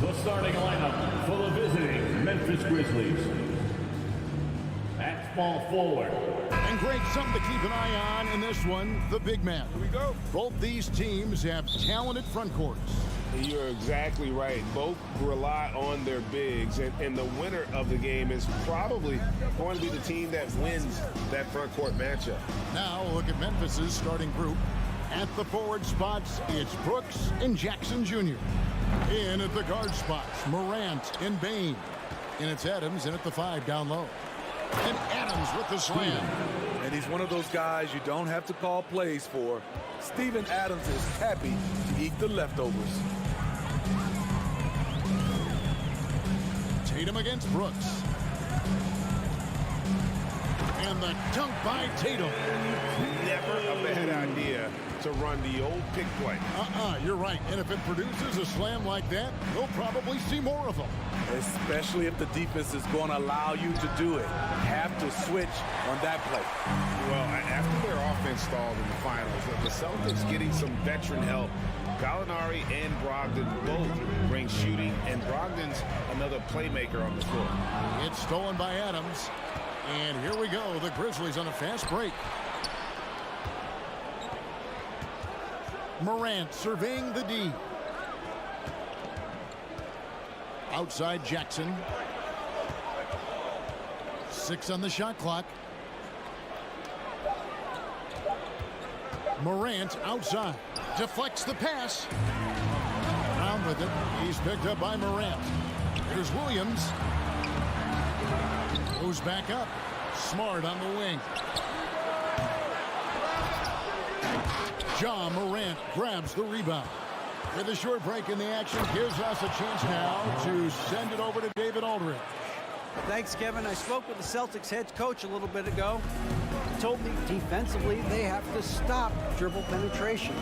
The starting lineup for the visiting Memphis Grizzlies. At small forward. And Greg, something to keep an eye on in this one, the big man. Here we go. Both these teams have talented front courts. You're exactly right. Both rely on their bigs, and the winner of the game is probably going to be the team that wins that front court matchup. Now look at Memphis's starting group. At the forward spots, it's Brooks and Jackson Jr. In at the guard spots, Morant and Bain. And it's Adams in at the 5 down low. And Adams with the slam. And he's one of those guys you don't have to call plays for. Steven Adams is happy to eat the leftovers. Tatum against Brooks. And the dunk by Tatum. Never a bad idea to run the old pick play. You're right. And if it produces a slam like that, we'll probably see more of them. Especially if the defense is going to allow you to do it. Have to switch on that play. Well, after their offense stalled in the finals, the Celtics getting some veteran help. Gallinari and Brogdon both bring shooting, and Brogdon's another playmaker on the floor. It's stolen by Adams. And here we go. The Grizzlies on a fast break. Morant surveying the D. Outside Jackson. 6 on the shot clock. Morant outside. Deflects the pass. Down with it. He's picked up by Morant. Here's Williams. Goes back up. Smart on the wing. Ja Morant grabs the rebound. With a short break in the action, gives us a chance now to send it over to David Aldridge. Thanks, Kevin. I spoke with the Celtics head coach a little bit ago. He told me defensively they have to stop dribble penetration,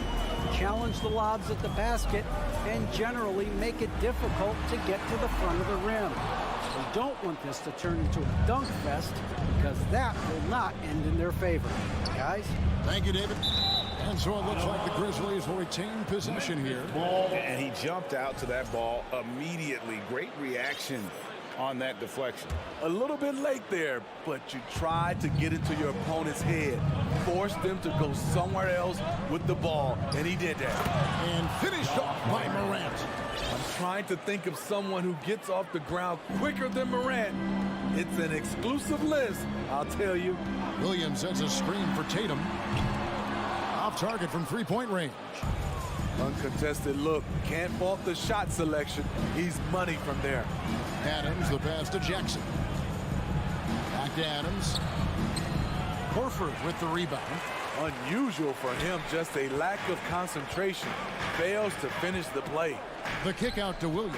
challenge the lobs at the basket, and generally make it difficult to get to the front of the rim. They don't want this to turn into a dunk fest because that will not end in their favor. Guys? Thank you, David. And so it looks like the Grizzlies will retain possession here. And he jumped out to that ball immediately. Great reaction on that deflection. A little bit late there, but you tried to get into your opponent's head. Forced them to go somewhere else with the ball, and he did that. And finished off by Morant. I'm trying to think of someone who gets off the ground quicker than Morant. It's an exclusive list, I'll tell you. Williams sends a screen for Tatum. Off target from three-point range. Uncontested look. Can't fault the shot selection. He's money from there. Adams, the pass to Jackson. Back to Adams. Horford with the rebound. Unusual for him, just a lack of concentration. Fails to finish the play. The kick out to Williams.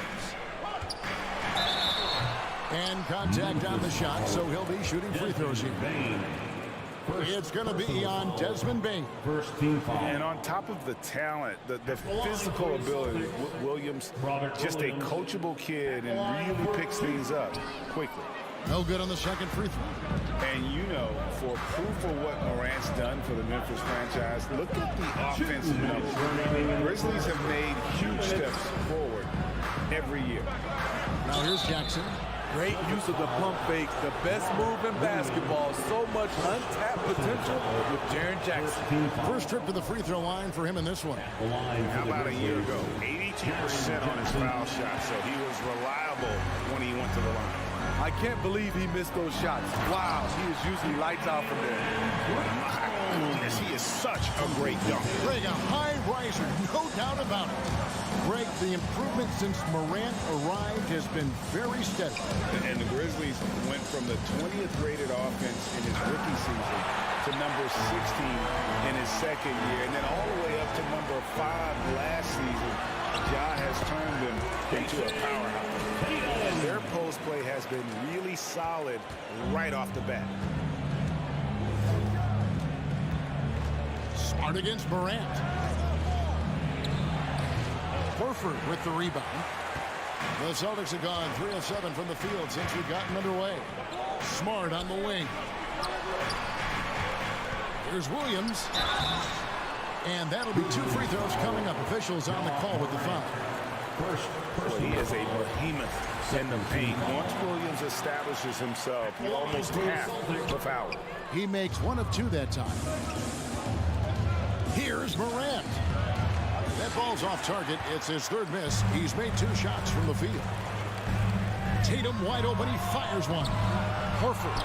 And contact on the shot, so he'll be shooting free throws here. It's going to be on Desmond Bain. First team foul. And on top of the talent, the physical ability, Williams, just a coachable kid and really picks things up quickly. No good on the second free throw. And you know, for proof of what Morant's done for the Memphis franchise, look at the offensive numbers. The Grizzlies have made huge steps forward every year. Now here's Jackson. Great use of the pump fake, the best move in basketball. So much untapped potential with Jaren Jackson. First trip to the free throw line for him in this one. How about a year ago? 82% on his foul shot, so he was reliable when he went to the line. I can't believe he missed those shots. Wow, he is usually lights out from there. My goodness, he is such a great dunker. Greg, a high riser, no doubt about it. Greg, the improvement since Morant arrived has been very steady. And the Grizzlies went from the 20th rated offense in his rookie season to number 16 in his second year, and then all the way up to number 5 last season. Ja has turned them into a powerhouse. And their post play has been really solid right off the bat. Smart against Morant. Horford with the rebound. The Celtics have gone 3 of 7 from the field since we've gotten underway. Smart on the wing. Here's Williams. And that'll be 2 free throws coming up. Officials on the call with the foul. Well, he is a behemoth in the paint. Once Williams establishes himself, you almost have to foul him. He makes 1 of 2 that time. Here's Morant. That ball's off target. It's his 3rd miss. He's made 2 shots from the field. Tatum wide open. He fires one. Horford.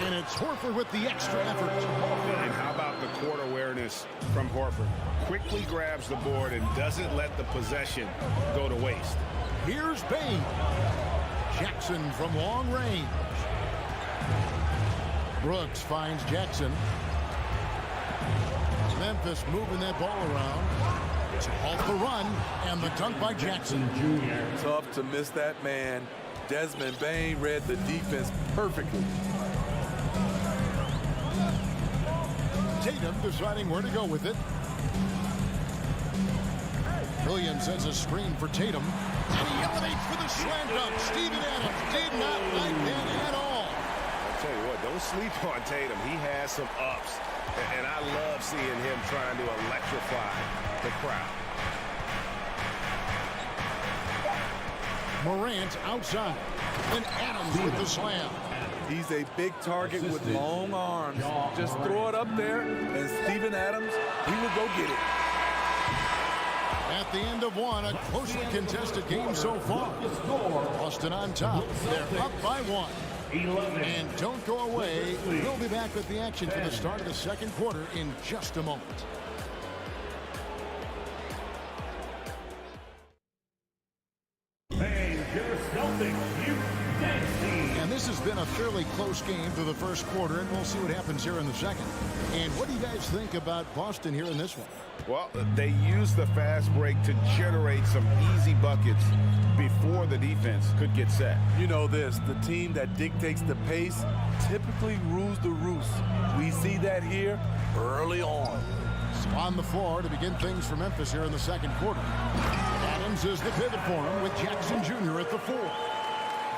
And it's Horford with the extra effort. And how about the court awareness from Horford? Quickly grabs the board and doesn't let the possession go to waste. Here's Bane. Jackson from long range. Brooks finds Jackson. Memphis moving that ball around. To halt the run, and the dunk by Jackson. Tough to miss that man. Desmond Bane read the defense perfectly. Tatum deciding where to go with it. Williams sends a screen for Tatum. And he elevates for the slam dunk. Steven Adams did not like that at all. I'll tell you what, don't sleep on Tatum. He has some ups. And I love seeing him trying to electrify the crowd. Morant outside. And Adams with the slam. He's a big target with long arms. Just throw it up there, and Steven Adams, he will go get it. At the end of 1, a closely contested game so far. Boston on top. They're up by 1. And don't go away. We'll be back with the action for the start of the 2nd quarter in just a moment. And this has been a fairly close game through the 1st quarter, and we'll see what happens here in the 2nd. And what do you guys think about Boston here in this one? Well, they use the fast break to generate some easy buckets before the defense could get set. You know this, the team that dictates the pace typically rules the roost. We see that here early on. On the floor to begin things for Memphis here in the 2nd quarter. Adams is the pivot for him with Jackson Jr. at the 4.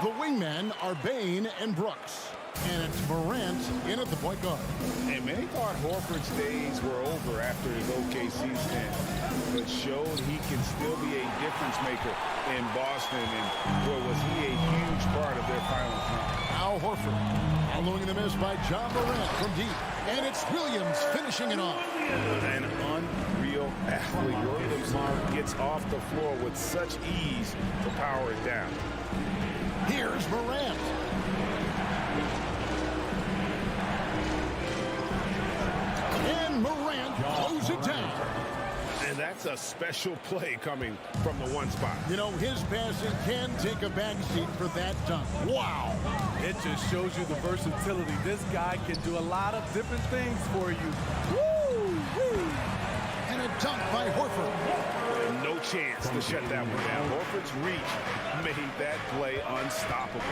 The wingmen are Bane and Brooks. And it's Morant in at the point guard. And many thought Horford's days were over after his OKC stint, but showed he can still be a difference maker in Boston, and boy, was he a huge part of their finals run. Now Horford following the miss by John Morant from deep. And it's Williams finishing it off. An unreal athlete. Williams gets off the floor with such ease to power it down. Here's Morant. And Morant throws it down. And that's a special play coming from the 1 spot. You know, his passing can take a back seat for that dunk. Wow. It just shows you the versatility. This guy can do a lot of different things for you. Woo! Woo! And a dunk by Horford. No chance to shut that one down. Horford's reach made that play unstoppable.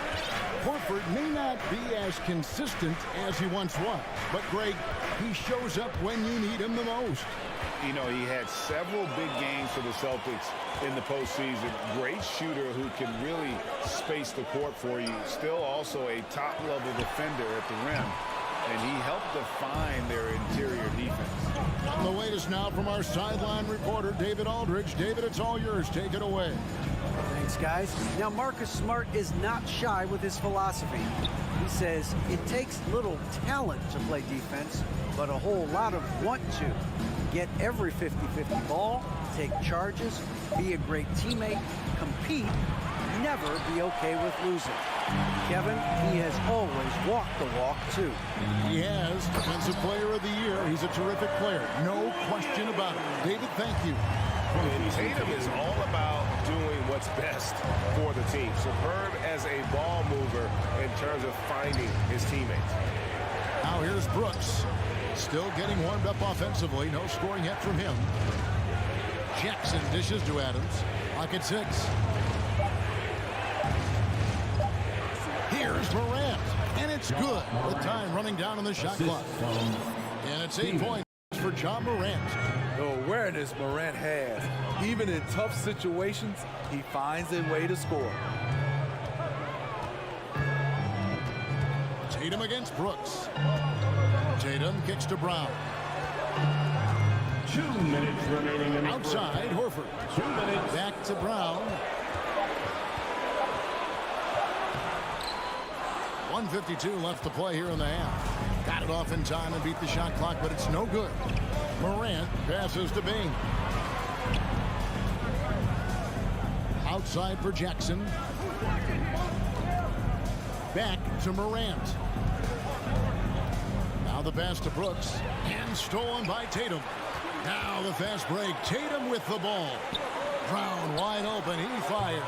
Horford may not be as consistent as he once was, but Greg, he shows up when you need him the most. You know, he had several big games for the Celtics in the postseason. Great shooter who can really space the court for you. Still also a top-level defender at the rim. And he helped define their interior defense. On the latest now from our sideline reporter, David Aldridge. David, it's all yours. Take it away. Thanks, guys. Now, Marcus Smart is not shy with his philosophy. He says it takes little talent to play defense, but a whole lot of want to. Get every 50-50 ball, take charges, be a great teammate, compete, never be okay with losing. Kevin, he has always walked the walk, too. He has. Defensive Player of the Year. He's a terrific player. No question about it. David, thank you. And Tatum is all about doing what's best for the team. Superb as a ball mover in terms of finding his teammates. Now here's Brooks. Still getting warmed up offensively. No scoring yet from him. Jackson dishes to Adams. Clock at 6. Here's Morant. And it's good. With time running down on the shot clock. And it's 8 points for John Morant. The awareness Morant has. Even in tough situations, he finds a way to score. Tatum against Brooks. Tatum kicks to Brown. 2 minutes remaining in the Outside, Horford. 2 minutes. Back to Brown. 1:52 left to play here in the half. Got it off in time and beat the shot clock, but it's no good. Morant passes to Bing. Outside for Jackson. Back to Morant. Now the pass to Brooks. And stolen by Tatum. Now the fast break. Tatum with the ball. Brown wide open. He fires.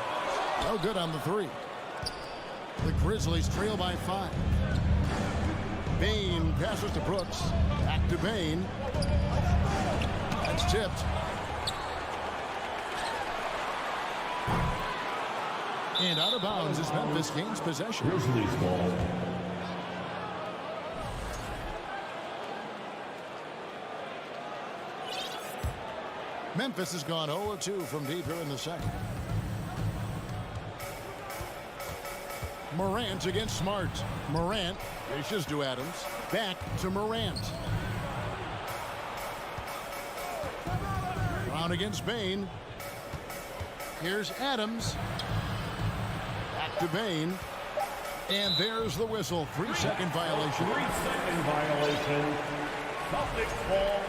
No good on the three. The Grizzlies trail by 5. Bane passes to Brooks. Back to Bane. That's tipped. And out of bounds as Memphis gains possession. Grizzlies ball. Memphis has gone 0-2 from deep here in the second. Morant against Smart. Morant dishes to Adams. Back to Morant. Brown against Bane. Here's Adams. Back to Bane. And there's the whistle. 3-second violation. 3-second violation. Celtics ball.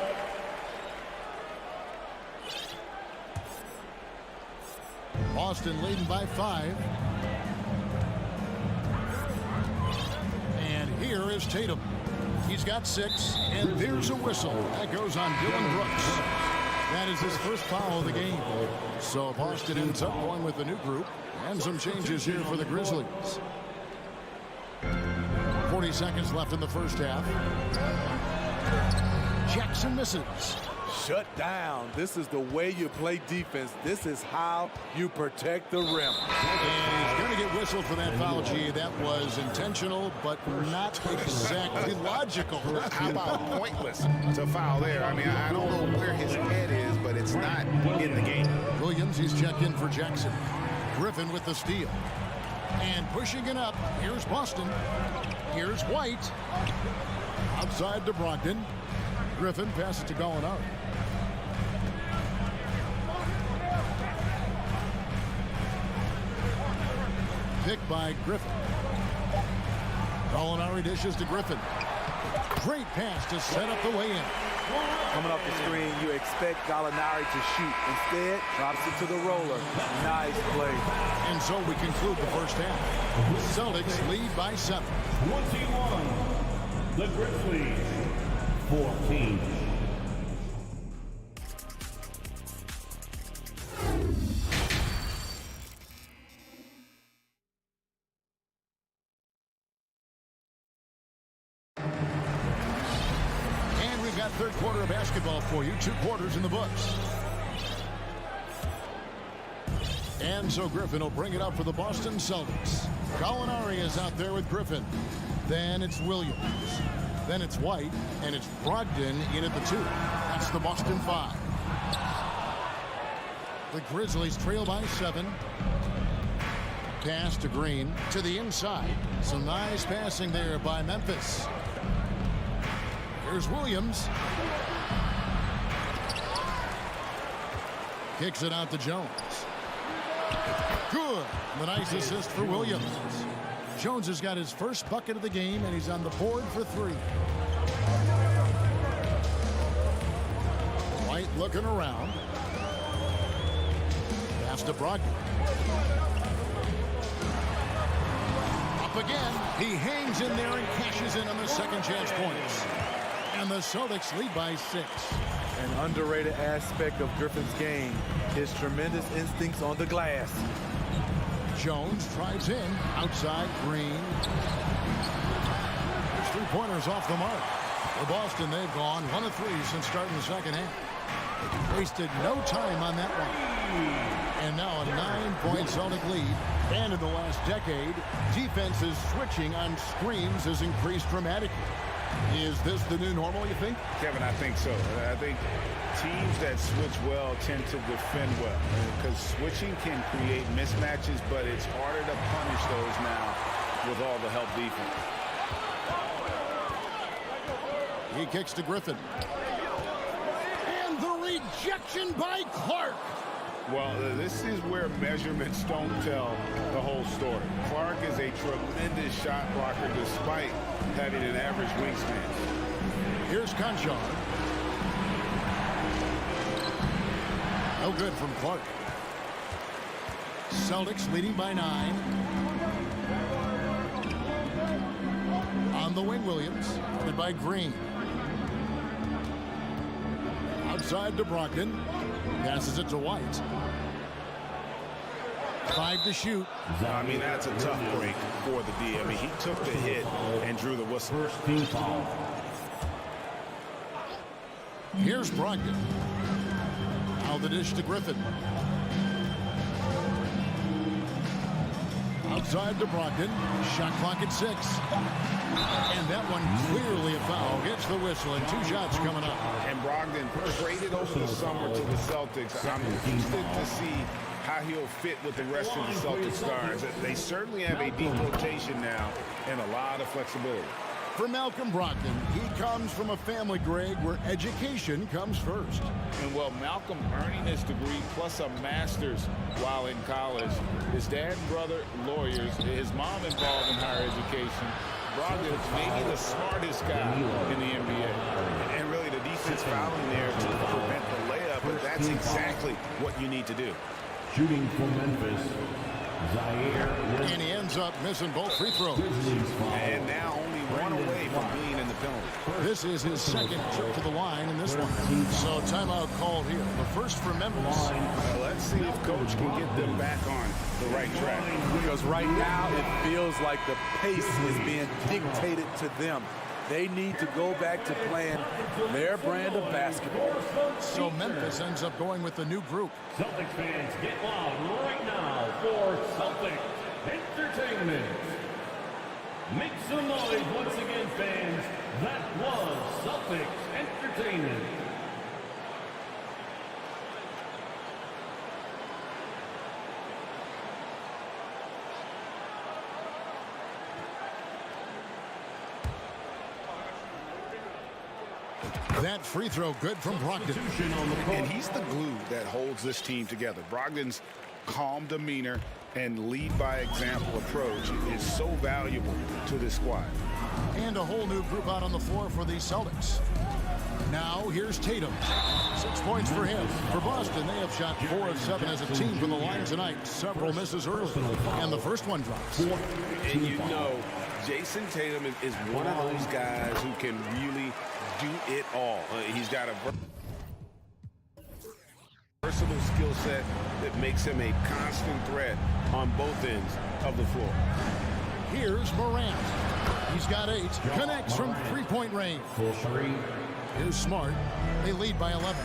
Boston leading by 5. And here is Tatum. He's got 6. And there's a whistle. That goes on Dylan Brooks. That is his first foul of the game. So Boston ends up going with the new group. And some changes here for the Grizzlies. 40 seconds left in the first half. Jackson misses. Shut down. This is the way you play defense. This is how you protect the rim. And he's going to get whistled for that foul, G. That was intentional, but not exactly logical. How about pointless to foul there? I mean, I don't know where his head is, but it's not in the game. Williams, he's checked in for Jackson. Griffin with the steal. And pushing it up. Here's Boston. Here's White. Outside to Brogdon. Griffin passes to Gallinari. Picked by Griffin. Gallinari dishes to Griffin. Great pass to set up the way-in. Coming off the screen, you expect Gallinari to shoot. Instead, drops it to the roller. Nice play. And so we conclude the first half. Celtics lead by 7. 21. The Grizzlies. 14. And we've got third quarter of basketball for you. 2 quarters in the books. And so Griffin will bring it up for the Boston Celtics. Gallinari is out there with Griffin. Then it's Williams. Then it's White, and it's Brogdon in at the 2. That's the Boston 5. The Grizzlies trail by 7. Pass to Green to the inside. Some nice passing there by Memphis. Here's Williams. Kicks it out to Jones. Good. The nice assist for Williams. Jones has got his first bucket of the game, and he's on the board for 3. White looking around. Pass to Brogdon. Up again. He hangs in there and cashes in on the second chance points. And the Celtics lead by 6. An underrated aspect of Griffin's game, his tremendous instincts on the glass. Jones tries in. Outside, Green. There's 3-pointers off the mark. For Boston, they've gone 1 of 3 since starting the second half. Wasted no time on that one. And now a 9-point Celtic lead. And in the last decade, defenses switching on screens has increased dramatically. Is this the new normal, you think? Kevin, I think so. I think teams that switch well tend to defend well, because switching can create mismatches, but it's harder to punish those now with all the help defense. He kicks to Griffin. And the rejection by Clark. Well, this is where measurements don't tell the whole story. Clark is a tremendous shot blocker despite having an average wingspan. Here's Conchar. No good from Clark. Celtics leading by 9. On the wing, Williams, guarded by Green. Outside to Brogdon. Passes it to White. 5 to shoot. I mean, that's a tough break for the D. I mean, he took the hit and drew the whistle. First team foul. Here's Brogdon. Now the dish to Griffin. Outside to Brogdon. Shot clock at 6. And that one clearly a foul. Gets the whistle and 2 shots coming up. And Brogdon traded over the summer to the Celtics. I'm interested to see how he'll fit with the rest of the Celtics stars. They certainly have a deep rotation now and a lot of flexibility. For Malcolm Brogdon, he comes from a family, Greg, where education comes first. And well, Malcolm earning his degree plus a master's while in college. His dad and brother, lawyers. His mom involved in higher education. Brogdon maybe the smartest guy in the NBA. And really the defense fouling there to prevent the layup, but that's exactly what you need to do. Shooting for Memphis, Zaire. And he ends up missing both free throws. And now only 1 away from being in the penalty. This is his second trip to the line in this one. So timeout called here. The first for Memphis. Well, let's see if Coach can get them back on the right track. Because right now it feels like the pace is being dictated to them. They need to go back to playing their brand of basketball. So Memphis ends up going with the new group. Celtics fans, get loud right now for Celtics Entertainment. Make some noise once again, fans. That was Celtics Entertainment. That free throw good from Brogdon. And he's the glue that holds this team together. Brogdon's calm demeanor and lead by example approach is so valuable to this squad. And a whole new group out on the floor for the Celtics. Now here's Tatum. 6 points for him. For Boston, they have shot 4 of 7 as a team from the line tonight. Several misses early. And the first one drops. And you know, Jason Tatum is one of those guys who can really do it all. He's got a versatile skill set that makes him a constant threat on both ends of the floor. Here's Morant. He's got 8. Connects from three-point range. For 3. Here's Smart. They lead by 11.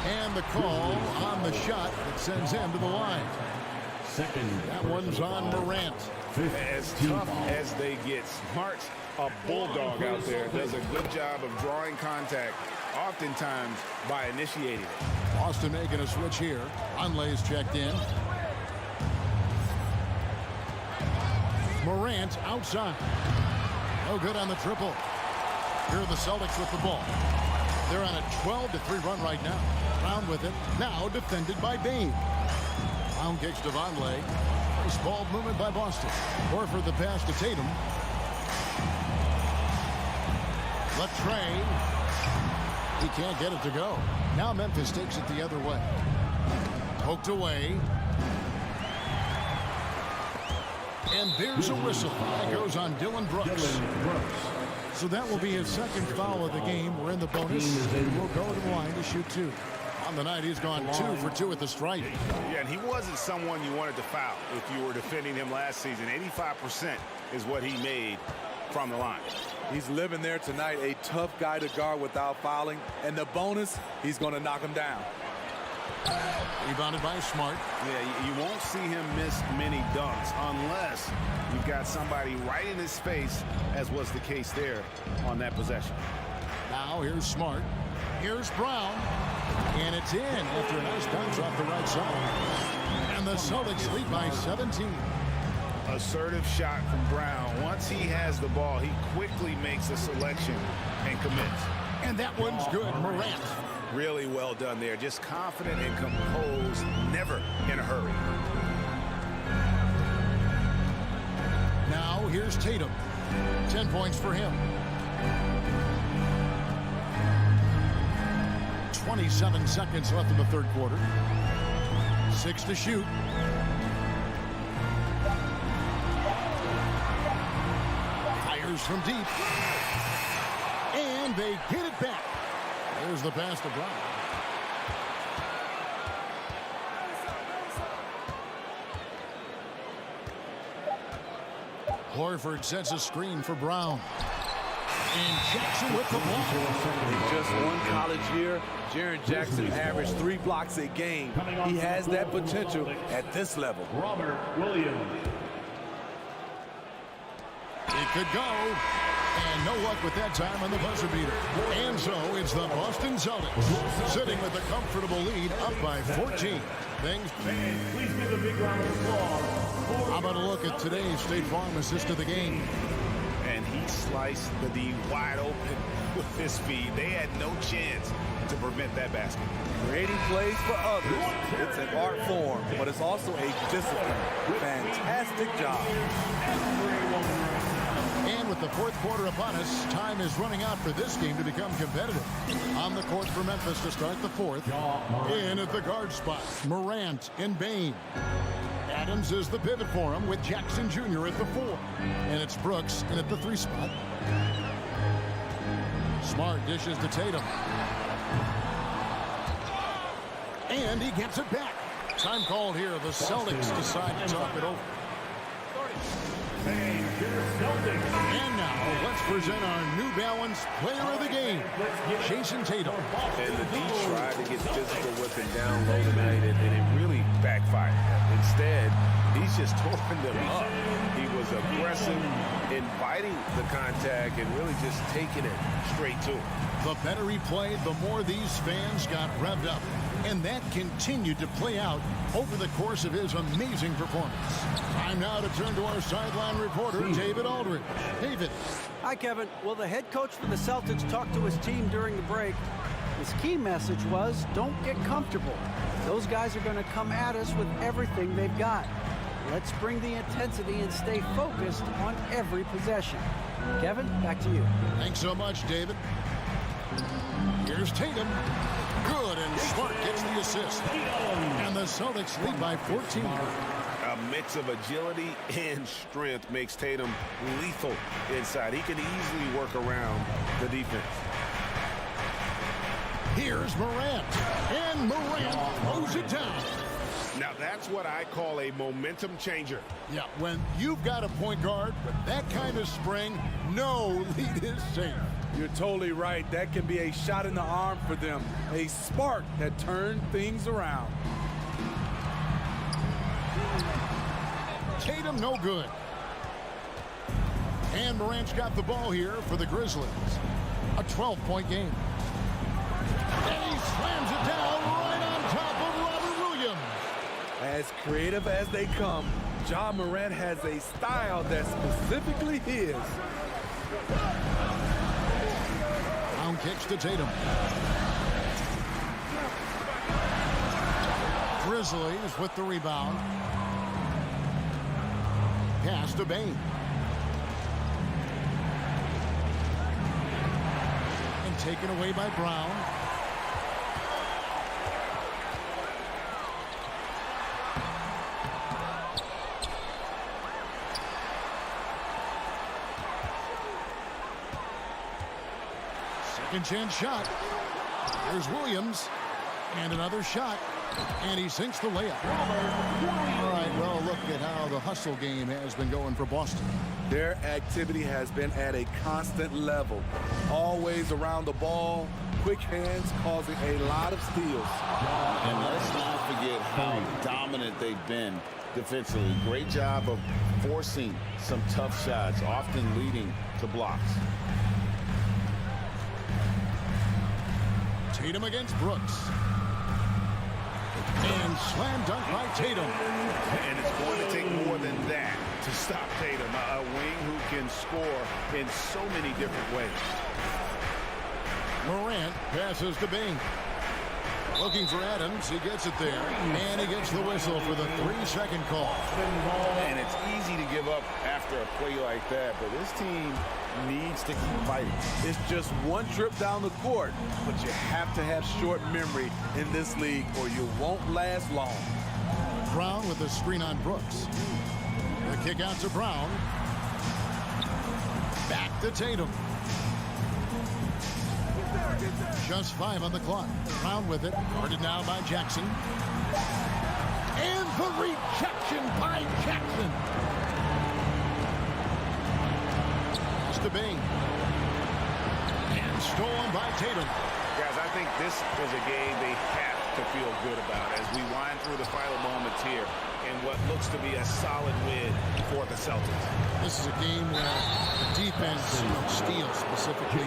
And the call on the shot that sends him to the line. Second. That one's on Morant. As tough as they get, Smart's a bulldog out there. Does a good job of drawing contact, oftentimes by initiating it. Boston making a switch here. Conley's checked in. Morant outside. No good on the triple. Here are the Celtics with the ball. They're on a 12-3 run right now. Brown with it. Now defended by Bain. Brown kicks to Vonleh. Nice ball movement by Boston. Horford the pass to Tatum. Latrey. He can't get it to go. Now Memphis takes it the other way. Poked away. And there's a whistle. That goes on Dylan Brooks. So that will be his second foul of the game. We're in the bonus. We'll go to the line to shoot 2. On the night, he's gone 2 for 2 at the stripe. Yeah, and he wasn't someone you wanted to foul if you were defending him last season. 85% is what he made from the line. He's living there tonight, a tough guy to guard without fouling. And the bonus, he's going to knock him down. Rebounded by Smart. Yeah, you won't see him miss many dunks unless you've got somebody right in his face, as was the case there on that possession. Now here's Smart. Here's Brown. And it's in after a nice bounce off the right side. And the Celtics lead by 17. Assertive shot from Brown. Once he has the ball, he quickly makes a selection and commits. And that one's good. Morant. Really well done there. Just confident and composed, never in a hurry. Now here's Tatum. 10 points for him. 27 seconds left in the third quarter. 6 to shoot. Fires from deep. And they get it back. There's the pass to Brown. Horford sets a screen for Brown. And Jackson with the ball. In just one college year, Jaren Jackson averaged 3 blocks a game. He has that potential at this level. Robert Williams. It could go. And no luck with that time on the buzzer beater. And so it's the Boston Celtics sitting with a comfortable lead up by 14. Fans, please give a big round of applause. How about a look at today's State Farm assist of the game? And he sliced the D wide open with his feet. They had no chance to prevent that basket. Creating plays for others. It's an art form, but it's also a discipline. Fantastic job. And with the fourth quarter upon us, time is running out for this game to become competitive. On the court for Memphis to start the fourth. In at the guard spot, Morant and Bane. Adams is the pivot for him with Jackson Jr. at the 4. And it's Brooks in at the 3 spot. Smart dishes to Tatum. And he gets it back. Time called here. The Celtics decide to talk it over. And now, let's present our New Balance Player of the Game, Jason Tatum. And the D tried to get physical with him down low tonight, and it really backfired. Instead, he's just torn them up. He was aggressive, inviting the contact, and really just taking it straight to him. The better he played, the more these fans got revved up. And that continued to play out over the course of his amazing performance. Time now to turn to our sideline reporter, David Aldridge. David. Hi, Kevin. Well, the head coach for the Celtics talked to his team during the break. His key message was, don't get comfortable. Those guys are going to come at us with everything they've got. Let's bring the intensity and stay focused on every possession. Kevin, back to you. Thanks so much, David. Here's Tatum. Good, and Smart gets the assist. And the Celtics lead by 14. A mix of agility and strength makes Tatum lethal inside. He can easily work around the defense. Here's Morant. And Morant throws it down. Now that's what I call a momentum changer. Yeah, when you've got a point guard with that kind of spring, no lead is safe. You're totally right. That can be a shot in the arm for them. A spark that turned things around. Tatum no good. And Morant's got the ball here for the Grizzlies. A 12-point game. And he slams it down right on top of Robert Williams. As creative as they come, Ja Morant has a style that's specifically his. Down kicks to Tatum. Grizzlies with the rebound. Pass to Bane. And taken away by Brown. Second chance shot. Here's Williams. And another shot. And he sinks the layup. All right, well, look at how the hustle game has been going for Boston. Their activity has been at a constant level. Always around the ball, quick hands causing a lot of steals. And let's not forget how dominant they've been defensively. Great job of forcing some tough shots, often leading to blocks. Tatum against Brooks. And slam dunk by Tatum. And it's going to take more than that to stop Tatum, a wing who can score in so many different ways. Morant passes to Bing. Looking for Adams. He gets it there. And he gets the whistle for the 3-second call. And it's easy to give up after a play like that, but this team needs to keep fighting. It's just one trip down the court, but you have to have short memory in this league or you won't last long. Brown with the screen on Brooks. The kick out to Brown. Back to Tatum. Just 5 on the clock. Brown with it. Guarded now by Jackson. And the rejection by Jackson. Pass to Bing. And stolen by Tatum. Guys, I think this is a game they have to feel good about as we wind through the final moments here in what looks to be a solid win for the Celtics. This is a game where the defense, steals specifically,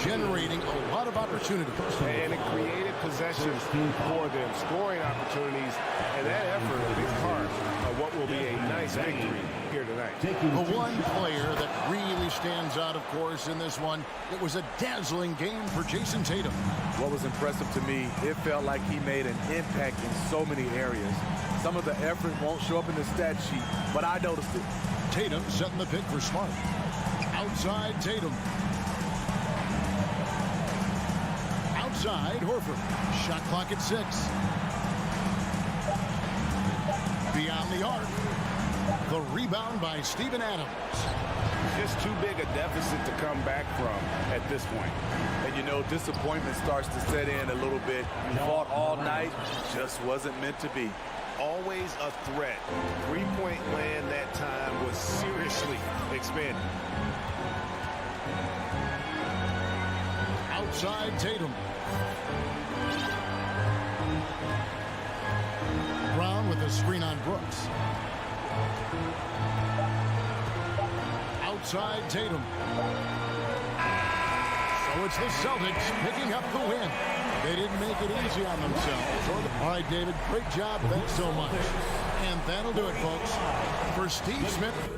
generating a lot of opportunities. And it created possessions for them, scoring opportunities, and that effort is a big part of what will be a nice victory here tonight. The one player that really stands out, of course, in this one, it was a dazzling game for Jason Tatum. What was impressive to me, it felt like he made an impact in so many areas. Some of the effort won't show up in the stat sheet, but I noticed it. Tatum setting the pick for Smart. Outside Tatum. Outside Horford. Shot clock at 6. Beyond the arc. The rebound by Steven Adams. Just too big a deficit to come back from at this point. And you know, disappointment starts to set in a little bit. You fought all night, just wasn't meant to be. Always a threat. Three-point land that time was seriously expanded. Outside Tatum. Brown with the screen on Brooks. Outside Tatum. So it's the Celtics picking up the win. They didn't make it easy on themselves. All right, David, great job. Thanks so much. And that'll do it, folks. For Steve Smith.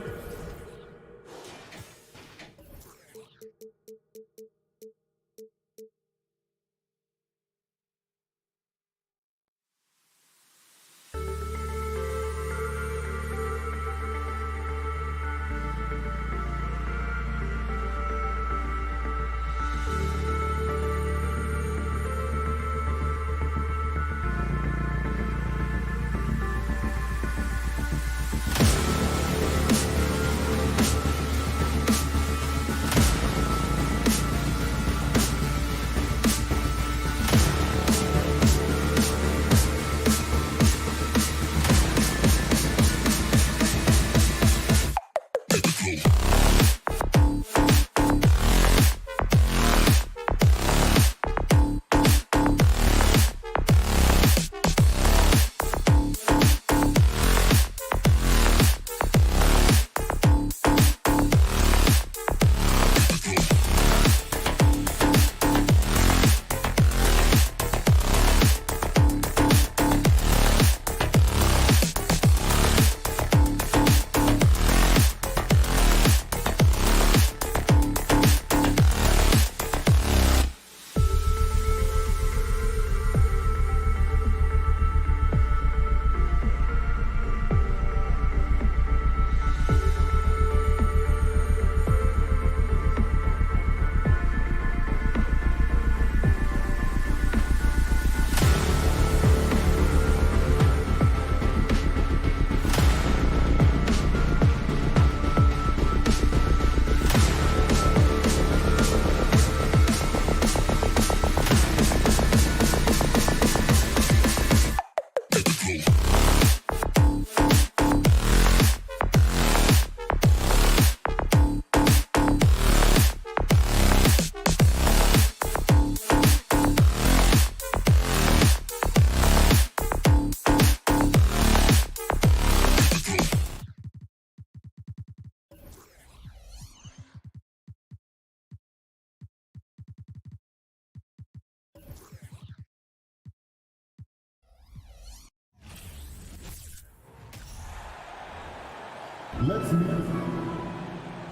And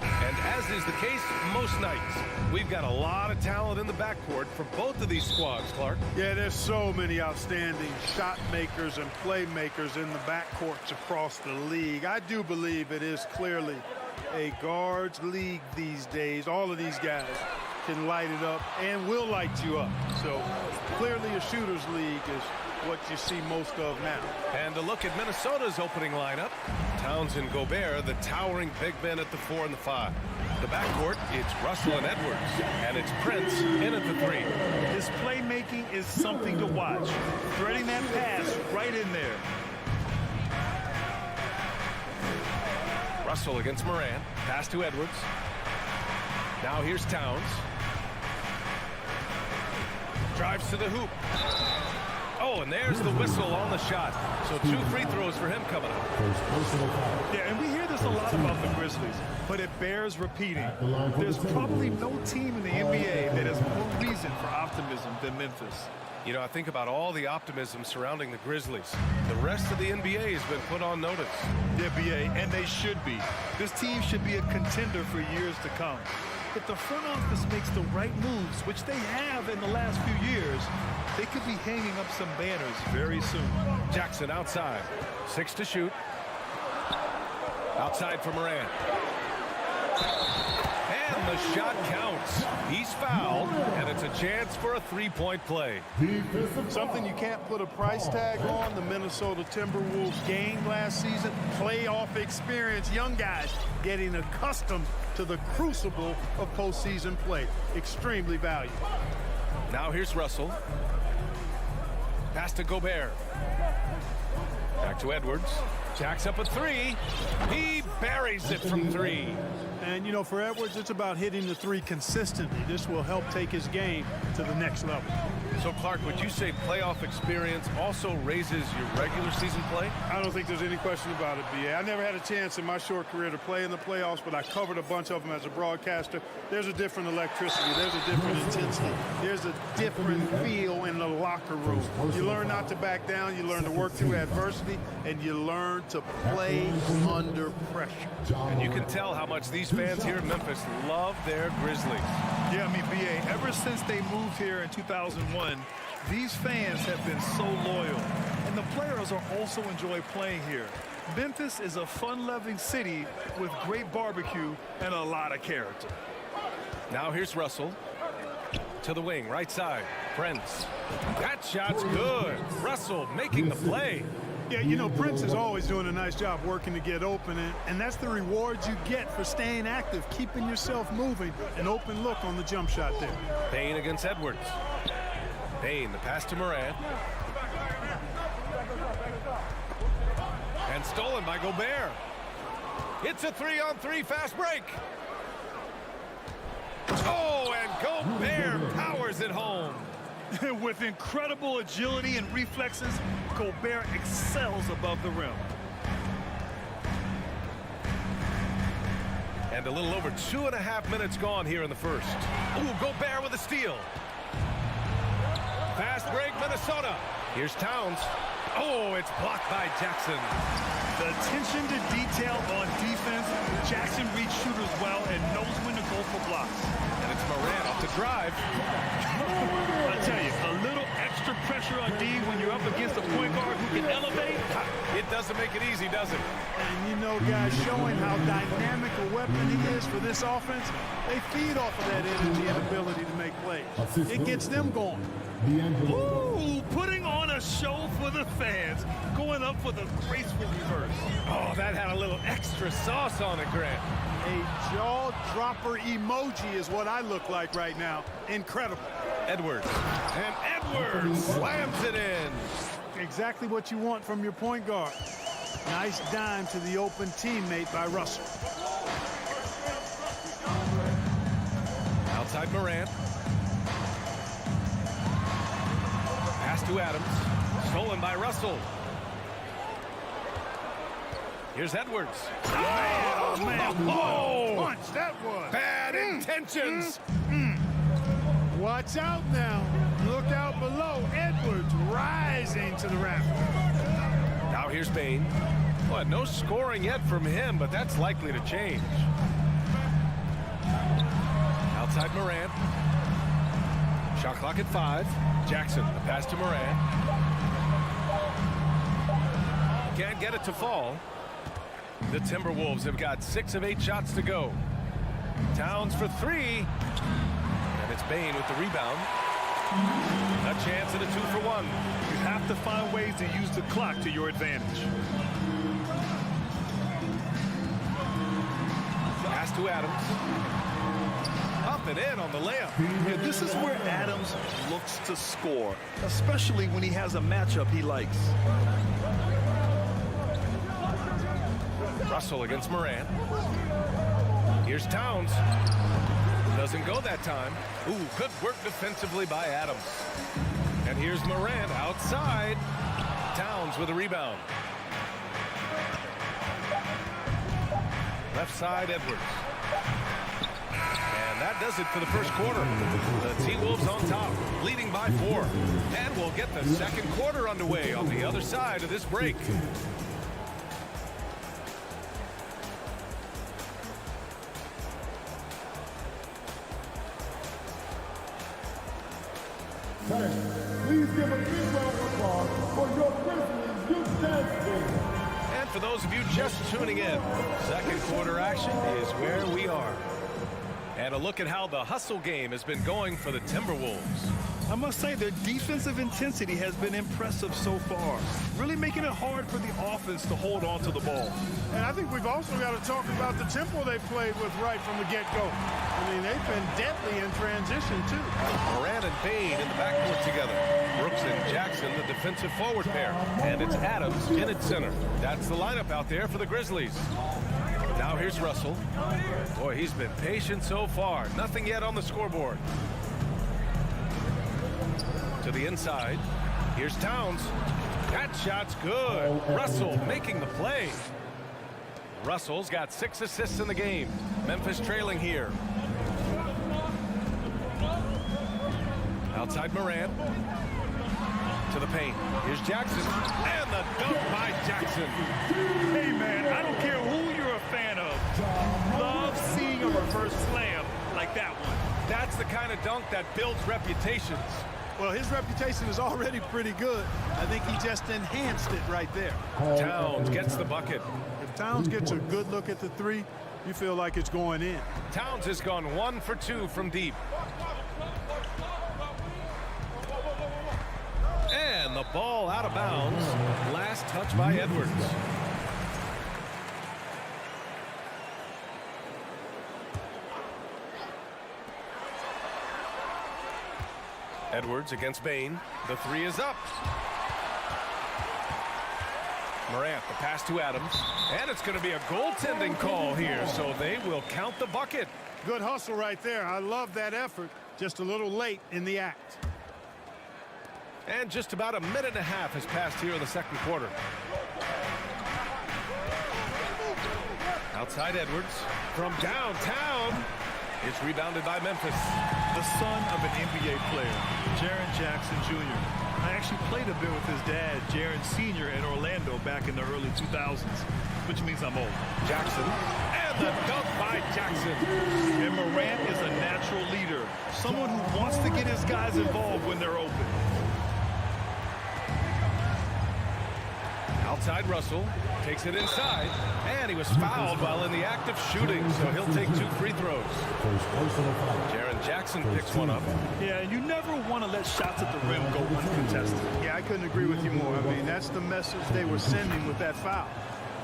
as is the case most nights, we've got a lot of talent in the backcourt for both of these squads, Clark. Yeah, there's so many outstanding shot makers and playmakers in the backcourts across the league. I do believe it is clearly a guards league these days. All of these guys can light it up and will light you up. So clearly a shooter's league is what you see most of now. And a look at Minnesota's opening lineup. Towns and Gobert, the towering big men at the 4 and the 5. The backcourt, it's Russell and Edwards. And it's Prince in at the 3. His playmaking is something to watch. Threading that pass right in there. Russell against Moran. Pass to Edwards. Now here's Towns. Drives to the hoop. Oh, and there's the whistle on the shot. So 2 free throws for him coming up. Yeah, and we hear this a lot about the Grizzlies, but it bears repeating. There's probably no team in the NBA that has more reason for optimism than Memphis. You know, I think about all the optimism surrounding the Grizzlies. The rest of the NBA has been put on notice. The NBA, and they should be. This team should be a contender for years to come. If the front office makes the right moves, which they have in the last few years, they could be hanging up some banners very soon. Jackson outside. 6 to shoot. Outside for Moran. And the shot counts. He's fouled, and it's a chance for a 3-point play. Something you can't put a price tag on. The Minnesota Timberwolves gained last season. Playoff experience. Young guys getting accustomed to the crucible of postseason play. Extremely valuable. Now here's Russell. Pass to Gobert. Back to Edwards. Jacks up a 3. He buries it from 3. And, you know, for Edwards, it's about hitting the 3 consistently. This will help take his game to the next level. So, Clark, would you say playoff experience also raises your regular season play? I don't think there's any question about it, B.A. I never had a chance in my short career to play in the playoffs, but I covered a bunch of them as a broadcaster. There's a different electricity. There's a different intensity. There's a different feel in the locker room. You learn not to back down. You learn to work through adversity, and you learn to play under pressure. And you can tell how much these fans here in Memphis love their Grizzlies. Yeah, I mean, B.A., ever since they moved here in 2001, these fans have been so loyal. And the players are also enjoy playing here. Memphis is a fun-loving city with great barbecue and a lot of character. Now here's Russell. To the wing, right side. Prince. That shot's good. Russell making the play. Yeah, you know, Prince is always doing a nice job working to get open, and that's the rewards you get for staying active, keeping yourself moving, an open look on the jump shot there. Payne against Edwards. Payne, the pass to Moran. And stolen by Gobert. It's a 3-on-3 fast break. Oh, and Gobert powers it home. With incredible agility and reflexes, Gobert excels above the rim. And a little over 2.5 minutes gone here in the first. Ooh, Gobert with a steal. Fast break, Minnesota. Here's Towns. Oh, it's blocked by Jackson. The attention to detail on defense, Jackson reads shooters well and knows when to go for blocks. And it's Moran off the drive. I tell you, a little extra pressure on D when you're up against a point guard who can elevate. It doesn't make it easy, does it? And, you know, guys, showing how dynamic a weapon he is for this offense, they feed off of that energy and ability to make plays. It gets them going. Ooh, putting on a show for the fans, going up for the graceful reverse. Oh, that had a little extra sauce on it, Grant. A jaw-dropper emoji is what I look like right now. Incredible. Edwards. And Edwards slams it in. Exactly what you want from your point guard. Nice dime to the open teammate by Russell. Outside Moran. Pass to Adams. Stolen by Russell. Here's Edwards. Oh, man. Oh, Punch that was. bad intentions. Watch out now. Look out below. Edwards rising to the rafters. Now here's Payne. Well, no scoring yet from him, but that's likely to change. Outside Morant. Shot clock at 5. Jackson, the pass to Morant. Can't get it to fall. The Timberwolves have got 6 of 8 shots to go. Towns for 3. And it's Bane with the rebound. A chance at a 2-for-1. You have to find ways to use the clock to your advantage. Pass to Adams. Up and in on the layup. Yeah, this is where Adams looks to score, especially when he has a matchup he likes. Russell against Morant. Here's Towns. Doesn't go that time. Ooh, good work defensively by Adams. And here's Morant outside. Towns with a rebound. Left side, Edwards. And that does it for the first quarter. The T-Wolves on top, leading by 4. And we'll get the second quarter underway on the other side of this break. Please give a big round of applause for your Grizzlies youth dance team. And for those of you just tuning in, second quarter action is where we are. And a look at how the hustle game has been going for the Timberwolves. I must say their defensive intensity has been impressive so far, really making it hard for the offense to hold on to the ball. And I think we've also got to talk about the tempo they played with right from the get-go. I mean, they've been deadly in transition, too. Moran and Bane in the backcourt together. Brooks and Jackson, the defensive forward pair. And it's Adams in at center. That's the lineup out there for the Grizzlies. Now here's Russell. Boy, he's been patient so far. Nothing yet on the scoreboard. To the inside. Here's Towns. That shot's good. Russell making the play. Russell's got 6 assists in the game. Memphis trailing here. Outside Morant. To the paint. Here's Jackson. And the dunk by Jackson. Hey, man, I don't care who you're a fan of. Love seeing a reverse slam like that one. That's the kind of dunk that builds reputations. Well, his reputation is already pretty good. I think he just enhanced it right there. Towns gets the bucket. If Towns gets a good look at the 3, you feel like it's going in. Towns has gone 1 for 2 from deep. And the ball out of bounds. Last touch by Edwards. Edwards against Bane. The 3 is up. Morant, the pass to Adams. And it's going to be a goaltending call here, so they will count the bucket. Good hustle right there. I love that effort. Just a little late in the act. And just about a minute and a half has passed here in the second quarter. Outside Edwards from downtown. It's rebounded by Memphis. The son of an NBA player, Jaren Jackson Jr. I actually played a bit with his dad, Jaren Sr. in Orlando back in the early 2000s, which means I'm old. Jackson. And the dunk by Jackson. And Morant is a natural leader, someone who wants to get his guys involved when they're open. Outside Russell. Takes it inside. And he was fouled while in the act of shooting, so he'll take 2 free throws. Jaren Jackson picks one up. Yeah, and you never want to let shots at the rim go uncontested. Yeah, I couldn't agree with you more. I mean, that's the message they were sending with that foul.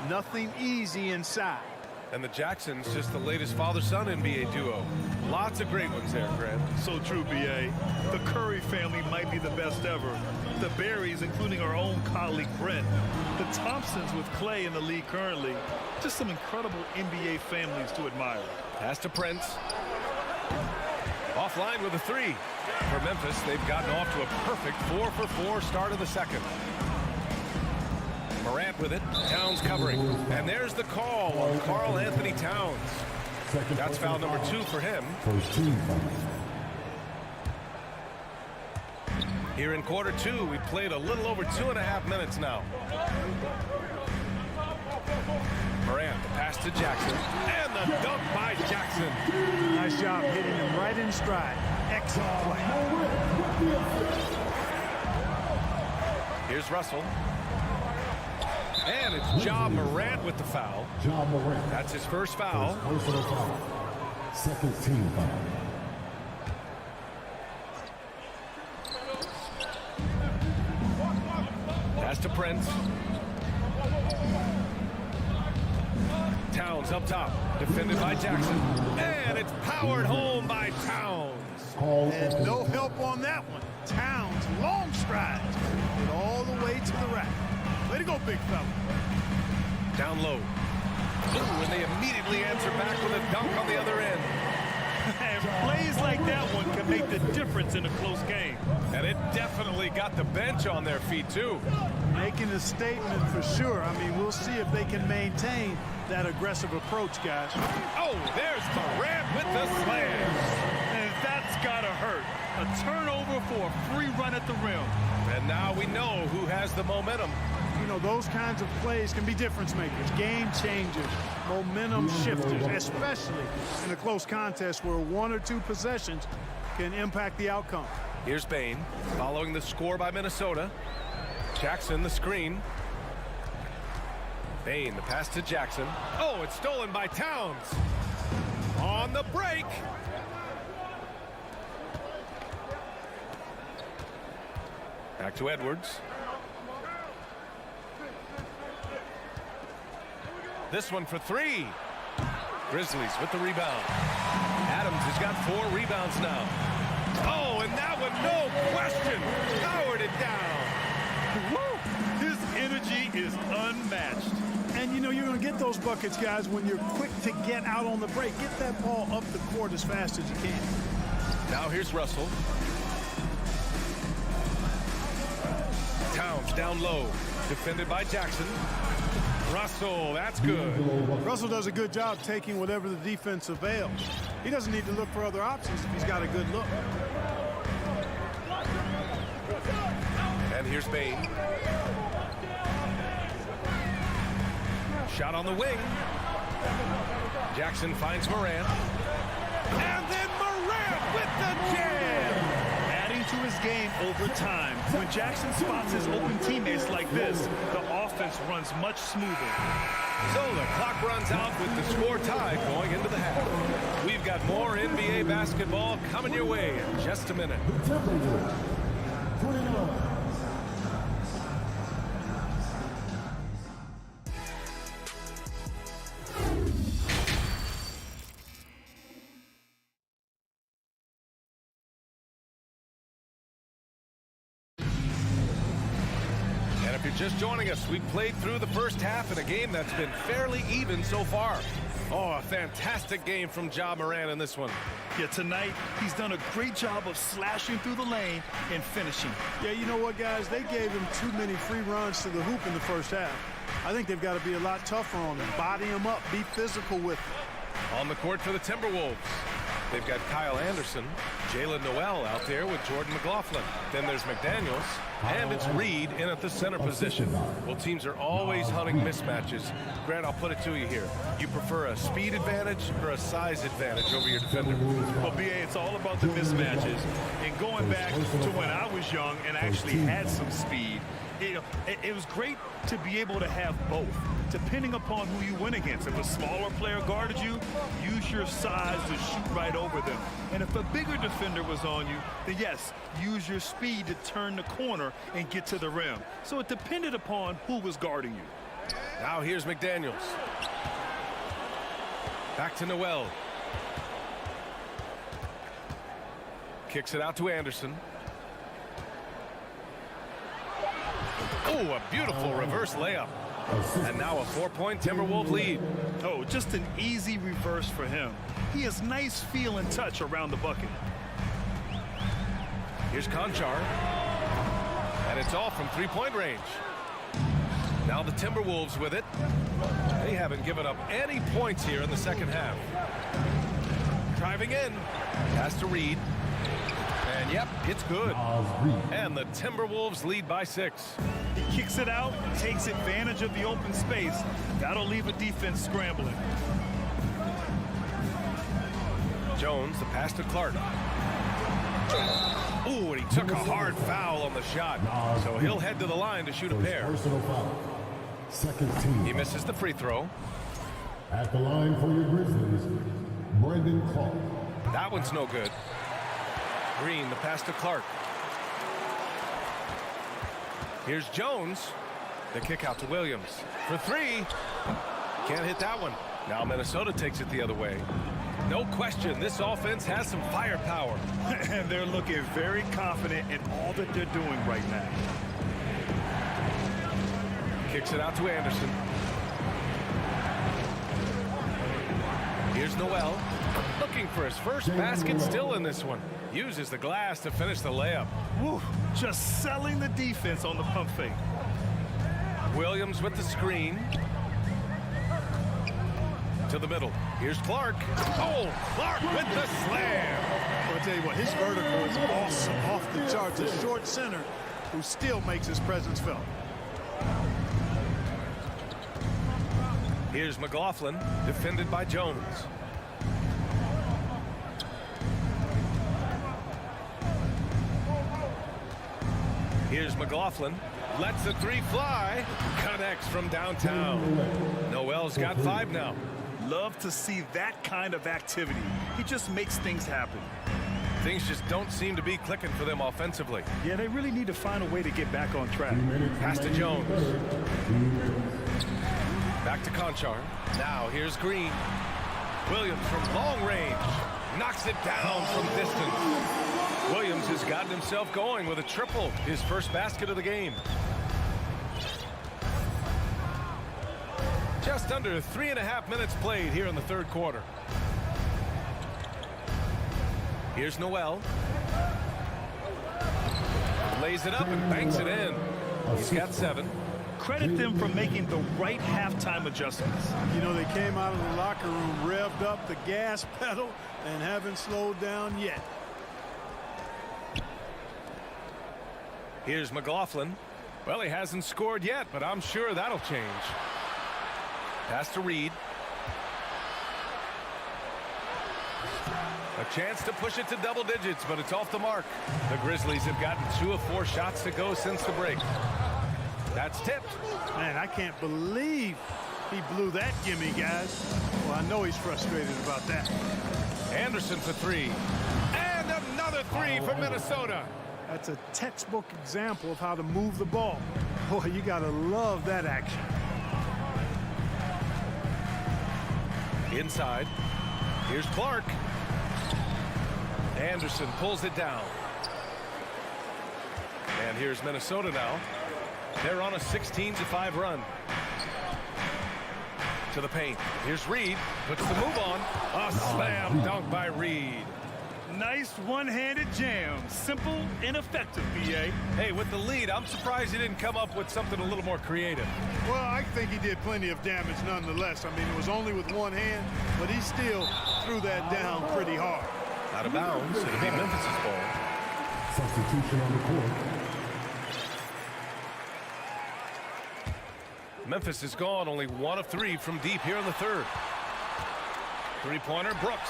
Nothing easy inside. And the Jacksons, just the latest father-son NBA duo. Lots of great ones there, Grant. So true, B.A. The Curry family might be the best ever. The Berries, including our own colleague Brent. The Thompsons with Clay in the league currently. Just some incredible NBA families to admire. Pass to Prince. Offline with a 3. For Memphis, they've gotten off to a perfect 4-for-4 start of the second. Morant with it. Towns covering. And there's the call on Karl Anthony Towns. That's foul number 2 for him. Here in quarter 2, we played a little over 2.5 minutes now. Morant, the pass to Jackson. And the dunk by Jackson. Nice job hitting him right in stride. Excellent play. Here's Russell. And it's Ja Morant with the foul. Ja Morant. That's his first foul. Personal foul. Second team foul. Pass to Prince. Towns up top. Defended by Jackson. And it's powered home by Towns. And no help on that one. Towns, long strides. Get all the way to the rack. Way to go, big fella. Down low. Ooh, and they immediately answer back with a dunk on the other end. And plays like that one can make the difference in a close game. And it definitely got the bench on their feet, too. Making a statement for sure. I mean, we'll see if they can maintain that aggressive approach, guys. Oh, there's Morant with the slam. And that's got to hurt. A turnover for a free run at the rim. And now we know who has the momentum. You know, those kinds of plays can be difference makers, game changers, momentum shifters, especially in a close contest where one or two possessions can impact the outcome. Here's Bane following the score by Minnesota. Jackson the screen. Bane the pass to Jackson. Oh, it's stolen by Towns. On the break. Back to Edwards. This one for three. Grizzlies with the rebound. Adams has got 4 rebounds now. Oh, and that one, no question, powered it down. Woo! His energy is unmatched. And, you know, you're going to get those buckets, guys, when you're quick to get out on the break. Get that ball up the court as fast as you can. Now here's Russell. Towns down low, defended by Jackson. Russell, that's good. Russell does a good job taking whatever the defense avails. He doesn't need to look for other options if he's got a good look. And here's Bane. Shot on the wing. Jackson finds Morant. And then Morant with the jam. Adding to his game over time. When Jackson spots his open teammates like this, the offense runs much smoother. So the clock runs out with the score tied going into the half. We've got more NBA basketball coming your way in just a minute. Timberwolves, 29. If you're just joining us, we've played through the first half in a game that's been fairly even so far. Oh, a fantastic game from Ja Morant in this one. Yeah, tonight, he's done a great job of slashing through the lane and finishing. Yeah, you know what, guys? They gave him too many free runs to the hoop in the first half. I think they've got to be a lot tougher on him. Body him up. Be physical with him. On the court for the Timberwolves, they've got Kyle Anderson, Jalen Noel out there with Jordan McLaughlin. Then there's McDaniels, and it's Reed in at the center position. Well, teams are always hunting mismatches. Grant, I'll put it to you here. You prefer a speed advantage or a size advantage over your defender? Well, BA, it's all about the mismatches. And going back to when I was young and actually had some speed, it was great to be able to have both, depending upon who you went against. If a smaller player guarded you, use your size to shoot right over them. And if a bigger defender was on you, then yes, use your speed to turn the corner and get to the rim. So it depended upon who was guarding you. Now here's McDaniels. Back to Noel. Kicks it out to Anderson. Oh, a beautiful reverse layup. And now a 4-point Timberwolves lead. Oh, just an easy reverse for him. He has nice feel and touch around the bucket. Here's Conchar. And it's all from three-point range. Now the Timberwolves with it. They haven't given up any points here in the second half. Driving in. Pass to Reed. And Yep, it's good. And the Timberwolves lead by 6. He kicks it out, takes advantage of the open space. That'll leave a defense scrambling. Jones, the pass to Clark. Ooh, and he took a hard foul on the shot. So he'll head to the line to shoot a pair. Personal foul. Second team. He misses the free throw. At the line for your Grizzlies, Brandon Clark. That one's no good. Green, the pass to Clark. Here's Jones. The kick out to Williams. For 3. Can't hit that one. Now Minnesota takes it the other way. No question, this offense has some firepower. And they're looking very confident in all that they're doing right now. Kicks it out to Anderson. Here's Noel. Looking for his first basket, still in this one. Uses the glass to finish the layup. Woo, just selling the defense on the pump fake. Williams with the screen. To the middle. Here's Clark. Oh, Clark with the slam. I'll tell you what, his vertical is awesome, off the charts. A short center who still makes his presence felt. Here's McLaughlin, defended by Jones. Here's McLaughlin. Lets the 3 fly. Connects from downtown. Noel's got 5 now. Love to see that kind of activity. He just makes things happen. Things just don't seem to be clicking for them offensively. Yeah, they really need to find a way to get back on track. Pass to Jones. Back to Conchar. Now here's Green. Williams from long range. Knocks it down from distance. Williams has gotten himself going with a triple. His first basket of the game. Just under 3.5 minutes played here in the third quarter. Here's Noel. Lays it up and banks it in. He's got 7. Credit them for making the right halftime adjustments. You know, they came out of the locker room, revved up the gas pedal, and haven't slowed down yet. Here's McLaughlin. Well, he hasn't scored yet, but I'm sure that'll change. Pass to Reed. A chance to push it to double digits, but it's off the mark. The Grizzlies have gotten 2 of 4 shots to go since the break. That's tipped. Man, I can't believe he blew that gimme, guys. Well, I know he's frustrated about that. Anderson for 3. And another 3 for Minnesota. That's a textbook example of how to move the ball. Boy, you got to love that action. Inside. Here's Clark. Anderson pulls it down. And here's Minnesota now. They're on a 16-5 run. To the paint. Here's Reed. Puts the move on. A slam dunk by Reed. Nice one-handed jam. Simple and effective, B.A. Hey, with the lead, I'm surprised he didn't come up with something a little more creative. Well, I think he did plenty of damage nonetheless. I mean, it was only with one hand, but he still threw that down pretty hard. Out of bounds. It'll be Memphis' ball. Substitution on the court. Memphis is gone, only 1 of 3 from deep here in the third. Three-pointer, Brooks.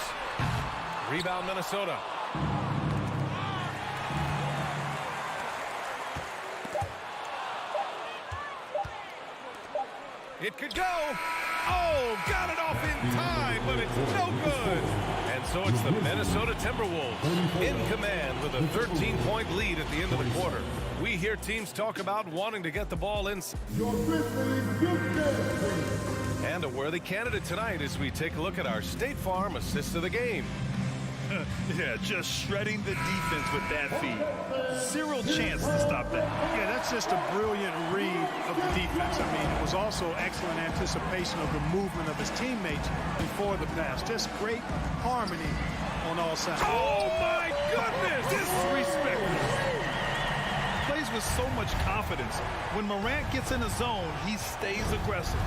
Rebound, Minnesota. It could go. Oh, got it off in time, but it's no good. And so it's the Minnesota Timberwolves in command with a 13-point lead at the end of the quarter. We hear teams talk about wanting to get the ball in. And a worthy candidate tonight as we take a look at our State Farm assist of the game. Yeah, just shredding the defense with that feed. Zero chance to stop that. Yeah, that's just a brilliant read of the defense. I mean, it was also excellent anticipation of the movement of his teammates before the pass. Just great harmony on all sides. Oh, my goodness! Disrespectful. Plays with so much confidence. When Morant gets in a zone, he stays aggressive.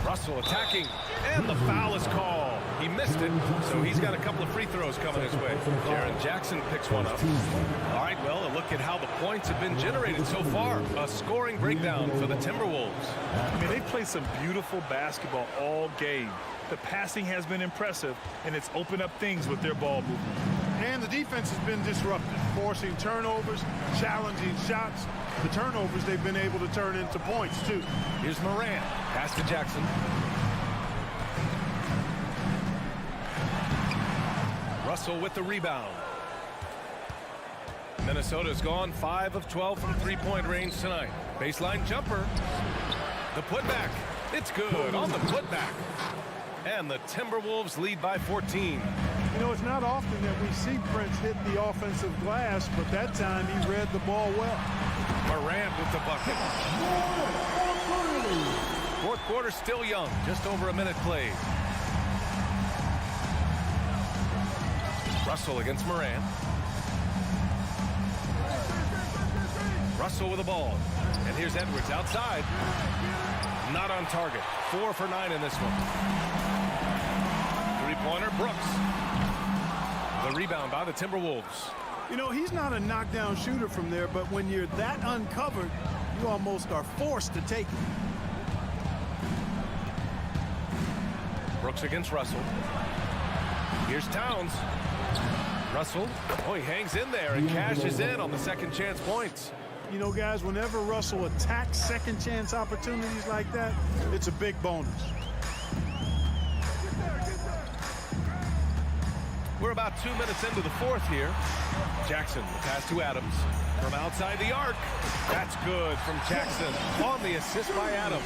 Russell attacking, and the foul is called. He missed it, so he's got a couple of free throws coming his way. Jaren Jackson picks one up. All right, well, a look at how the points have been generated so far. A scoring breakdown for the Timberwolves. I mean, they played some beautiful basketball all game. The passing has been impressive, and it's opened up things with their ball movement. And the defense has been disruptive, forcing turnovers, challenging shots. The turnovers they've been able to turn into points, too. Here's Morant. Pass to Jackson. Russell with the rebound. Minnesota's gone 5 of 12 from three-point range tonight. Baseline jumper. The putback. It's good on the putback. And the Timberwolves lead by 14. You know, it's not often that we see Prince hit the offensive glass, but that time he read the ball well. Morant with the bucket. Fourth quarter still young. Just over a minute played. Russell against Morant. Russell with the ball. And here's Edwards outside. Not on target. 4 for 9 in this one. Three-pointer, Brooks. The rebound by the Timberwolves. You know, he's not a knockdown shooter from there, but when you're that uncovered, you almost are forced to take it. Brooks against Russell. Here's Towns. Russell, oh, he hangs in there and cashes in on the second chance points. You know, guys, whenever Russell attacks second chance opportunities like that, it's a big bonus. We're about 2 minutes into the fourth here. Jackson, the pass to Adams. From outside the arc. That's good from Jackson on the assist by Adams.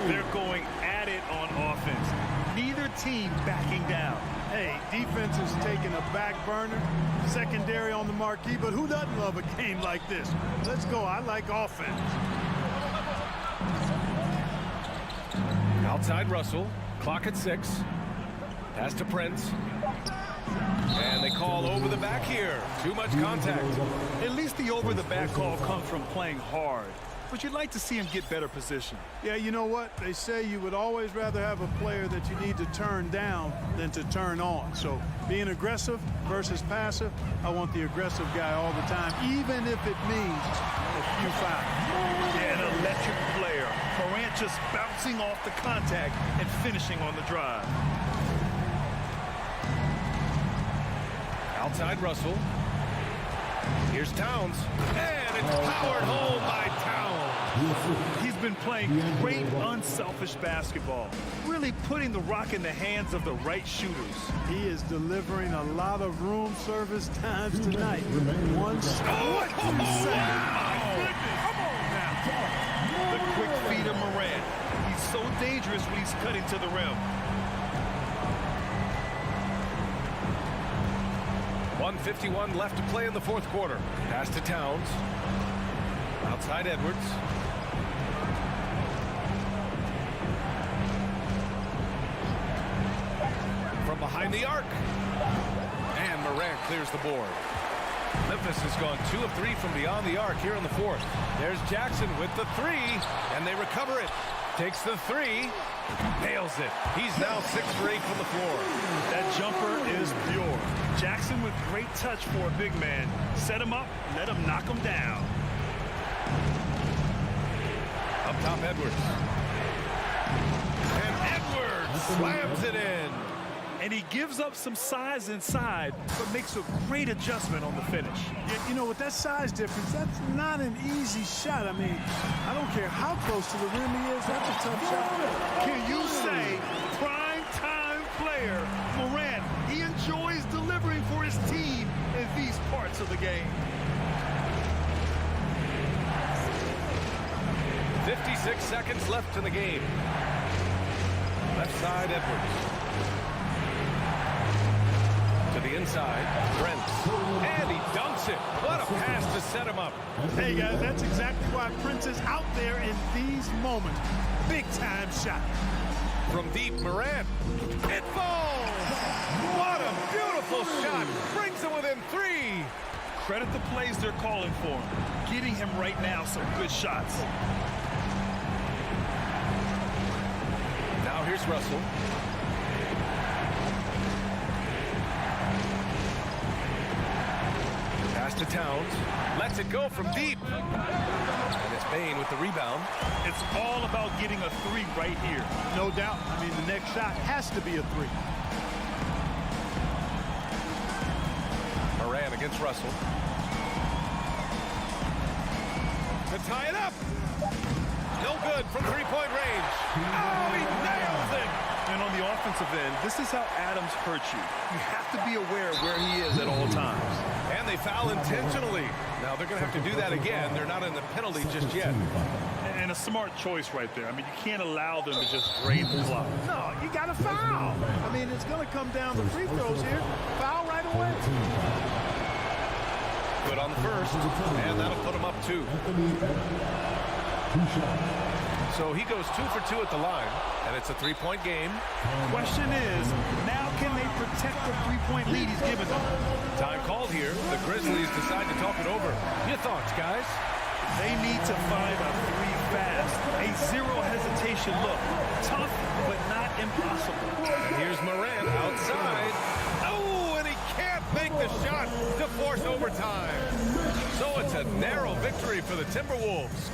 They're going at it on offense. Neither team backing down. Hey, defense is taking a back burner, secondary on the marquee, but who doesn't love a game like this? Let's go. I like offense. Outside Russell. Clock at 6. Pass to Prince. And they call over the back here. Too much contact. At least the over-the-back call comes from playing hard. But you'd like to see him get better position. Yeah, you know what? They say you would always rather have a player that you need to turn down than to turn on. So being aggressive versus passive, I want the aggressive guy all the time, even if it means a few fouls. Yeah, an electric player. Morant just bouncing off the contact and finishing on the drive. Outside Russell. Here's Towns. And it's powered home by Towns. He's been playing great unselfish basketball. Really putting the rock in the hands of the right shooters. He is delivering a lot of room service times tonight. One what did you say? My goodness. Come on now. The quick feed of Morant. He's so dangerous when he's cutting to the rim. 1:51 left to play in the fourth quarter. Pass to Towns. Outside Edwards. From behind the arc. And Morant clears the board. Memphis has gone 2 of 3 from beyond the arc here in the fourth. There's Jackson with the 3, and they recover it. Takes the 3. Nails it. He's now 6 for 8 from the floor. That jumper is pure. Jackson with great touch for a big man. Set him up, let him knock him down. Up top, Edwards. And Edwards slams it in. And he gives up some size inside, but makes a great adjustment on the finish. Yeah, you know, with that size difference, that's not an easy shot. I mean, I don't care how close to the rim he is. That's a tough shot. Can you say prime-time player Morant? He enjoys delivering for his team in these parts of the game. 56 seconds left in the game. Left side, Edwards. To the inside, Brent. And he dunks it. What a pass to set him up. Hey, guys, that's exactly why Prince is out there in these moments. Big-time shot. From deep, Morant. It falls! What a beautiful shot. Brings it within 3. Credit the plays they're calling for him. Getting him right now some good shots. Now here's Russell. Pass to Towns. Lets it go from deep. And it's Bane with the rebound. It's all about getting a three right here. No doubt. I mean, the next shot has to be a three. Moran against Russell. To tie it up. No good from three-point range. Oh, he nails it. And on the offensive end, this is how Adams hurts you. You have to be aware where he is at all times. And they foul intentionally. Now they're going to have to do that again. They're not in the penalty just yet. And a smart choice right there. I mean, you can't allow them to just drain the clock. No, you got to foul. I mean, it's going to come down to free throws here. Foul right away. Good on the first, and that'll put him up 2. So he goes 2 for 2 at the line, and it's a 3-point game. Question is, now can they protect the three-point lead he's given them? Time called here. The Grizzlies decide to talk it over. Your thoughts, guys? They need to find a three fast. A zero hesitation look. Tough, but not impossible. And here's Moran outside. Oh, and he can't make the shot to force overtime. So it's a narrow victory for the Timberwolves.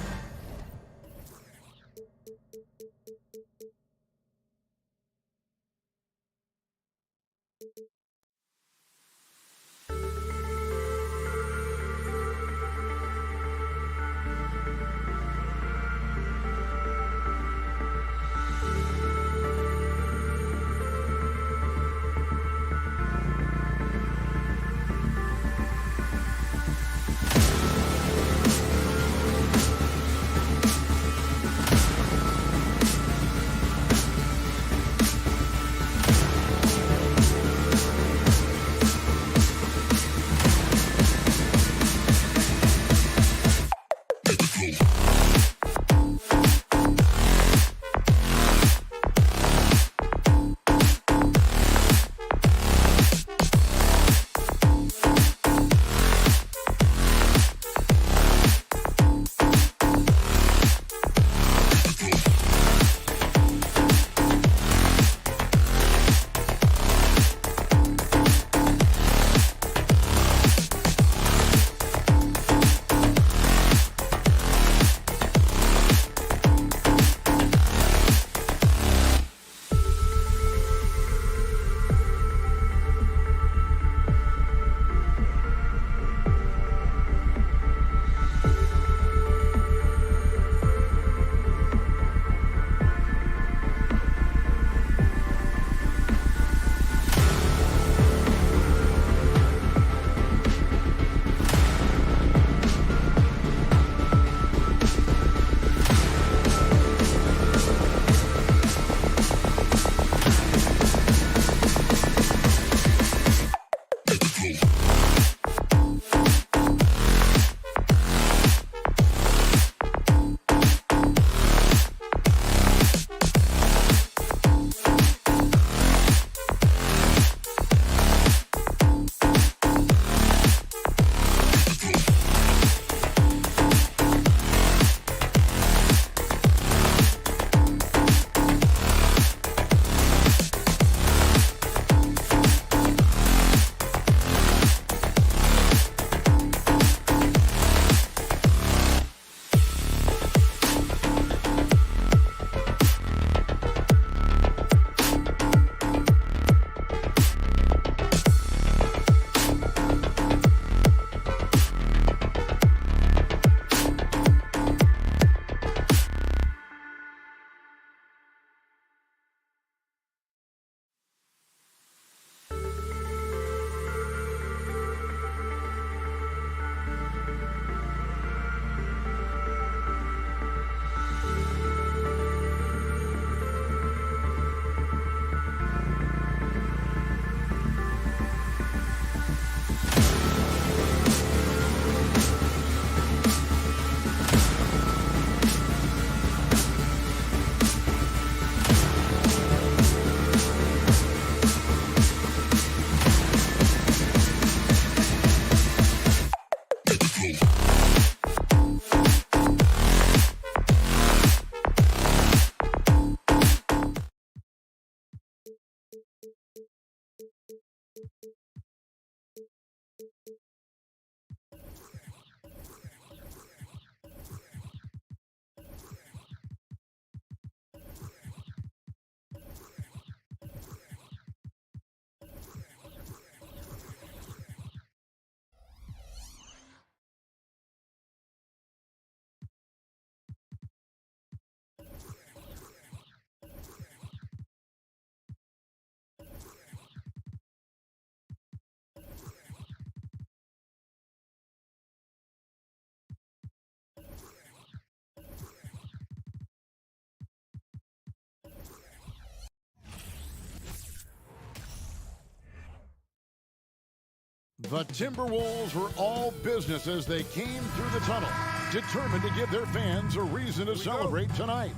The Timberwolves were all business as they came through the tunnel, determined to give their fans a reason to celebrate tonight.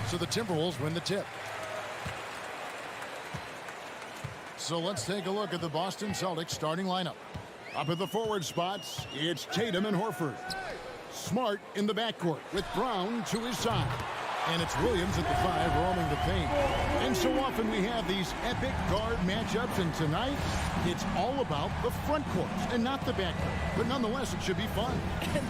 So the Timberwolves win the tip. So let's take a look at the Boston Celtics starting lineup. Up at the forward spots, it's Tatum and Horford. Smart in the backcourt with Brown to his side. And it's Williams at the 5 roaming the paint. And so often we have these epic guard matchups, and tonight it's all about the front courts and not the back court. But nonetheless, it should be fun.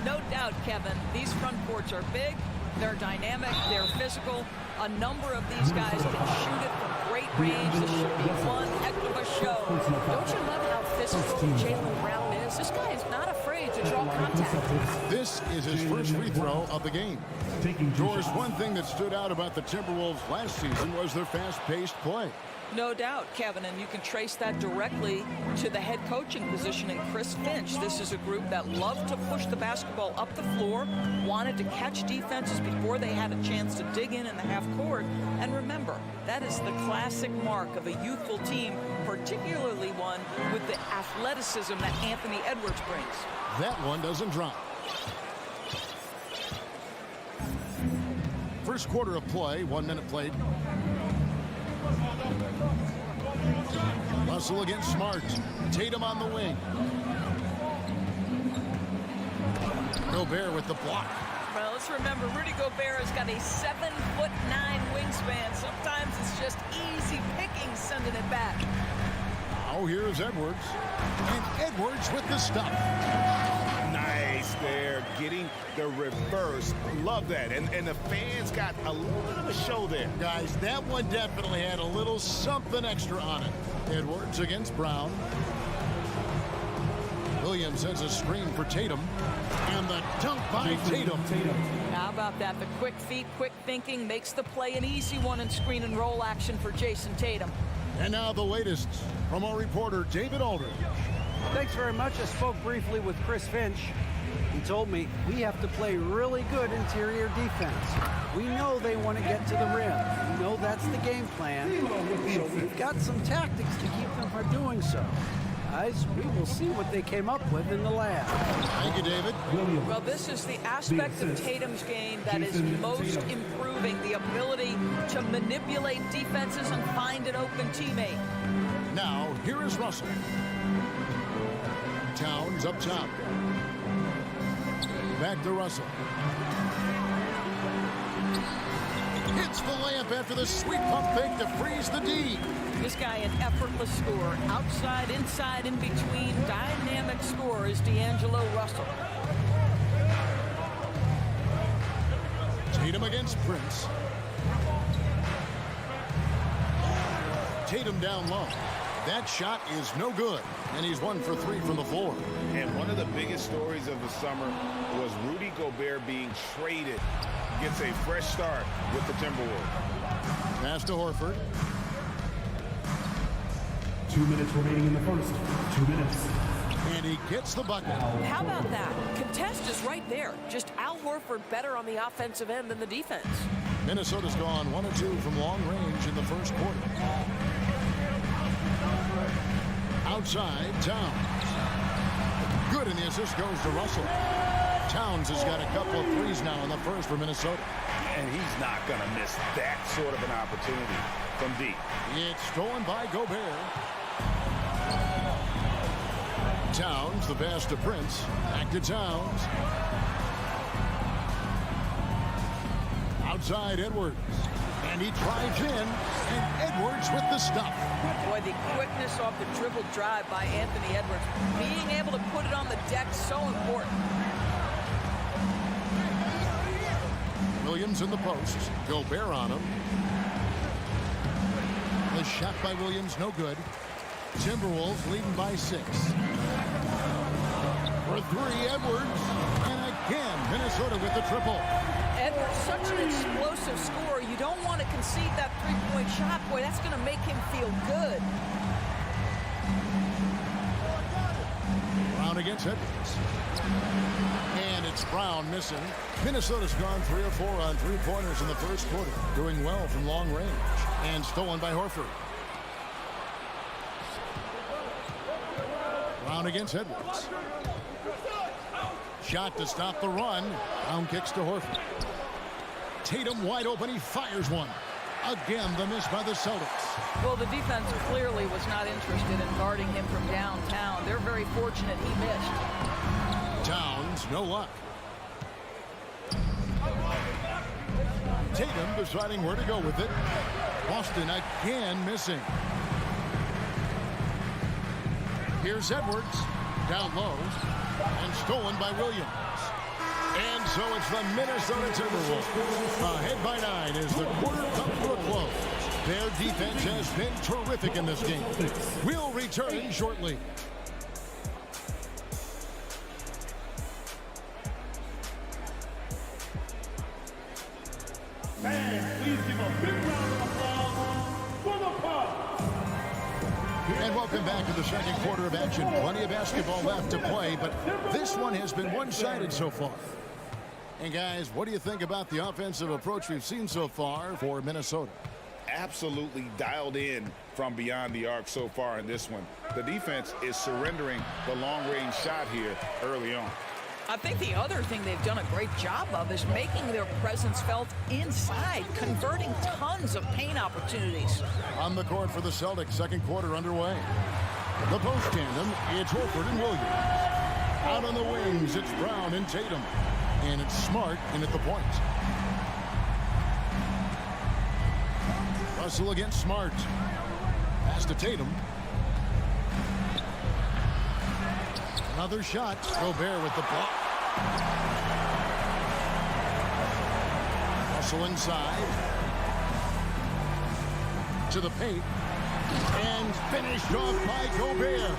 No doubt, Kevin. These front courts are big, they're dynamic, they're physical. A number of these guys can shoot it from great range. This should be one heck of a show. Don't you love how physical Jaylen Brown is? This guy is not afraid to draw contact. This is his first free throw of the game. George, one thing that stood out about the Timberwolves last season was their fast-paced play. No doubt, Kevin, and you can trace that directly to the head coaching position in Chris Finch. This is a group that loved to push the basketball up the floor, wanted to catch defenses before they had a chance to dig in the half court. And remember, that is the classic mark of a youthful team, particularly one with the athleticism that Anthony Edwards brings. That one doesn't drop. First quarter of play, 1 minute played. Russell against Smart. Tatum on the wing. Gobert with the block. Well, let's remember, Rudy Gobert has got a 7'9" wingspan. Sometimes it's just easy pickings sending it back. Now here's Edwards. And Edwards with the stop. Nice there, getting the reverse. Love that. And the fans got a little bit of a show there. Guys, that one definitely had a little something extra on it. Edwards against Brown. Williams sends a screen for Tatum. And the dunk by Tatum. How about that? The quick feet, quick thinking makes the play an easy one in screen and roll action for Jason Tatum. And now the latest from our reporter, David Aldridge. Thanks very much. I spoke briefly with Chris Finch. He told me we have to play really good interior defense. We know they want to get to the rim. We know that's the game plan. So we've got some tactics to keep them from doing so. Guys, we will see what they came up with in the lab. Thank you, David. Well, this is the aspect of Tatum's game that is most improving, the ability to manipulate defenses and find an open teammate. Now, here is Russell. Towns up top. Back to Russell. Hits the layup after the sweet pump fake to freeze the D. This guy an effortless scorer. Outside, inside, in between. Dynamic scorer is D'Angelo Russell. Tatum against Prince. Tatum down low. That shot is no good, and he's 1 for 3 from the floor. And one of the biggest stories of the summer was Rudy Gobert being traded. Gets a fresh start with the Timberwolves. Pass to Horford. 2 minutes remaining in the first. 2 minutes. And he gets the bucket. How about that? Contest is right there. Just Al Horford better on the offensive end than the defense. Minnesota's gone 1 of 2 from long range in the first quarter. Outside, Towns. Good, and the assist goes to Russell. Towns has got a couple of threes now in the first for Minnesota. And he's not going to miss that sort of an opportunity from deep. It's stolen by Gobert. Towns, the pass to Prince. Back to Towns. Outside, Edwards. And he drives in, and Edwards with the stuff. Boy, the quickness off the dribble drive by Anthony Edwards. Being able to put it on the deck, so important. Williams in the post. Gobert on him. The shot by Williams, no good. Timberwolves leading by 6. For 3, Edwards. And again, Minnesota with the triple. Edwards, such an explosive scorer. You don't want to concede that three-point shot. Boy, that's going to make him feel good. Brown against Edwards. And it's Brown missing. Minnesota's gone 3 of 4 on three-pointers in the first quarter. Doing well from long range. And stolen by Horford. Brown against Edwards. Shot to stop the run. Brown kicks to Horford. Tatum wide open. He fires one. Again, the miss by the Celtics. Well, the defense clearly was not interested in guarding him from downtown. They're very fortunate he missed. Towns, no luck. Tatum deciding where to go with it. Boston again missing. Here's Edwards. Down low. And stolen by Williams. And so it's the Minnesota Timberwolves. Ahead by 9 as the quarter comes to a close. Their defense has been terrific in this game. We'll return shortly. Fans, please give a big round of applause for the Bucks. And welcome back to the second quarter of action. Plenty of basketball left to play, but this one has been one-sided so far. And guys, what do you think about the offensive approach we've seen so far for Minnesota? Absolutely dialed in from beyond the arc so far in this one. The defense is surrendering the long-range shot here early on. I think the other thing they've done a great job of is making their presence felt inside, converting tons of paint opportunities. On the court for the Celtics, second quarter underway. The post tandem, it's Horford and Williams. Out on the wings, it's Brown and Tatum. And it's Smart in at the point. Russell against Smart. Pass to Tatum. Another shot. Gobert with the block. Russell inside. To the paint. And finished off by Gobert.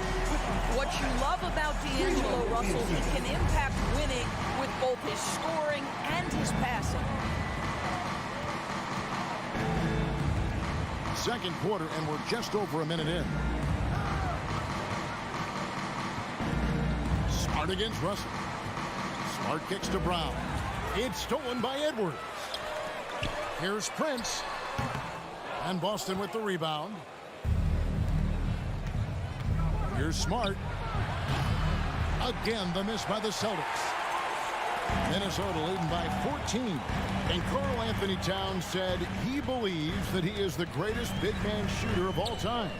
What you love about D'Angelo Russell, he can impact winning with both his scoring and his passing. Second quarter, and we're just over a minute in. Smart against Russell. Smart kicks to Brown. It's stolen by Edwards. Here's Prince. And Boston with the rebound. Here's Smart. Again, the miss by the Celtics. Minnesota leading by 14. And Karl Anthony Towns said he believes that he is the greatest big man shooter of all time.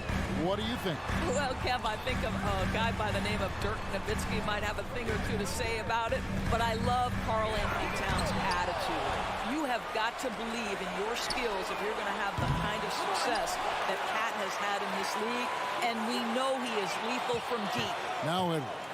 What do you think? Well, Kev, I think a guy by the name of Dirk Nowitzki might have a thing or two to say about it, but I love Karl Anthony Towns' attitude. You have got to believe in your skills if you're going to have the kind of success that Cat has had in this league, and we know he is lethal from deep. Now Edwards.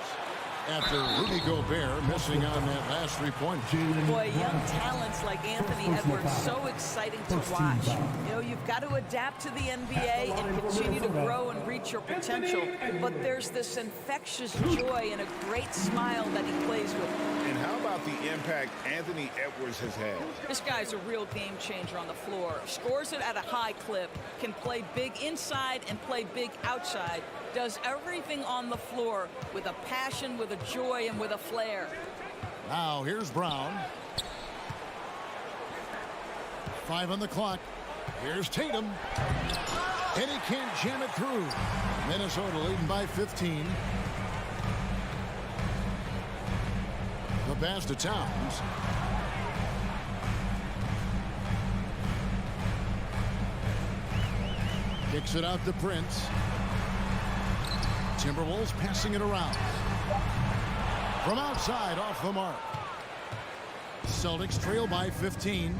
After Rudy Gobert missing on that last three-pointer. Boy, young talents like Anthony Edwards, so exciting to watch. You know, you've got to adapt to the NBA and continue to grow and reach your potential. But there's this infectious joy and a great smile that he plays with. And how about the impact Anthony Edwards has had? This guy's a real game changer on the floor. Scores it at a high clip, can play big inside and play big outside. Does everything on the floor with a passion, with a joy, and with a flair. Now here's Brown. 5 on the clock. Here's Tatum. And he can't jam it through. Minnesota leading by 15. The pass to Towns. Kicks it out to Prince. Timberwolves passing it around. From outside, off the mark. Celtics trail by 15.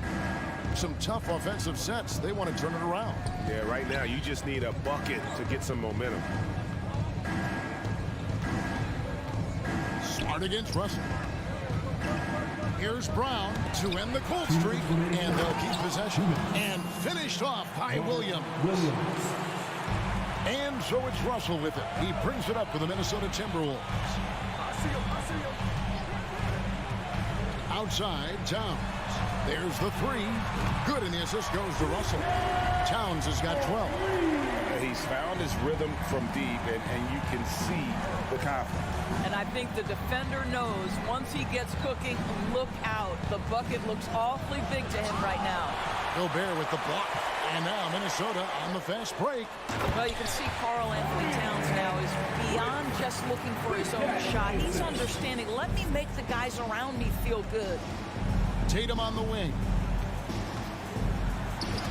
Some tough offensive sets. They want to turn it around. Yeah, right now you just need a bucket to get some momentum. Smart against Russell. Here's Brown to end the cold streak. And they'll keep possession. And finished off by Williams. And so it's Russell with it. He brings it up for the Minnesota Timberwolves. Outside, Towns. There's the three. Good, and the assist goes to Russell. Towns has got 12. He's found his rhythm from deep, and you can see the confidence. And I think the defender knows once he gets cooking, look out. The bucket looks awfully big to him right now. Gobert with the block. And now Minnesota on the fast break. Well, you can see Karl Anthony Towns now is beyond just looking for his own shot. He's understanding, let me make the guys around me feel good. Tatum on the wing.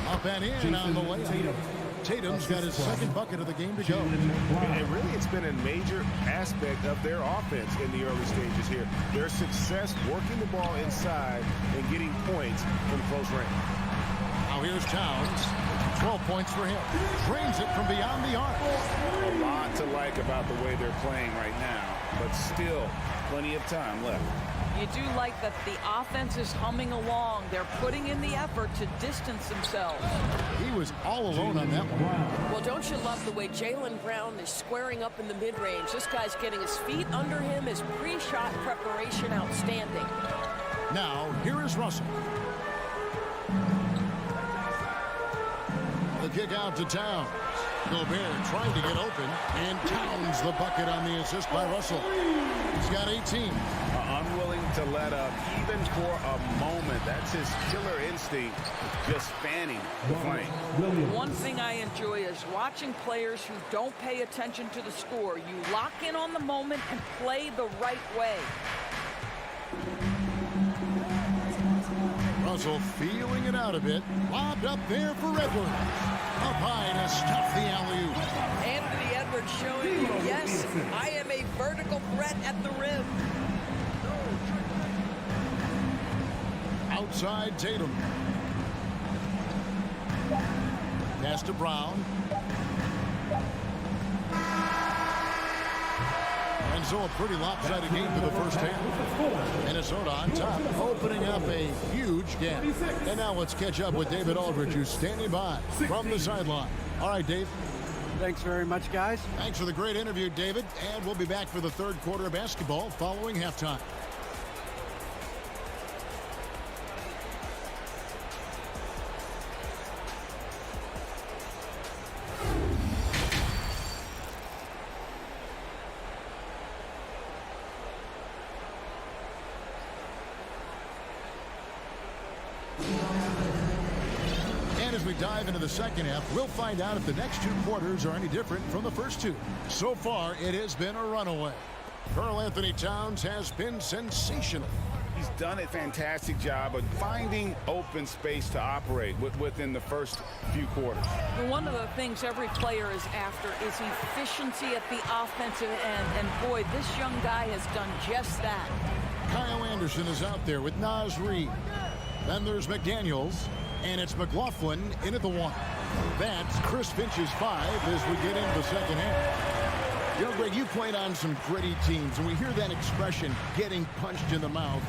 Up and in on the layup. Tatum's got his second bucket of the game to go. And really, it's been a major aspect of their offense in the early stages here. Their success working the ball inside and getting points from close range. Now here's Towns. 12 points for him. Drains it from beyond the arc. A lot to like about the way they're playing right now, but still plenty of time left. You do like that the offense is humming along. They're putting in the effort to distance themselves. He was all alone on that one. Well, don't you love the way Jaylen Brown is squaring up in the mid-range? This guy's getting his feet under him. His pre-shot preparation outstanding. Now, here is Russell. The kick out to Towns. Gobert trying to get open, and Towns the bucket on the assist by Russell. He's got 18. Unwilling to let up even for a moment. That's his killer instinct, just fanning the flame. One thing I enjoy is watching players who don't pay attention to the score. You lock in on the moment and play the right way. Russell feeling it out a bit. Lobbed up there for Edwards. Up high to stuff the alley-oop. Anthony Edwards showing you, yes, I am a vertical threat at the rim. Outside Tatum. Pass to Brown. And so a pretty lopsided game for the first half. Minnesota on top, opening up a huge gap. And now let's catch up with David Aldridge, who's standing by from the sideline. All right, Dave. Thanks very much, guys. Thanks for the great interview, David. And we'll be back for the third quarter of basketball following halftime. As we dive into the second half, we'll find out if the next two quarters are any different from the first two. So far, it has been a runaway. Karl Anthony Towns has been sensational. He's done a fantastic job of finding open space to operate within the first few quarters. One of the things every player is after is efficiency at the offensive end. And boy, this young guy has done just that. Kyle Anderson is out there with Naz Reid. Then there's McDaniels. And it's McLaughlin in at the one. That's Chris Finch's 5 as we get into the second half. You know, Greg, you played on some gritty teams, and we hear that expression, getting punched in the mouth.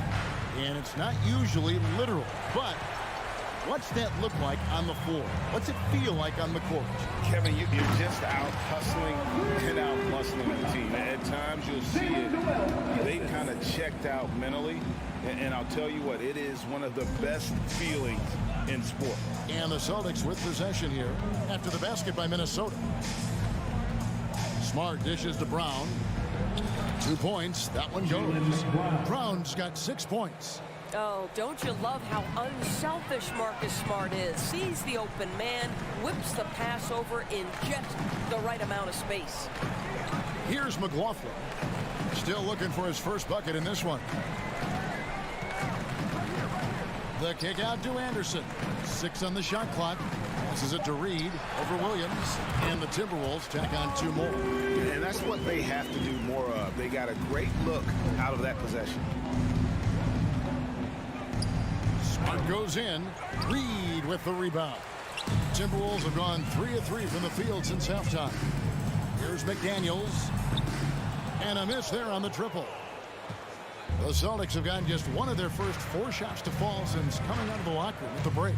And it's not usually literal. But what's that look like on the floor? What's it feel like on the court? Kevin, you're just out hustling and out muscling the team. At times you'll see it. They kind of checked out mentally. And I'll tell you what, it is one of the best feelings in sport. And the Celtics with possession here after the basket by Minnesota. Smart dishes to Brown. 2 points. That one goes. Brown's got 6 points. Oh, don't you love how unselfish Marcus Smart is? Sees the open man, whips the pass over in just the right amount of space. Here's McLaughlin. Still looking for his first bucket in this one. The kick out to Anderson. 6 on the shot clock. This is it to Reid over Williams. And the Timberwolves tack on 2 more. And that's what they have to do more of. They got a great look out of that possession. Smart goes in. Reid with the rebound. Timberwolves have gone 3 of 3 from the field since halftime. Here's McDaniels. And a miss there on the triple. The Celtics have gotten just one of their first 4 shots to fall since coming out of the locker room at the break.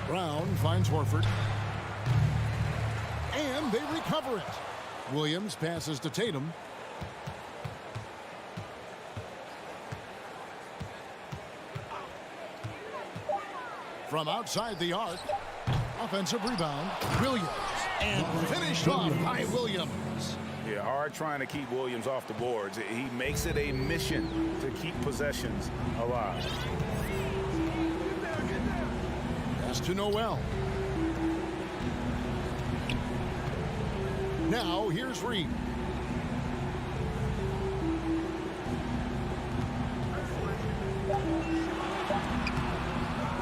Brown finds Horford. And they recover it. Williams passes to Tatum. From outside the arc. Offensive rebound. Williams. And finished off by Williams. Yeah, hard trying to keep Williams off the boards. He makes it a mission to keep possessions alive. Pass to Noel. Now here's Reed.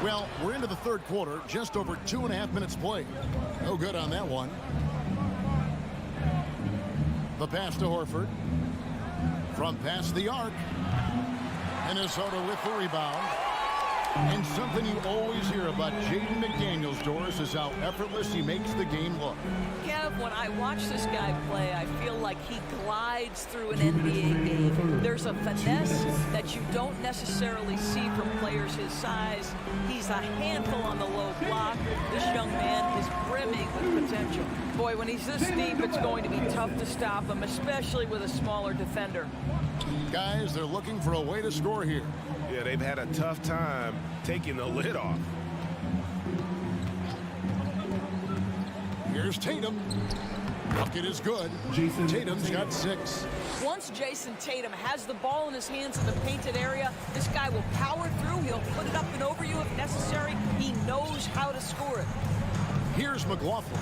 Well, we're into the third quarter, just over 2.5 minutes played. No good on that one. The pass to Horford. From past the arc. Minnesota with the rebound. And something you always hear about Jaden McDaniels, Doris, is how effortless he makes the game look. Kev, when I watch this guy play, I feel like he glides through an NBA game. There's a finesse that you don't necessarily see from players his size. He's a handful on the low block. This young man is brimming with potential. Boy, when he's this deep, it's going to be tough to stop him, especially with a smaller defender. Guys, they're looking for a way to score here. Yeah, they've had a tough time taking the lid off. Here's Tatum. Bucket is good. Tatum's got 6. Once Jason Tatum has the ball in his hands in the painted area, this guy will power through. He'll put it up and over you if necessary. He knows how to score it. Here's McLaughlin.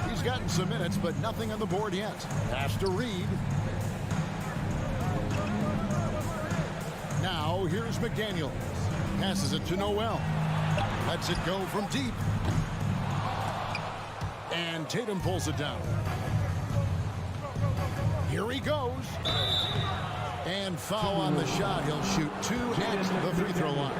He's gotten some minutes, but nothing on the board yet. Pass to Reed. Now, here's McDaniels. Passes it to Noel. Lets it go from deep. And Tatum pulls it down. Here he goes. And foul on the shot. He'll shoot 2 at the free throw line.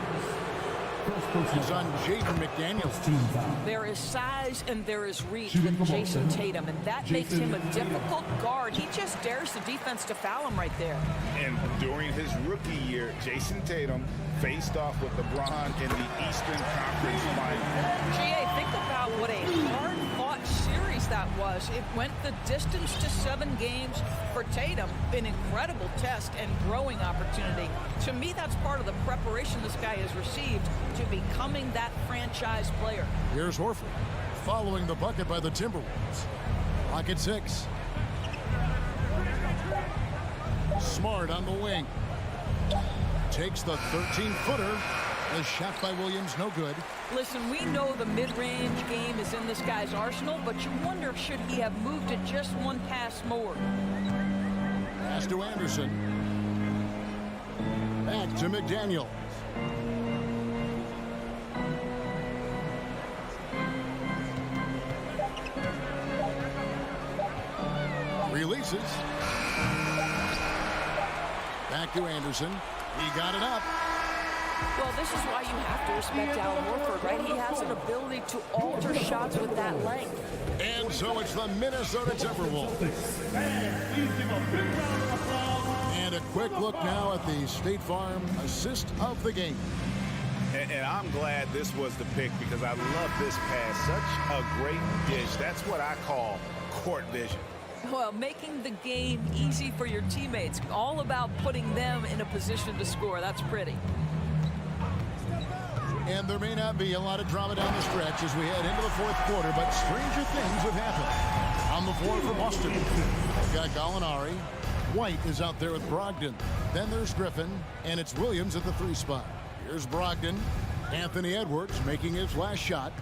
It's on Jaden McDaniels. There is size and there is reach with Jason Tatum, and that makes him a difficult guard. He just dares the defense to foul him right there. And during his rookie year, Jason Tatum faced off with LeBron in the Eastern Conference Finals. GA, think about what a hard-fought series that was. It went the distance to 7 games for Tatum. An incredible test and growing opportunity. To me, that's part of the preparation this guy has received to becoming that franchise player. Here's Horford following the bucket by the Timberwolves. Clock at 6. Smart on the wing. Takes the 13-footer. The shot by Williams, no good. Listen, we know the mid-range game is in this guy's arsenal, but you wonder, should he have moved it just one pass more? Pass to Anderson. Back to McDaniels. Releases. Back to Anderson. He got it up. Well, this is why you have to respect Al Horford, right? He has an ability to alter shots with that length. And so it's the Minnesota Timberwolves. And a quick look now at the State Farm assist of the game. And I'm glad this was the pick because I love this pass. Such a great dish. That's what I call court vision. Well, making the game easy for your teammates. All about putting them in a position to score. That's pretty. And there may not be a lot of drama down the stretch as we head into the fourth quarter, but stranger things have happened. On the floor for Boston, they've got Gallinari. White is out there with Brogdon. Then there's Griffin, and it's Williams at the 3 spot. Here's Brogdon. Anthony Edwards making his last shot.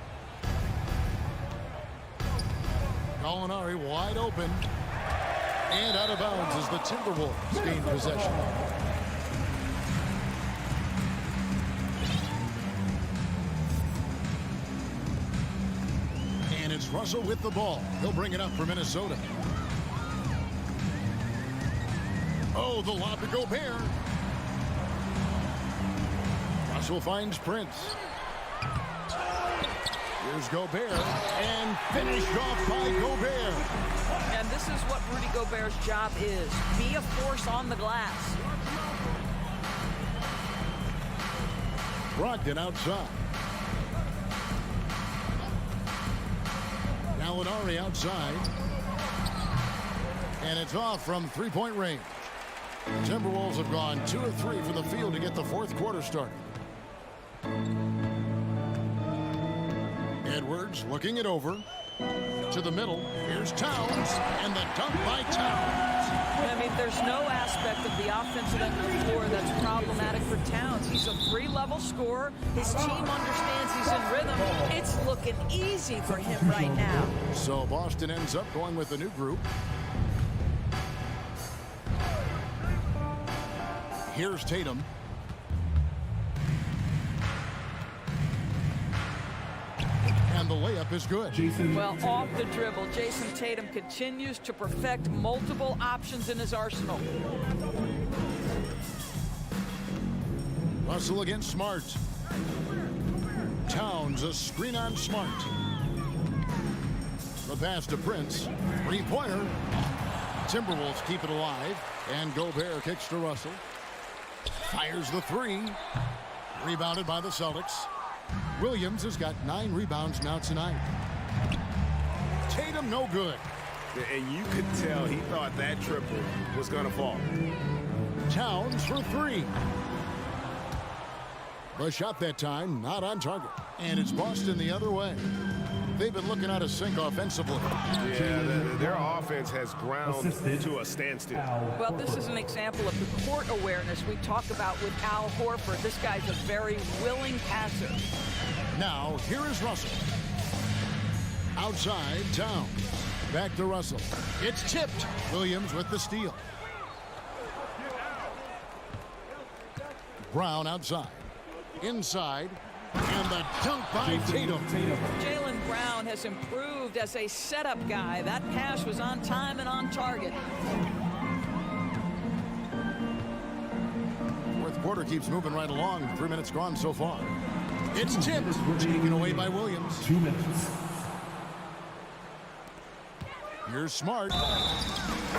Gallinari wide open. And out of bounds as the Timberwolves gain possession. And it's Russell with the ball. He'll bring it up for Minnesota. Oh, the lob to Gobert. Russell finds Prince. Here's Gobert, and finished off by Gobert. And this is what Rudy Gobert's job is. Be a force on the glass. Brogdon outside. Gallinari outside. And it's off from 3-point range. Timberwolves have gone 2 of 3 from the field to get the fourth quarter started. Edwards looking it over to the middle. Here's Towns, and the dunk by Towns. I mean, there's no aspect of the offensive end of the floor that's problematic for Towns. He's a 3-level scorer. His team understands he's in rhythm. It's looking easy for him right now. So Boston ends up going with a new group. Here's Tatum. And the layup is good. Well, off the dribble, Jason Tatum continues to perfect multiple options in his arsenal. Russell against Smart. Towns, a screen on Smart. The pass to Prince. Three-pointer. Timberwolves keep it alive. And Gobert kicks to Russell. Fires the three. Rebounded by the Celtics. Williams has got 9 rebounds now tonight. Tatum no good. And you could tell he thought that triple was going to fall. Towns for 3. The shot that time not on target. And it's Boston the other way. They've been looking out of sync offensively. Yeah, their offense has ground to a standstill. Well, this is an example of the court awareness we talk about with Al Horford. This guy's a very willing passer. Now, here is Russell. Outside, Towns. Back to Russell. It's tipped. Williams with the steal. Brown outside. Inside. And the dunk by Tatum. Jaylen Brown has improved as a setup guy. That pass was on time and on target. Fourth quarter keeps moving right along. 3 minutes gone so far. It's tipped. Taken away by Williams. 2 minutes. Here's Smart.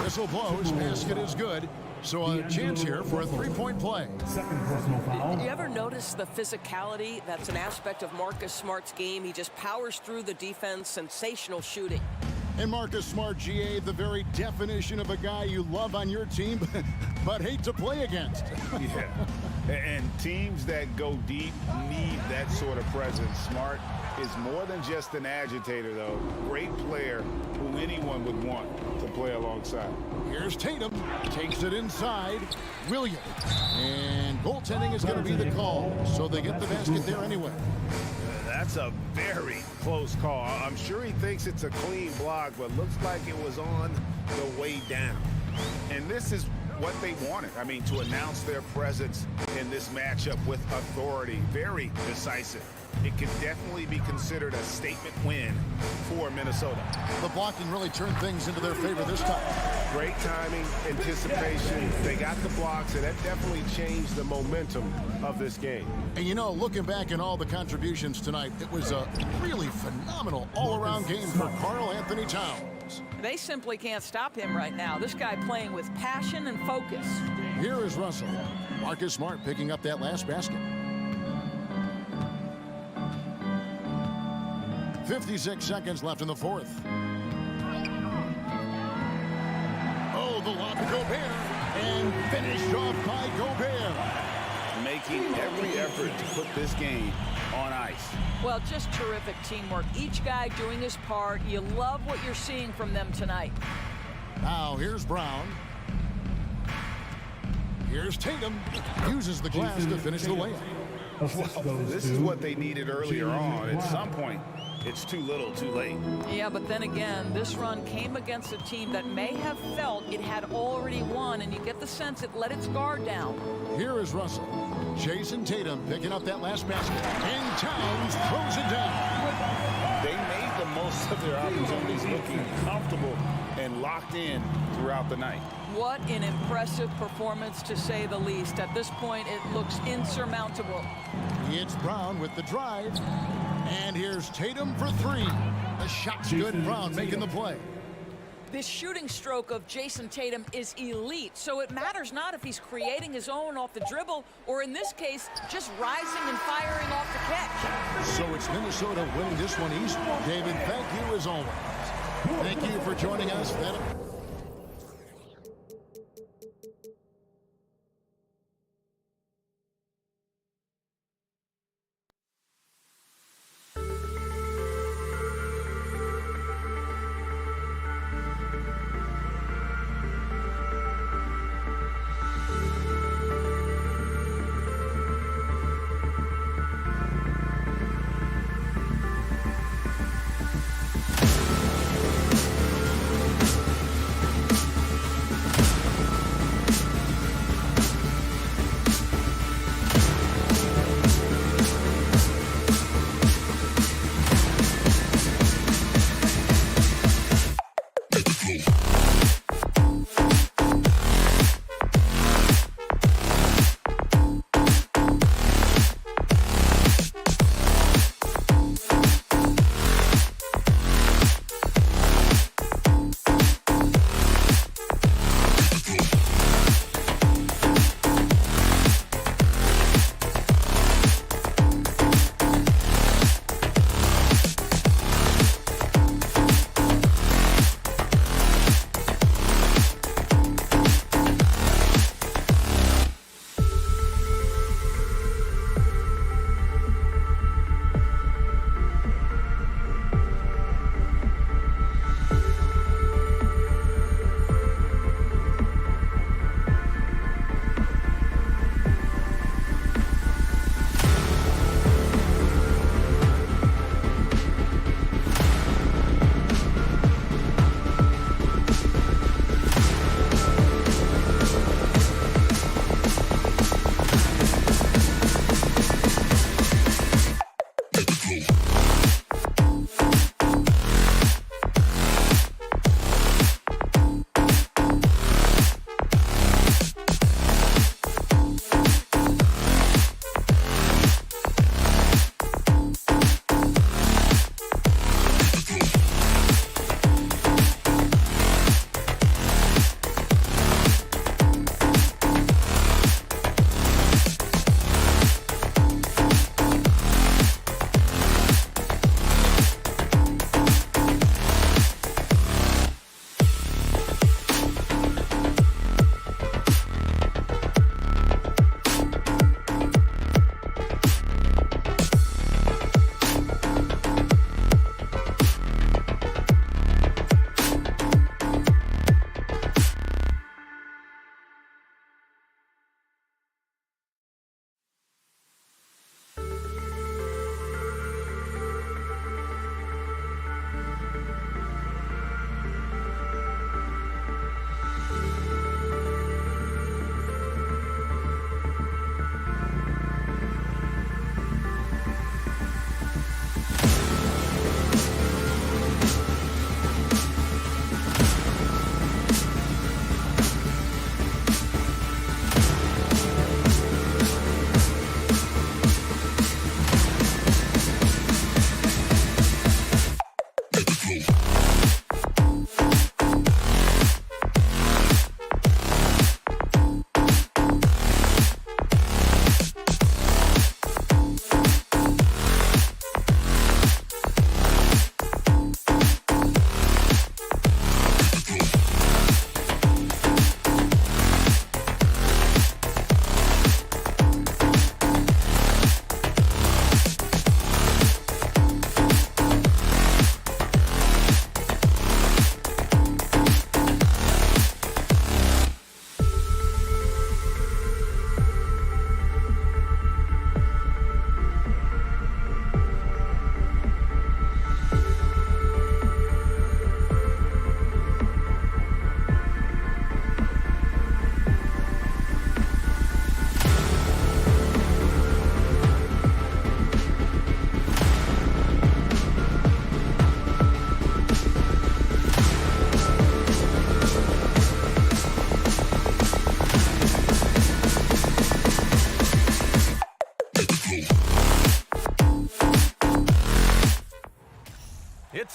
Whistle blows. Basket is good. So a chance here for a three-point play. Second personal foul. Did you ever notice the physicality that's an aspect of Marcus Smart's game? He just powers through the defense, sensational shooting. And Marcus Smart, GA, the very definition of a guy you love on your team, but hate to play against. Yeah, and teams that go deep need that sort of presence. Smart is more than just an agitator, though. Great player who anyone would want to play alongside. Here's Tatum. Takes it inside. Williams. And goaltending is going to be the call, so they get the basket there anyway. That's a very close call. I'm sure he thinks it's a clean block, but looks like it was on the way down. And this is what they wanted. I mean, to announce their presence in this matchup with authority. Very decisive. It can definitely be considered a statement win for Minnesota. The blocking really turned things into their favor this time. Great timing, anticipation. They got the blocks, and that definitely changed the momentum of this game. And you know, looking back at all the contributions tonight, it was a really phenomenal all-around game for Karl Anthony Towns. They simply can't stop him right now. This guy playing with passion and focus. Here is Russell. Marcus Smart picking up that last basket. 56 seconds left in the fourth. Oh, the lob to Gobert. And finished off by Gobert. Making every effort to put this game on ice. Well, just terrific teamwork. Each guy doing his part. You love what you're seeing from them tonight. Now, here's Brown. Here's Tatum. Uses the glass to finish the layup. This is what they needed earlier on. At some point, it's too little, too late. Yeah, but then again, this run came against a team that may have felt it had already won, and you get the sense it let its guard down. Here is Russell. Jason Tatum picking up that last basket. And Towns throws it down. They made the most of their opportunities, looking comfortable and locked in throughout the night. What an impressive performance, to say the least. At this point, it looks insurmountable. It's Brown with the drive. And here's Tatum for three. The shot's good. Brown making the play. This shooting stroke of Jason Tatum is elite, so it matters not if he's creating his own off the dribble or, in this case, just rising and firing off the catch. So it's Minnesota winning this one east. David, thank you as always. Thank you for joining us.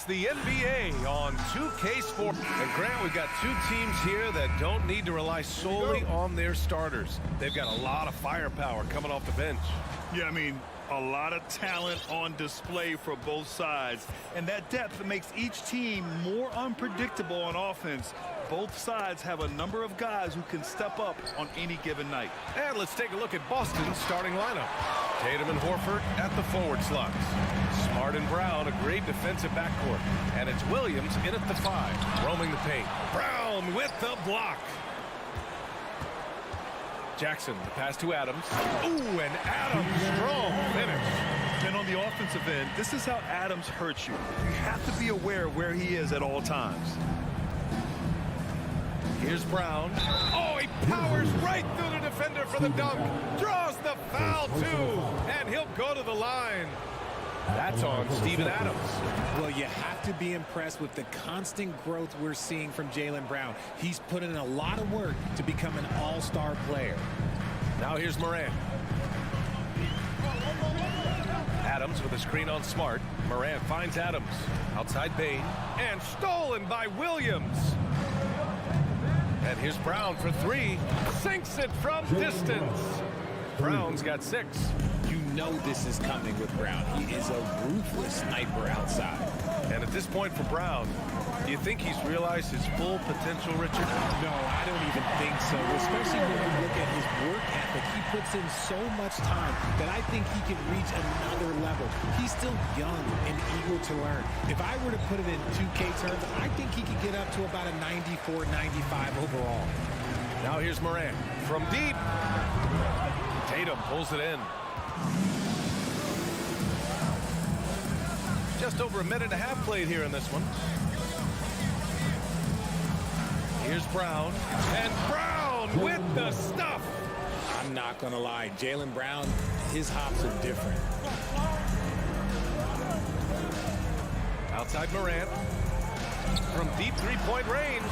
It's the NBA on 2K Sports. And Grant, we've got two teams here that don't need to rely solely on their starters. They've got a lot of firepower coming off the bench. Yeah, I mean, a lot of talent on display for both sides. And that depth makes each team more unpredictable on offense. Both sides have a number of guys who can step up on any given night. And let's take a look at Boston's starting lineup. Tatum and Horford at the forward slots. Smart and Brown, a great defensive backcourt. And it's Williams in at the 5, roaming the paint. Brown with the block. Jackson, the pass to Adams. Ooh, and Adams, strong finish. And on the offensive end, this is how Adams hurts you. You have to be aware of where he is at all times. Here's Brown. Oh, he powers right through the defender for the dunk. Draws the foul, too. And he'll go to the line. That's on Steven Adams. Well, you have to be impressed with the constant growth we're seeing from Jaylen Brown. He's put in a lot of work to become an all-star player. Now here's Morant. Adams with a screen on Smart. Morant finds Adams. Outside Bane. And stolen by Williams. And here's Brown for 3. Sinks it from distance. Brown's got 6. You know this is coming with Brown. He is a ruthless sniper outside. And at this point for Brown, do you think he's realized his full potential, Richard? No, I don't even think so. Especially when you look at his work ethic. He puts in so much time that I think he can reach another level. He's still young and eager to learn. If I were to put it in 2K terms, I think he could get up to about a 94, 95 overall. Now here's Morant from deep. Tatum pulls it in. Just over a minute and a half played here in this one. Here's Brown. And Brown with the stuff. I'm not going to lie. Jaylen Brown, his hops are different. Outside Morant. From deep three-point range.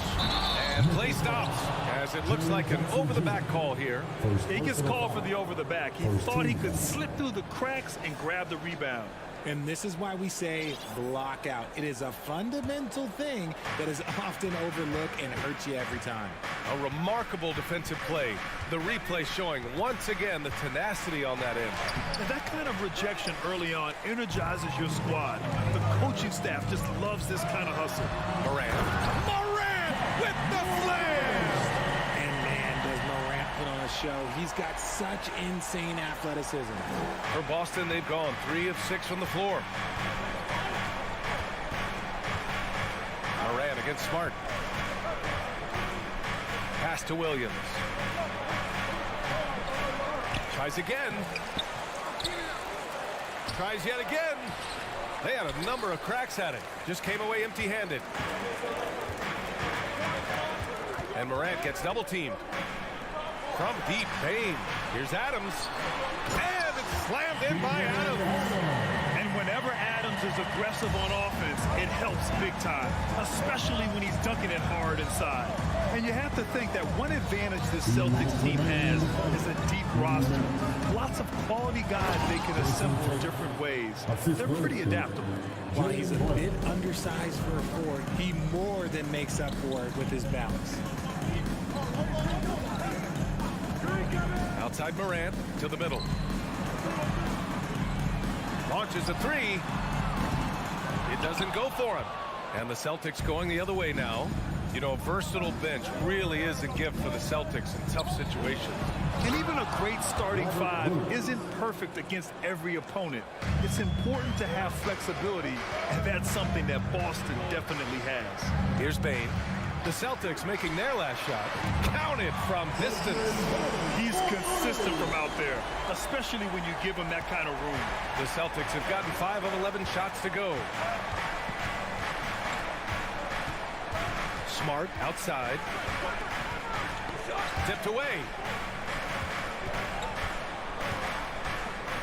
And play stops as it looks like an over-the-back call here. He gets called for the over-the-back. He thought he could slip through the cracks and grab the rebound. And this is why we say block out. It is a fundamental thing that is often overlooked and hurts you every time. A remarkable defensive play. The replay showing once again the tenacity on that end. And that kind of rejection early on energizes your squad. The coaching staff just loves this kind of hustle. Morant with the slam! And man, does Morant put on a show. He's got such insane athleticism. For Boston, they've gone 3 of 6 from the floor. Morant against Smart. Pass to Williams. Tries again. Tries yet again. They had a number of cracks at it. Just came away empty-handed. And Morant gets double-teamed. From deep, Bane. Here's Adams. And it's slammed in by Adams. And whenever Adams is aggressive on offense, it helps big time, especially when he's dunking it hard inside. And you have to think that one advantage this Celtics team has is a deep roster. Lots of quality guys they can assemble in different ways. They're pretty adaptable. While he's a bit undersized for a forward, he more than makes up for it with his balance. Outside Morant to the middle. Launches a 3. It doesn't go for him. And the Celtics going the other way now. You know, a versatile bench really is a gift for the Celtics in tough situations. And even a great starting 5 isn't perfect against every opponent. It's important to have flexibility, and that's something that Boston definitely has. Here's Bane. The Celtics making their last shot. Counted from distance. He's consistent from out there, especially when you give him that kind of room. The Celtics have gotten 5 of 11 shots to go. Smart outside. Tipped away.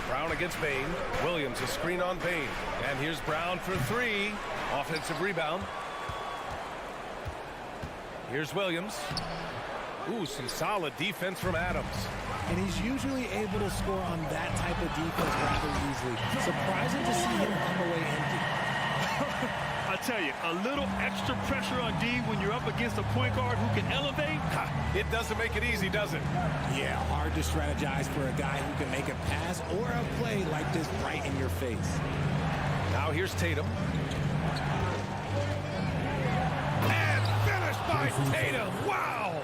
Brown against Bane. Williams a screen on Bane. And here's Brown for 3. Offensive rebound. Here's Williams. Ooh, some solid defense from Adams. And he's usually able to score on that type of defense rather easily. Surprising to see him come away empty. I tell you, a little extra pressure on D when you're up against a point guard who can elevate. It doesn't make it easy, does it? Yeah, hard to strategize for a guy who can make a pass or a play like this right in your face. Now here's Tatum. And finished by Tatum. Wow!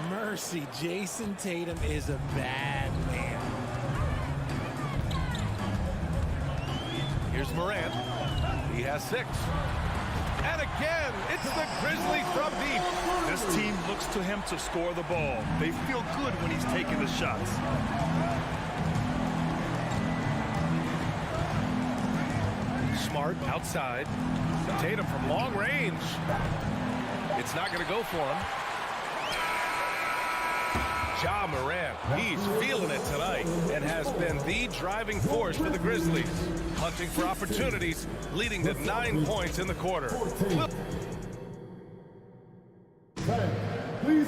Mercy, Jason Tatum is a bad man. Here's Morant. He has 6. And again, it's the Grizzlies from deep. This team looks to him to score the ball. They feel good when he's taking the shots. Smart outside. Tatum from long range. It's not going to go for him. Ja Morant, he's feeling it tonight and has been the driving force for the Grizzlies. Hunting for opportunities, leading to 9 points in the quarter. Please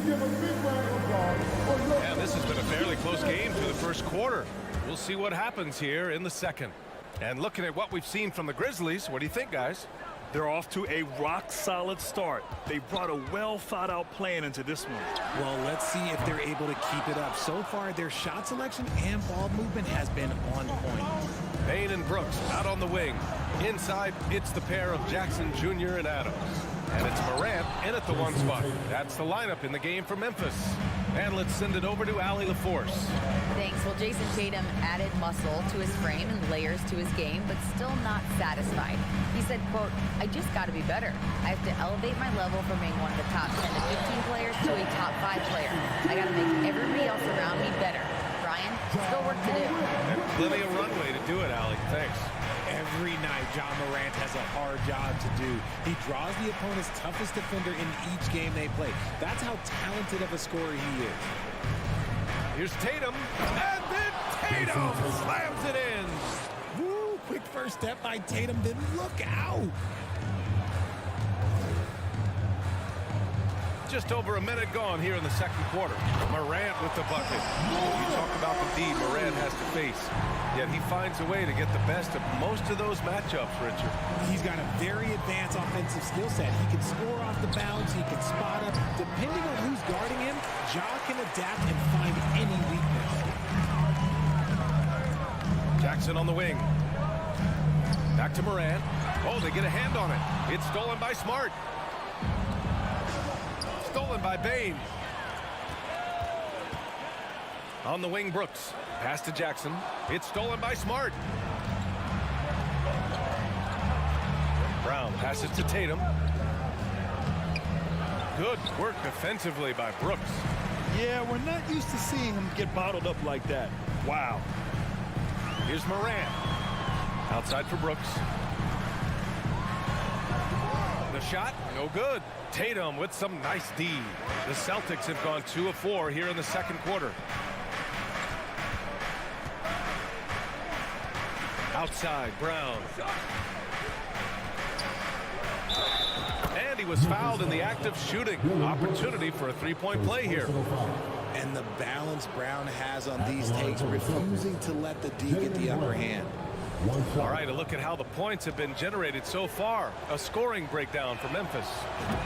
give a big round of applause. And this has been a fairly close game through the first quarter. We'll see what happens here in the second. And looking at what we've seen from the Grizzlies, what do you think, guys? They're off to a rock-solid start. They brought a well-thought-out plan into this one. Well, let's see if they're able to keep it up. So far, their shot selection and ball movement has been on point. Bane and Brooks out on the wing. Inside, it's the pair of Jackson Jr. and Adams. And it's Morant in at the 1 spot. That's the lineup in the game for Memphis. And let's send it over to Allie LaForce. Thanks. Well, Jason Tatum added muscle to his frame and layers to his game, but still not satisfied. He said, quote, "I just got to be better. I have to elevate my level from being one of the top 10 to 15 players to a top 5 player. I got to make everybody else around me better. Brian, still work to do." And plenty of runway to do it, Allie. Thanks. Every night, Ja Morant has a hard job to do. He draws the opponent's toughest defender in each game they play. That's how talented of a scorer he is. Here's Tatum, and then Tatum slams it in. Woo, quick first step by Tatum, then look out. Just over a minute gone here in the second quarter. Morant with the bucket. You talk about the D Morant has to face. Yet he finds a way to get the best of most of those matchups, Richard. He's got a very advanced offensive skill set. He can score off the bounce. He can spot up. Depending on who's guarding him, Ja can adapt and find any weakness. Jackson on the wing. Back to Morant. Oh, they get a hand on it. It's stolen by Smart. Stolen by Bane. On the wing, Brooks. Pass to Jackson. It's stolen by Smart. Brown passes to Tatum. Good work defensively by Brooks. Yeah, we're not used to seeing him get bottled up like that. Wow. Here's Morant. Outside for Brooks. The shot, no good. Tatum with some nice D. The Celtics have gone 2 of 4 here in the second quarter. Outside, Brown. And he was fouled in the act of shooting. Opportunity for a 3-point play here. And the balance Brown has on these takes, refusing to let the D get the upper hand. All right, a look at how the points have been generated so far. A scoring breakdown for Memphis.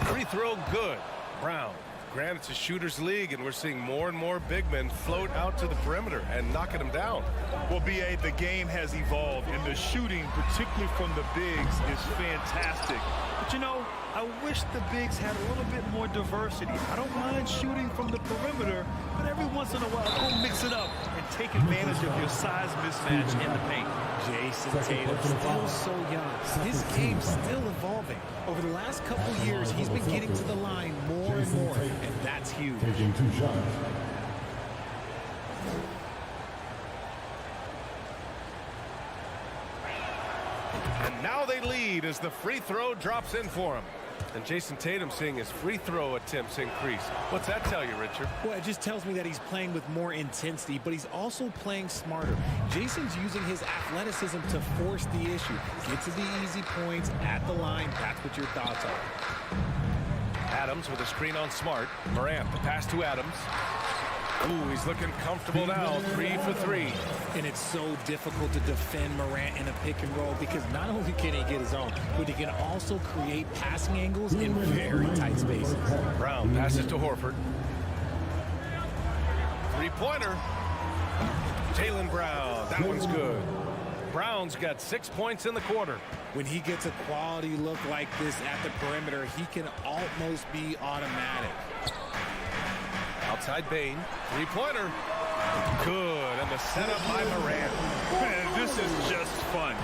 Free throw, good. Brown. Granted, it's a shooter's league, and we're seeing more and more big men float out to the perimeter and knocking them down. Well, B.A., the game has evolved, and the shooting, particularly from the bigs, is fantastic. But, you know, I wish the bigs had a little bit more diversity. I don't mind shooting from the perimeter, but every once in a while, go mix it up and take advantage of your size mismatch in the paint. Jason Tatum, still so young. His game's still evolving. Over the last couple years, he's been getting to the line more and more, and that's huge. Taking 2 shots. And now they lead as the free throw drops in for him. And Jason Tatum seeing his free throw attempts increase. What's that tell you, Richard? Well, it just tells me that he's playing with more intensity, but he's also playing smarter. Jason's using his athleticism to force the issue. Get to the easy points at the line. That's what your thoughts are. Adams with a screen on Smart. Morant, the pass to Adams. Ooh, he's looking comfortable now. 3 for 3. And it's so difficult to defend Morant in a pick and roll because not only can he get his own, but he can also create passing angles in very tight spaces. Brown passes to Horford. Three-pointer. Jaylen Brown. That one's good. Brown's got 6 points in the quarter. When he gets a quality look like this at the perimeter, he can almost be automatic. Outside Bane. Three-pointer. Good. And the setup by Morant. Man, this is just fun.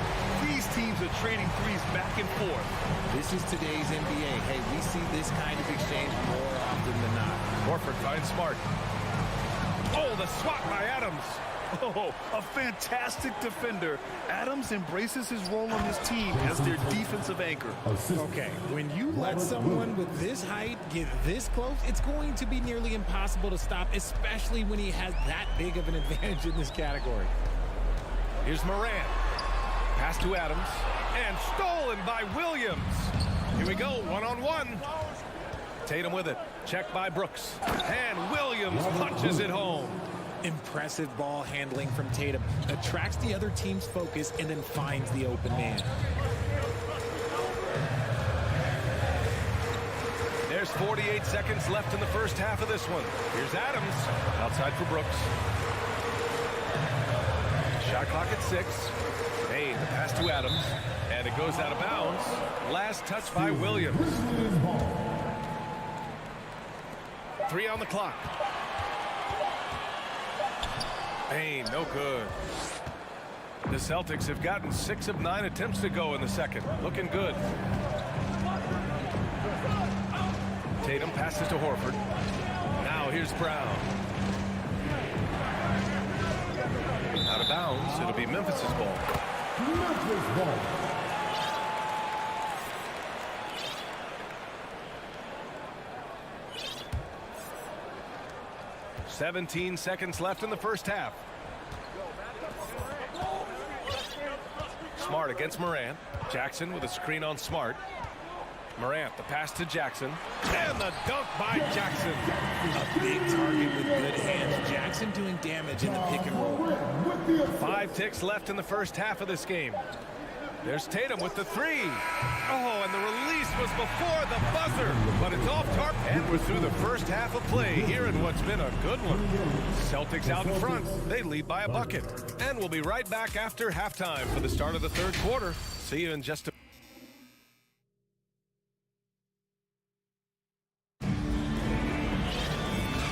These teams are trading threes back and forth. This is today's NBA. Hey, we see this kind of exchange more often than not. Horford finds Smart. Oh, the swat by Adams. Oh, a fantastic defender. Adams embraces his role on this team as their defensive anchor. Okay, when you let someone with this height get this close, it's going to be nearly impossible to stop, especially when he has that big of an advantage in this category. Here's Morant. Pass to Adams. And stolen by Williams. Here we go, one-on-one. Tatum with it. Checked by Brooks. And Williams punches it home. Impressive ball handling from Tatum. Attracts the other team's focus and then finds the open man. There's 48 seconds left in the first half of this one. Here's Adams. Outside for Brooks. Shot clock at 6. Hey, the pass to Adams. And it goes out of bounds. Last touch by Williams. 3 on the clock. Bane, no good. The Celtics have gotten 6 of 9 attempts to go in the second. Looking good. Tatum passes to Horford. Now here's Brown. Out of bounds. It'll be Memphis' ball. Memphis ball. 17 seconds left in the first half. Smart against Morant. Jackson with a screen on Smart. Morant, the pass to Jackson. And the dunk by Jackson. A big target with good hands. Jackson doing damage in the pick and roll. 5 ticks left in the first half of this game. There's Tatum with the 3. Oh, and the release was before the buzzer. But it's off target. And we're through the first half of play here in what's been a good one. Celtics out in front. They lead by a bucket. And we'll be right back after halftime for the start of the third quarter. See you in just a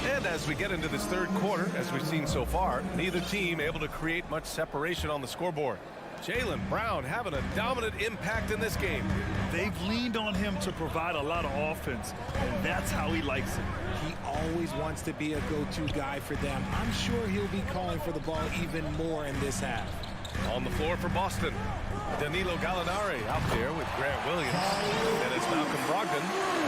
And as we get into this third quarter, as we've seen so far, neither team able to create much separation on the scoreboard. Jaylen Brown having a dominant impact in this game. They've leaned on him to provide a lot of offense, and that's how he likes it. He always wants to be a go-to guy for them. I'm sure he'll be calling for the ball even more in this half. On the floor for Boston, Danilo Gallinari out there with Grant Williams. Then it's Malcolm Brogdon.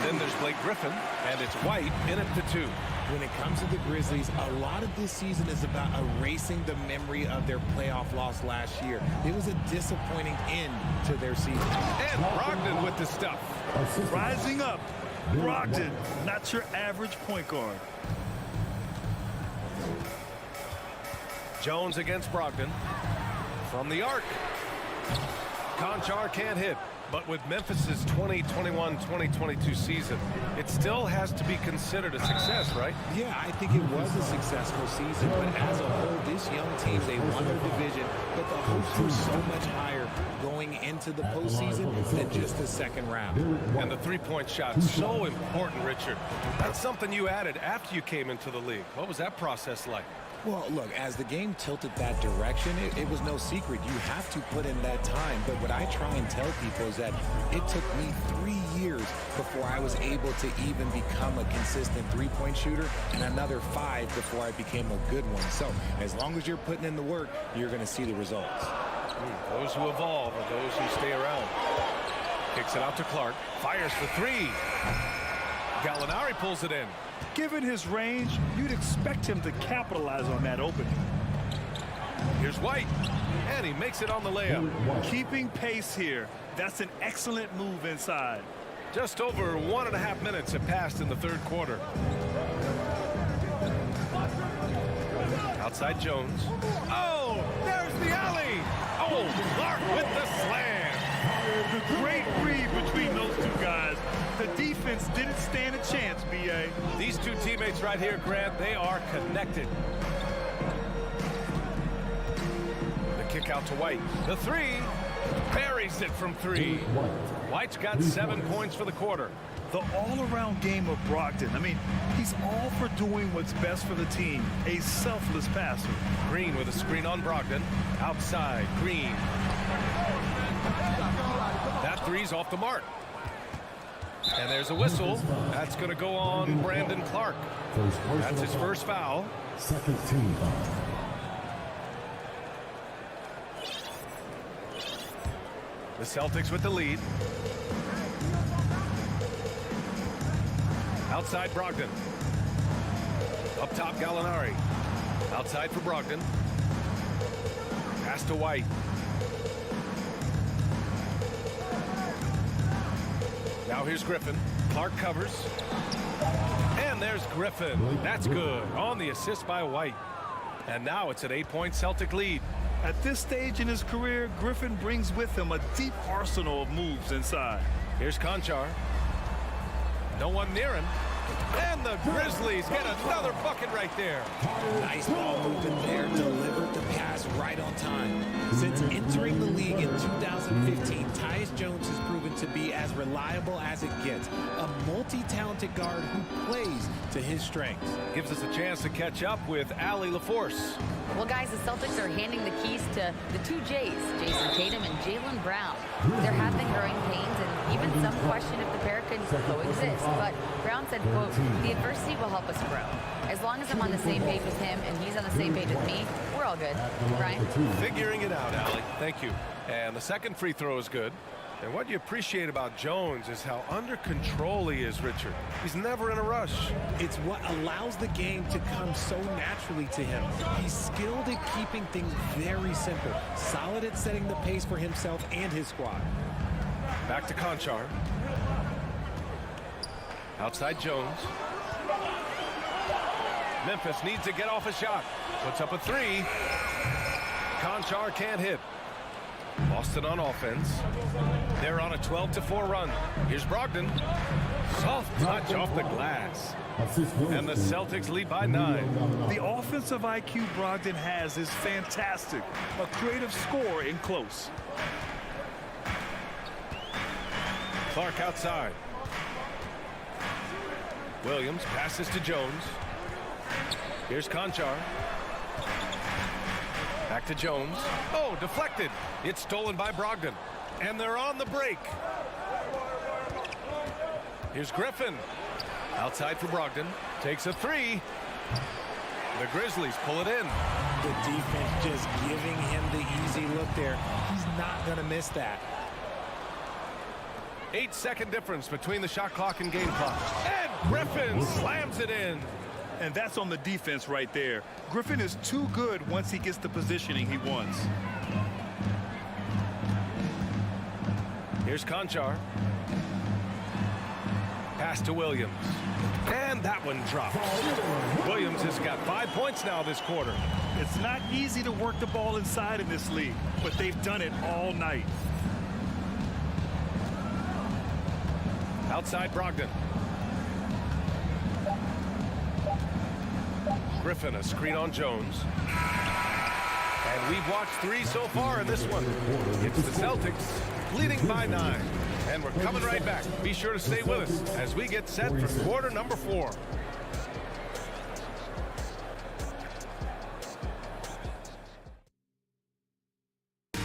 Then there's Blake Griffin, and it's White in at the 2. When it comes to the Grizzlies, a lot of this season is about erasing the memory of their playoff loss last year. It was a disappointing end to their season. And Brogdon with the stuff. Rising up, Brogdon, not your average point guard. Jones against Brogdon. From the arc. Conchar can't hit. But with Memphis' 2021-2022 season, it still has to be considered a success, right? Yeah, I think it was a successful season. But as a whole, this young team, they won their division. But the hopes were so much higher going into the postseason than just the second round. And the three-point shot, so important, Richard. That's something you added after you came into the league. What was that process like? Well, look, as the game tilted that direction, it was no secret. You have to put in that time. But what I try and tell people is that it took me 3 years before I was able to even become a consistent three-point shooter, and another 5 before I became a good one. So as long as you're putting in the work, you're going to see the results. Those who evolve are those who stay around. Kicks it out to Clark. Fires for 3. Gallinari pulls it in. Given his range, you'd expect him to capitalize on that opening. Here's White, and he makes it on the layup. Keeping pace here. That's an excellent move inside. Just over 1.5 minutes have passed in the third quarter. Outside Jones. Oh, there's the alley. Oh, Clark with the slam. The great read between those two guys. The defense didn't stand a chance, B.A. These two teammates right here, Grant, they are connected. The kick out to White. The three. Buries it from three. White's got 7 points for the quarter. The all-around game of Brogdon. I mean, he's all for doing what's best for the team. A selfless passer. Green with a screen on Brogdon. Outside, Green. That three's off the mark. And there's a whistle. That's going to go on Brandon Clark. That's his first foul. Second team foul. The Celtics with the lead. Outside Brogdon. Up top Gallinari. Outside for Brogdon. Pass to White. Now here's Griffin. Clark covers. And there's Griffin. That's good. On the assist by White. And now it's an 8-point Celtic lead. At this stage in his career, Griffin brings with him a deep arsenal of moves inside. Here's Conchar. No one near him. And the Grizzlies get another bucket right there. Nice ball movement there. Delivered the pass right on time. Since entering the league in 2015, Tyus Jones has proven to be as reliable as it gets. A multi-talented guard who plays to his strengths. Gives us a chance to catch up with Allie LaForce. Well, guys, the Celtics are handing the keys to the two J's, Jason Tatum and Jaylen Brown. There have been growing pains and even some question if the pair can coexist. But Brown said, quote, "The adversity will help us grow. As long as I'm on the same page with him and he's on the same page with me, we're all good." Brian? Figuring it out, Allie. Thank you. And the second free throw is good. And what you appreciate about Jones is how under control he is, Richard. He's never in a rush. It's what allows the game to come so naturally to him. He's skilled at keeping things very simple, solid at setting the pace for himself and his squad. Back to Conchar. Outside Jones. Memphis needs to get off a shot. Puts up a three. Conchar can't hit. Boston on offense. They're on a 12-4 run. Here's Brogdon. Soft touch off the glass. And the Celtics lead by 9. The offensive IQ Brogdon has is fantastic. A creative scorer in close. Clark outside. Williams passes to Jones. Here's Conchar. Back to Jones. Oh, deflected. It's stolen by Brogdon. And they're on the break. Here's Griffin. Outside for Brogdon. Takes a three. The Grizzlies pull it in. The defense just giving him the easy look there. He's not going to miss that. 8-second difference between the shot clock and game clock. And Griffin slams it in. And that's on the defense right there. Griffin is too good once he gets the positioning he wants. Here's Conchar. Pass to Williams. And that one drops. Williams has got 5 points now this quarter. It's not easy to work the ball inside in this league, but they've done it all night. Outside Brogdon. Griffin, a screen on Jones. And we've watched 3 so far in this one. It's the Celtics leading by 9. And we're coming right back. Be sure to stay with us as we get set for quarter number 4.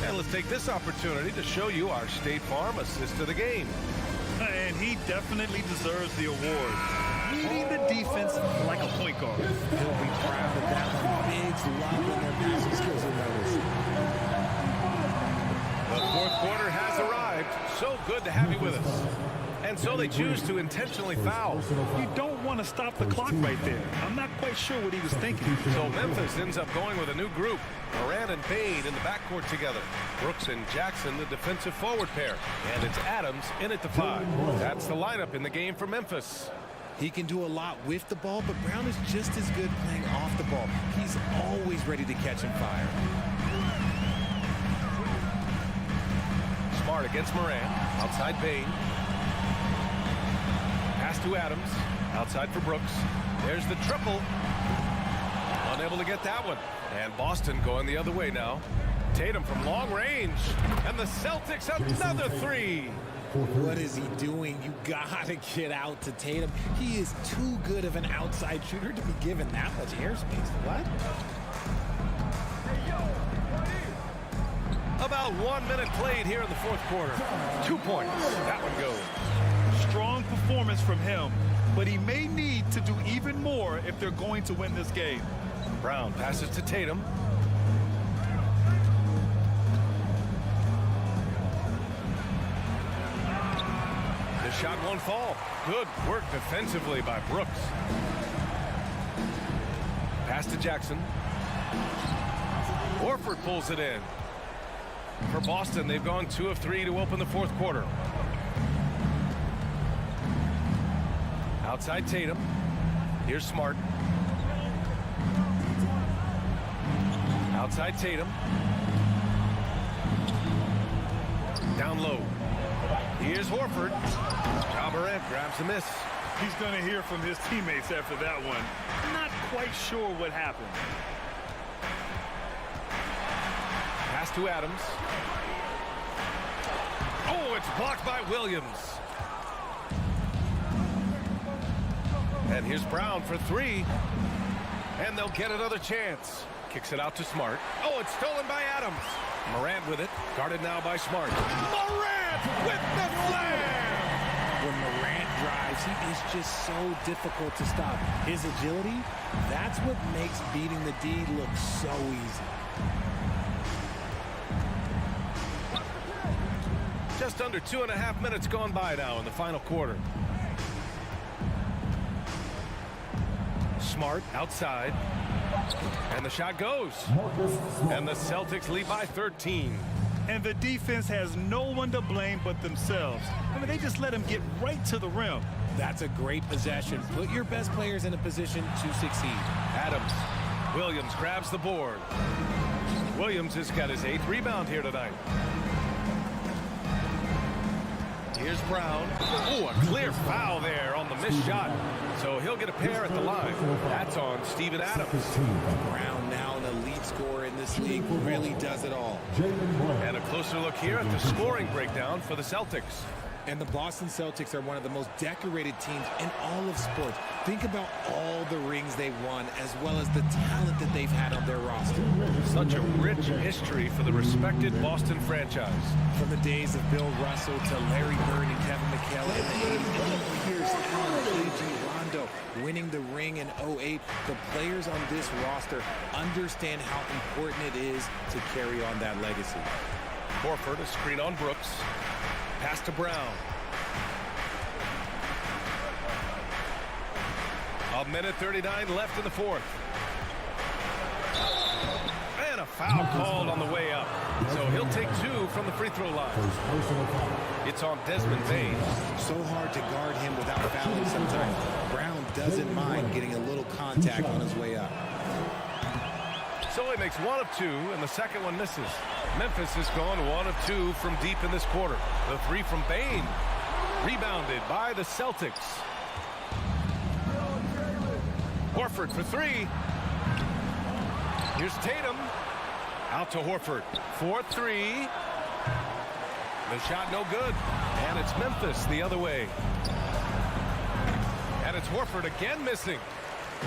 And let's take this opportunity to show you our State Farm assist to the game. And he definitely deserves the award. Leading the defense like a point guard. He'll be proud of that one. Bigs love when their passing skills are noticed. The fourth quarter has arrived. So good to have you with us. And so they choose to intentionally foul. You don't want to stop the clock right there. I'm not quite sure what he was thinking. So Memphis ends up going with a new group. Moran and Bain in the backcourt together. Brooks and Jackson, the defensive forward pair. And it's Adams in at the 5. That's the lineup in the game for Memphis. He can do a lot with the ball, but Brown is just as good playing off the ball. He's He's always ready to catch and fire. Smart against Moran. Outside Bain. Pass to Adams. Outside for Brooks. There's the triple. Unable to get that one. And Boston going the other way now. Tatum from long range. And the Celtics another three. What is he doing? You gotta get out to Tatum. He is too good of an outside shooter to be given that much airspace. What? About 1 minute played here in the fourth quarter. 2 points. That one goes. Strong performance from him, but he may need to do even more if they're going to win this game. Brown passes to Tatum. The shot won't fall. Good work defensively by Brooks. Pass to Jackson. Horford pulls it in. For Boston, they've gone 2 of 3 to open the fourth quarter. Outside Tatum. Here's Smart. Outside Tatum. Down low. Here's Horford. Ja Morant grabs a miss. He's going to hear from his teammates after that one. Not quite sure what happened. Pass to Adams. Oh, it's blocked by Williams. And here's Brown for 3. And they'll get another chance. Kicks it out to Smart. Oh, it's stolen by Adams. Morant with it. Guarded now by Smart. Morant with the slam! When Morant drives, he is just so difficult to stop. His agility, that's what makes beating the D look so easy. Just under 2.5 minutes gone by now in the final quarter. Smart outside. And the shot goes. And the Celtics lead by 13. And the defense has no one to blame but themselves. I mean, they just let him get right to the rim. That's a great possession. Put your best players in a position to succeed. Adams. Williams grabs the board. Williams has got his 8th rebound here tonight. Here's Brown. Oh, a clear foul there on the missed shot. So he'll get a pair at the line. That's on Steven Adams. Brown, now an elite scorer in this league, really does it all. And a closer look here at the scoring breakdown for the Celtics. And the Boston Celtics are one of the most decorated teams in all of sports. Think about all the rings they've won, as well as the talent that they've had on their roster. Such a rich history for the respected Boston franchise. From the days of Bill Russell to Larry Bird and Kevin McHale in the 80s, and Pierce, Allen, A.J. Rondo winning the ring in 08, the players on this roster understand how important it is to carry on that legacy. Horford, a screen on Brooks. Pass to Brown. A minute 39 left in the fourth. And a foul called on the way up. So he'll take 2 from the free throw line. It's on Desmond Bain. So hard to guard him without fouling sometimes. Brown doesn't mind getting a little contact on his way up. So he makes 1 of 2, and the second one misses. Memphis has gone 1 of 2 from deep in this quarter. The 3 from Bain. Rebounded by the Celtics. Horford for 3. Here's Tatum. Out to Horford. 4-3. The shot no good. And it's Memphis the other way. And it's Horford again missing.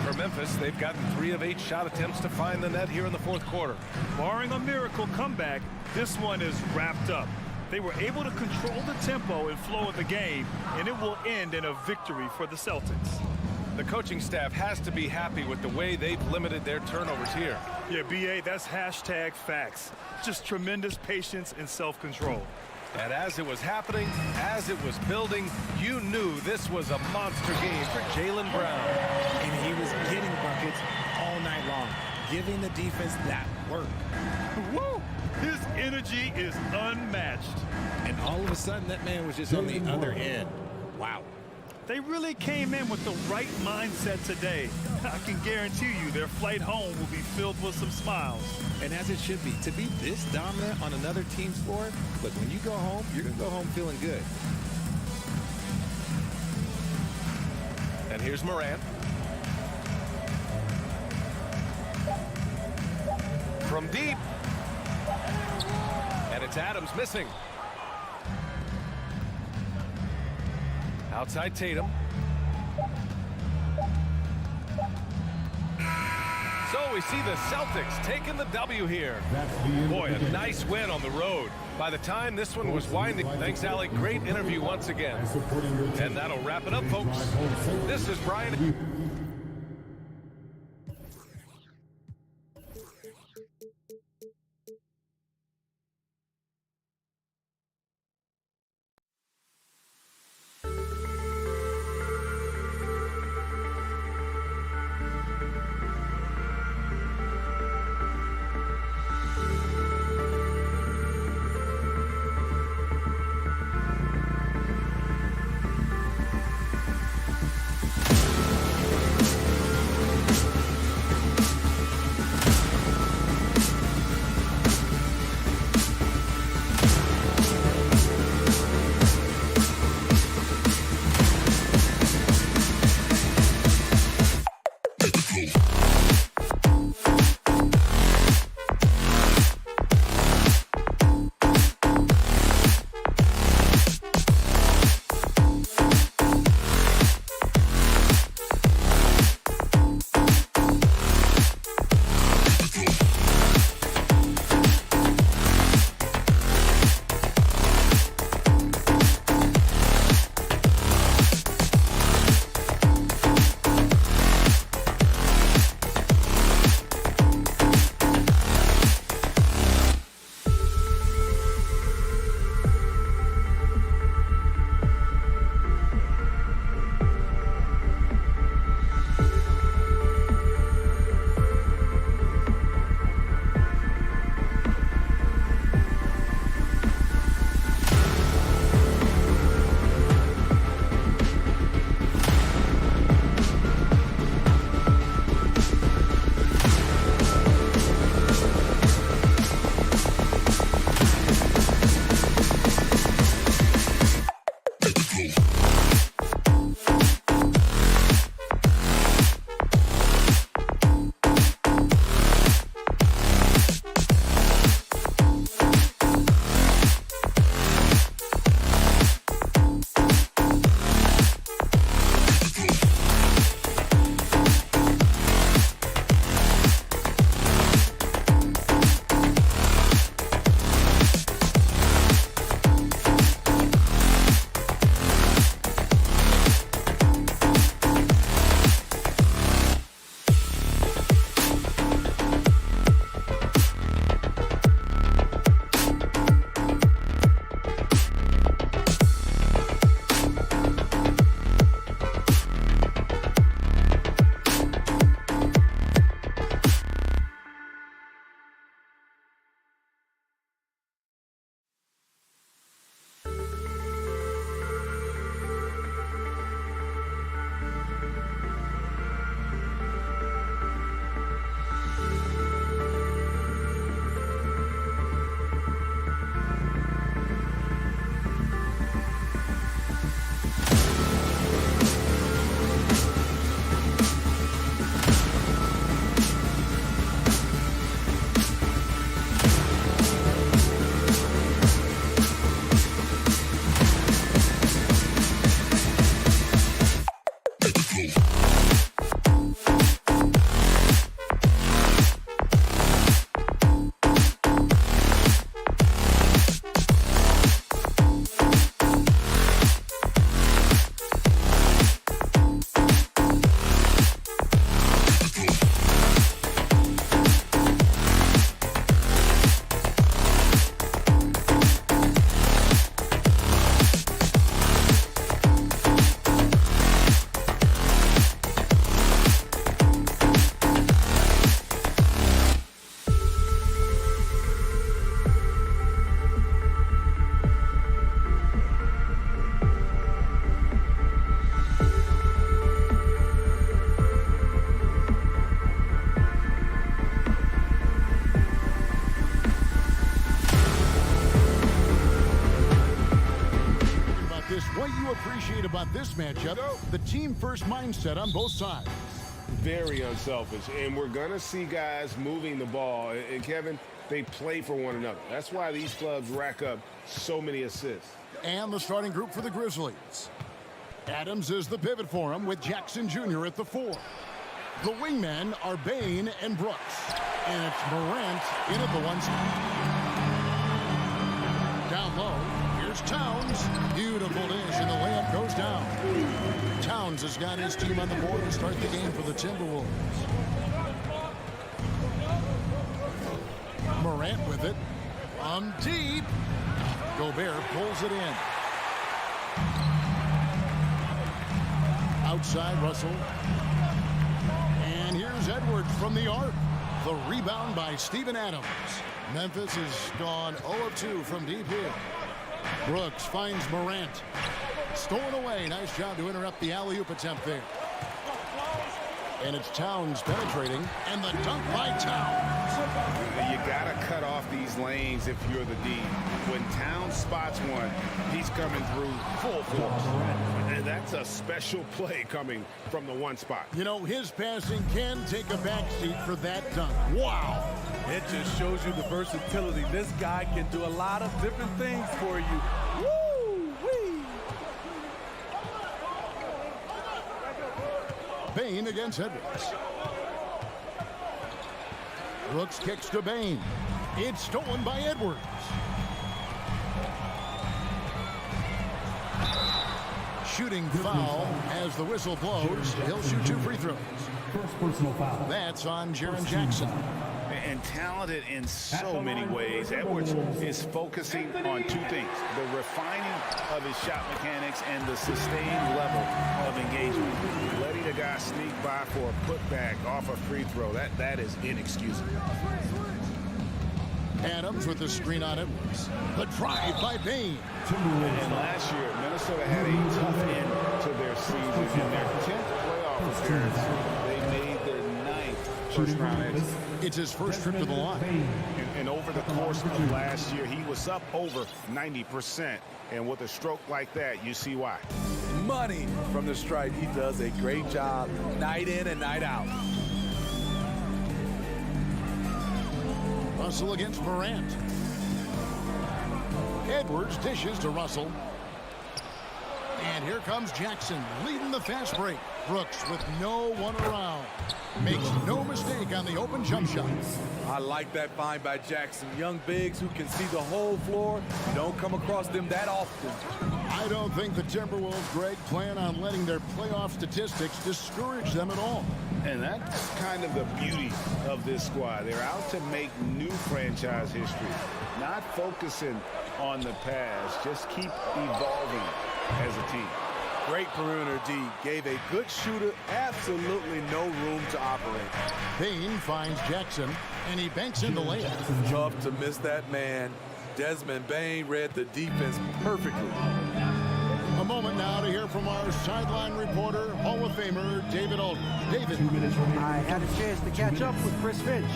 For Memphis, they've gotten 3 of 8 shot attempts to find the net here in the fourth quarter. Barring a miracle comeback, this one is wrapped up. They were able to control the tempo and flow of the game, and it will end in a victory for the Celtics. The coaching staff has to be happy with the way they've limited their turnovers here. Yeah, B.A., that's hashtag facts. Just tremendous patience and self-control. And as it was happening, as it was building, you knew this was a monster game for Jaylen Brown. And he was getting buckets all night long, giving the defense that work. Woo! His energy is unmatched. And all of a sudden, that man was just on the other end. Wow. They really came in with the right mindset today. I can guarantee you their flight home will be filled with some smiles. And as it should be, to be this dominant on another team's floor, look, when you go home, you're going to go home feeling good. And here's Morant. From deep. And it's Adams missing. Outside Tatum. So we see the Celtics taking the W here. Boy, a nice win on the road. By the time this one was winding, thanks, Alec. Great interview once again. And that'll wrap it up, folks. This is Brian. about this matchup? The team-first mindset on both sides. Very unselfish, and we're going to see guys moving the ball. And Kevin, they play for one another. That's why these clubs rack up so many assists. And the starting group for the Grizzlies. Adams is the pivot for him with Jackson Jr. at the 4. The wingmen are Bain and Brooks. And it's Morant in at the 1 spot. Down low, here's Towns. Beautiful dish, and the layup goes down. Towns has got his team on the board to start the game for the Timberwolves. Morant with it. From deep. Gobert pulls it in. Outside, Russell. And here's Edwards from the arc. The rebound by Steven Adams. Memphis has gone 0 of 2 from deep here. Brooks finds Morant. Stolen away. Nice job to interrupt the alley-oop attempt there. And it's Towns penetrating. And the dunk by Towns. You got to cut off these lanes if you're the D. When Towns spots one, he's coming through full force. And that's a special play coming from the 1 spot. You know, his passing can take a backseat for that dunk. Wow. It just shows you the versatility. This guy can do a lot of different things for you. Woo-wee. Bain against Edwards. Brooks kicks to Bain. It's stolen by Edwards. Shooting foul as the whistle blows. He'll shoot 2 free throws. First personal foul. That's on Jaren Jackson. And talented in so many ways. Edwards is focusing on 2 things: the refining of his shot mechanics and the sustained level of engagement. Letting a guy sneak by for a putback off a free throw, that is inexcusable. Adams with the screen on Edwards. The drive by Bain. And last year, Minnesota had a tough end to their season. In their 10th playoff appearance, they made their 9th first-round exit. It's his first trip to the line. And over the course of last year, he was up over 90%. And with a stroke like that, you see why. Money from the stripe. He does a great job night in and night out. Russell against Morant. Edwards dishes to Russell. And here comes Jackson leading the fast break. Brooks with no one around. Makes no mistake on the open jump shot. I like that find by Jackson. Young bigs who can see the whole floor. You don't come across them that often. I don't think the Timberwolves, Greg, plan on letting their playoff statistics discourage them at all. And that's kind of the beauty of this squad. They're out to make new franchise history, not focusing on the past. Just keep evolving as a team. Great perimeter D. Gave a good shooter absolutely no room to operate. Bain finds Jackson, and he banks in the layup. Tough to miss that man. Desmond Bain read the defense perfectly. A moment now to hear from our sideline reporter, Hall of Famer David Aldridge. David. I had a chance to catch up with Chris Finch.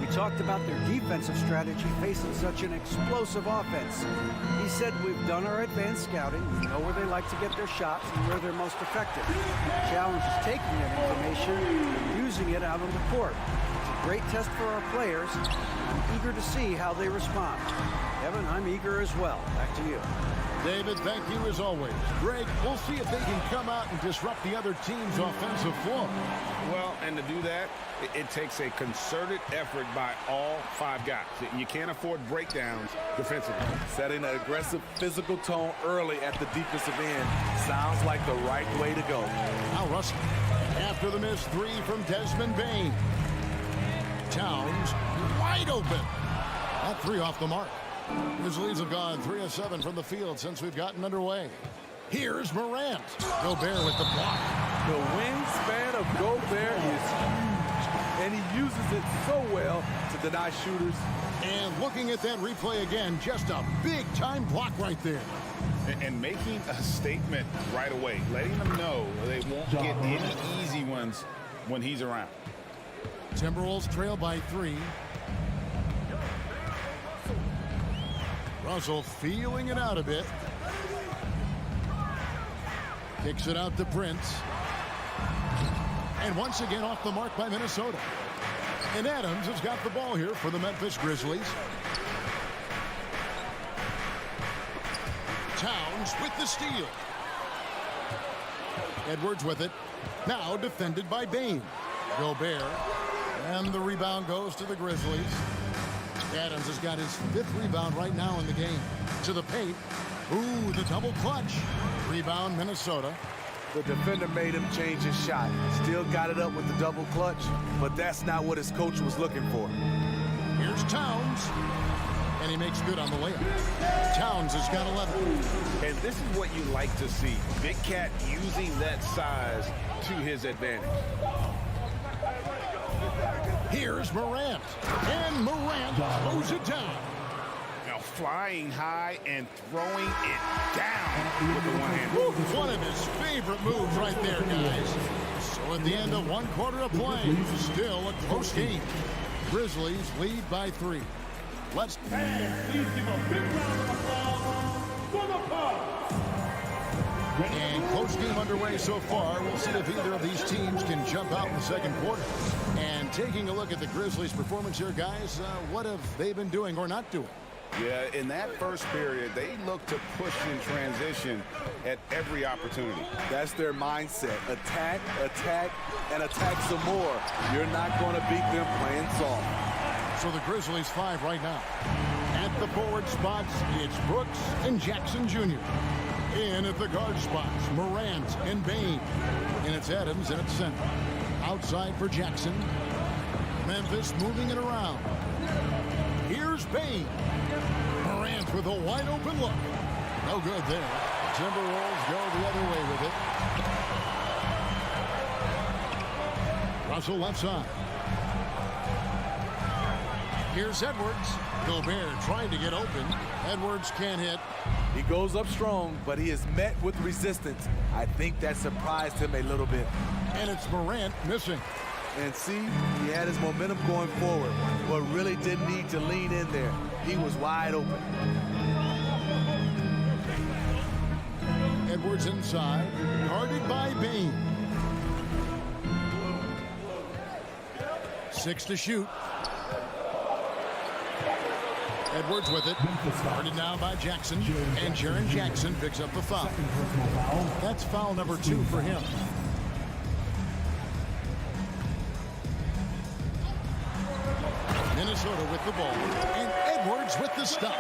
We talked about their defensive strategy facing such an explosive offense. He said, we've done our advanced scouting. We know where they like to get their shots and where they're most effective. The challenge is taking that information and using it out on the court. It's a great test for our players. I'm eager to see how they respond. Evan, I'm eager as well. Back to you. David, thank you as always. Greg, we'll see if they can come out and disrupt the other team's offensive flow. Well, and to do that, it takes a concerted effort by all 5 guys. You can't afford breakdowns defensively. Setting an aggressive physical tone early at the defensive end sounds like the right way to go. Now Russell, after the missed 3 from Desmond Bain. Towns wide open. That 3 off the mark. Grizzlies have gone 3 of 7 from the field since we've gotten underway. Here's Morant. Gobert with the block. The wingspan of Gobert is huge, and he uses it so well to deny shooters. And looking at that replay again, just a big-time block right there. And making a statement right away, letting them know they won't get any easy ones when he's around. Timberwolves trail by 3. Russell feeling it out a bit. Kicks it out to Prince. And once again off the mark by Minnesota. And Adams has got the ball here for the Memphis Grizzlies. Towns with the steal. Edwards with it. Now defended by Bain. Gobert. And the rebound goes to the Grizzlies. Adams has got his 5th rebound right now in the game. To the paint. Ooh, the double clutch. Rebound, Minnesota. The defender made him change his shot. Still got it up with the double clutch, but that's not what his coach was looking for. Here's Towns. And he makes good on the layup. Towns has got 11. And this is what you like to see. Big Cat using that size to his advantage. Here's Morant. And Morant throws it down. Now flying high and throwing it down with the one hand. One of his favorite moves right there, guys. So at the end of 1 quarter of play, still a close game. Grizzlies lead by 3. Let's And please give a big round of applause for the Bucks. And close game underway so far. We'll see if either of these teams can jump out in the second quarter. And taking a look at the Grizzlies' performance here, guys, what have they been doing or not doing? Yeah, in that first period, they look to push in transition at every opportunity. That's their mindset. Attack, attack, and attack some more. You're not going to beat them playing soft. So the Grizzlies 5 right now. At the forward spots, it's Brooks and Jackson Jr. In at the guard spots, Morant and Bain. And it's Adams and it's center. Outside for Jackson. Memphis moving it around. Here's Bain. Morant with a wide open look. No good there. Timberwolves go the other way with it. Russell left side. Here's Edwards. Gobert trying to get open. Edwards can't hit. He goes up strong, but he is met with resistance. I think that surprised him a little bit. And it's Morant missing. And see, he had his momentum going forward, but really didn't need to lean in there. He was wide open. Edwards inside, guarded by Bain. 6 to shoot. Edwards with it. Guarded now by Jackson. And Jaren Jackson picks up the foul. That's foul number 2 for him. Minnesota with the ball. And Edwards with the stop.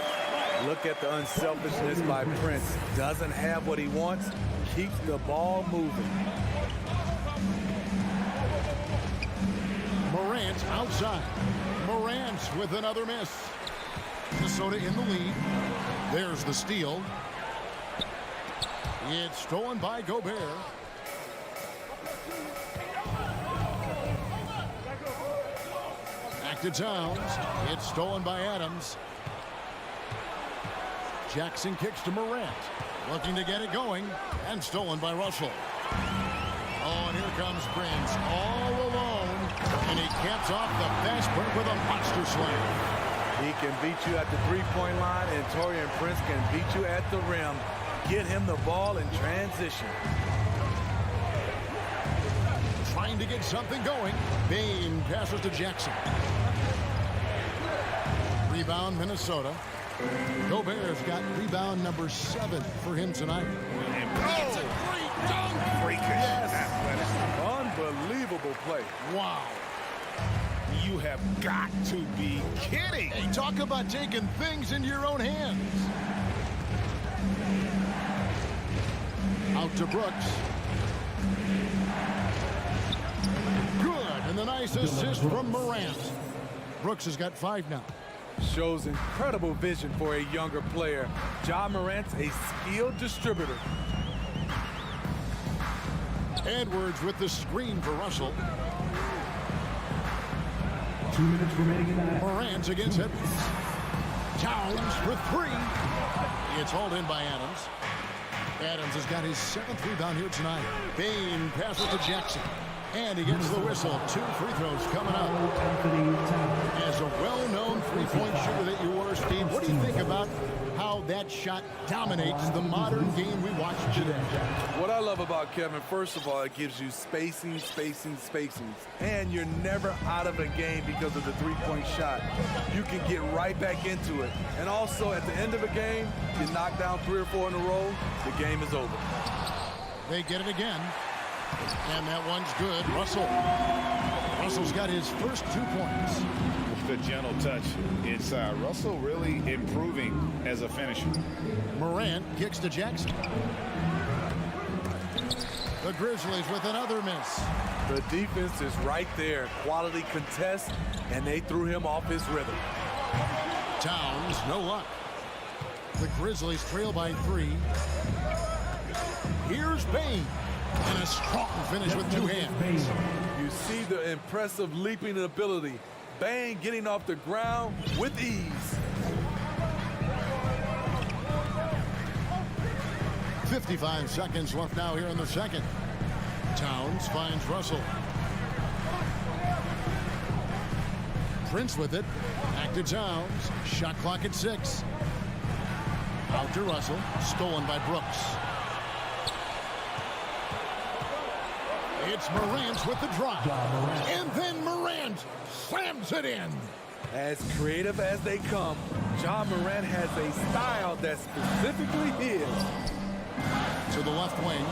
Look at the unselfishness by Prince. Doesn't have what he wants. Keeps the ball moving. Morant outside. Morant with another miss. Minnesota in the lead. There's the steal. It's stolen by Gobert. Back to Towns. It's stolen by Adams. Jackson kicks to Morant. Looking to get it going. And stolen by Russell. Oh, and here comes Prince all alone. And he caps off the fast break with a monster slam. He can beat you at the three-point line, and Taurean Prince can beat you at the rim. Get him the ball in transition. Trying to get something going. Bain passes to Jackson. Rebound, Minnesota. Gobert's got rebound number 7 for him tonight. It's a great dunk. Yes. Unbelievable play. Wow. You have got to be kidding. Hey, talk about taking things into your own hands. Out to Brooks. Good, and the nice assist from Morant. Brooks has got 5 now. Shows incredible vision for a younger player. Ja Morant's a skilled distributor. Edwards with the screen for Russell. 2 minutes remaining in that. Morant against Edwards. Towns for 3. It's hauled in by Adams. Adams has got his 7th rebound here tonight. Bain passes to Jackson. And he gets the whistle. 2 free throws coming up. As a well-known three-point shooter that you were, Steve, what do you think about how how that shot dominates the modern game we watch today. What I love about Kevin, first of all, it gives you spacing. And you're never out of a game because of the three-point shot. You can get right back into it. And also, at the end of a game, you knock down 3 or 4 in a row, the game is over. They get it again. And that one's good. Russell's got his first 2 points. The gentle touch. It's Russell really improving as a finisher. Morant kicks to Jackson. The Grizzlies with another miss. The defense is right there. Quality contest, and they threw him off his rhythm. Towns, no luck. The Grizzlies trail by 3. Here's Bane. And a strong finish with 2 hands. You see the impressive leaping ability. Bane getting off the ground with ease. 55 seconds left now here in the second. Towns finds Russell. Prince with it. Back to Towns. Shot clock at 6. Out to Russell. Stolen by Brooks. It's Morant with the drop. And then Morant slams it in. As creative as they come, Ja Morant has a style that's specifically his. To the left wing.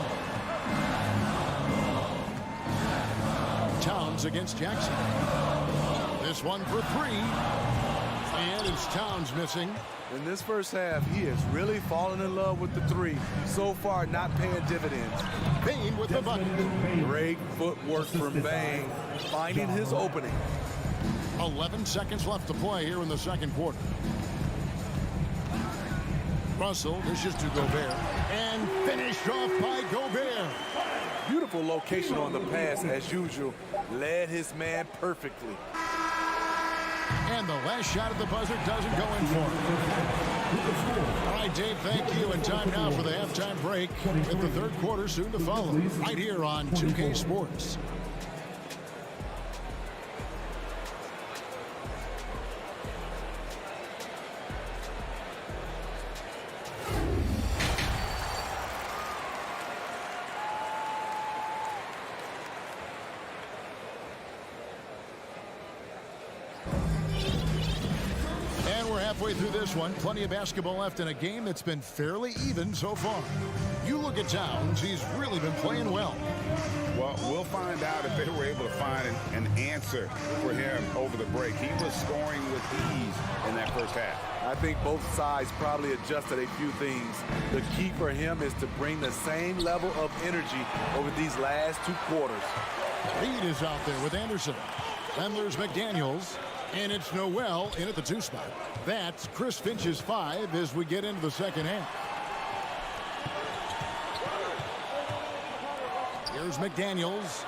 Towns against Jackson. This one for 3. And it's Towns missing. In this first half, he has really fallen in love with the 3. So far, not paying dividends. Bane with the bucket. Great footwork from Bane, finding his opening. 11 seconds left to play here in the second quarter. Russell dishes to Gobert. And finished off by Gobert. Beautiful location on the pass, as usual. Led his man perfectly. And the last shot at the buzzer doesn't go in for him. All right, Dave, thank you. And time now for the halftime break. With the third quarter soon to follow. Right here on 2K Sports. Halfway through this one, plenty of basketball left in a game that's been fairly even so far. You look at Towns, he's really been playing well. Well, we'll find out if they were able to find an answer for him over the break. He was scoring with ease in that first half. I think both sides probably adjusted a few things. The key for him is to bring the same level of energy over these last 2 quarters. Reed is out there with Anderson. Then there's McDaniels. And it's Noel in at the 2 spot. That's Chris Finch's 5 as we get into the second half. Here's McDaniels.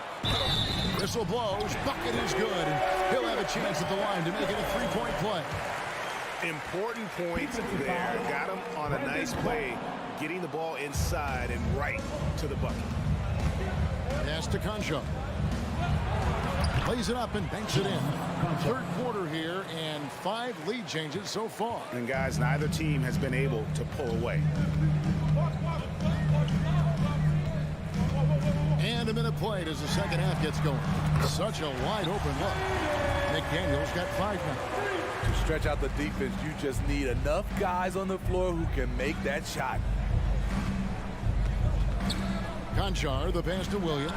Whistle blows. Bucket is good. And he'll have a chance at the line to make it a 3-point play. Important points there. Got him on a nice play, getting the ball inside and right to the bucket. Pass to Concho. Plays it up and banks it in. Third quarter here and 5 lead changes so far. And guys, neither team has been able to pull away. And a minute played as the second half gets going. Such a wide open look. McDaniels got 5 now. To stretch out the defense, you just need enough guys on the floor who can make that shot. Conchar, the pass to Williams.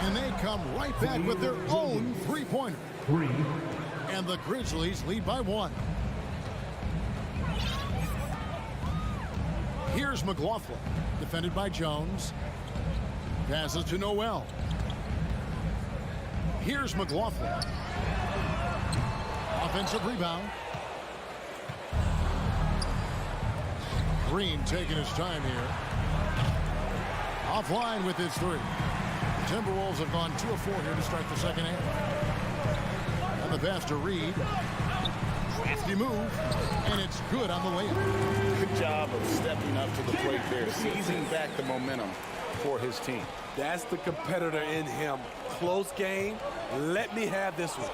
And they come right back with their own 3-pointer. And the Grizzlies lead by 1. Here's McLaughlin, defended by Jones. Passes to Noel. Here's McLaughlin. Offensive rebound. Green taking his time here. Offline with his 3. The Timberwolves have gone 2 of 4 here to start the second half. And the pass to Reed. Crafty move. And it's good on the layup. Good job of stepping up to the plate there, seizing back the momentum for his team. That's the competitor in him. Close game. Let me have this one.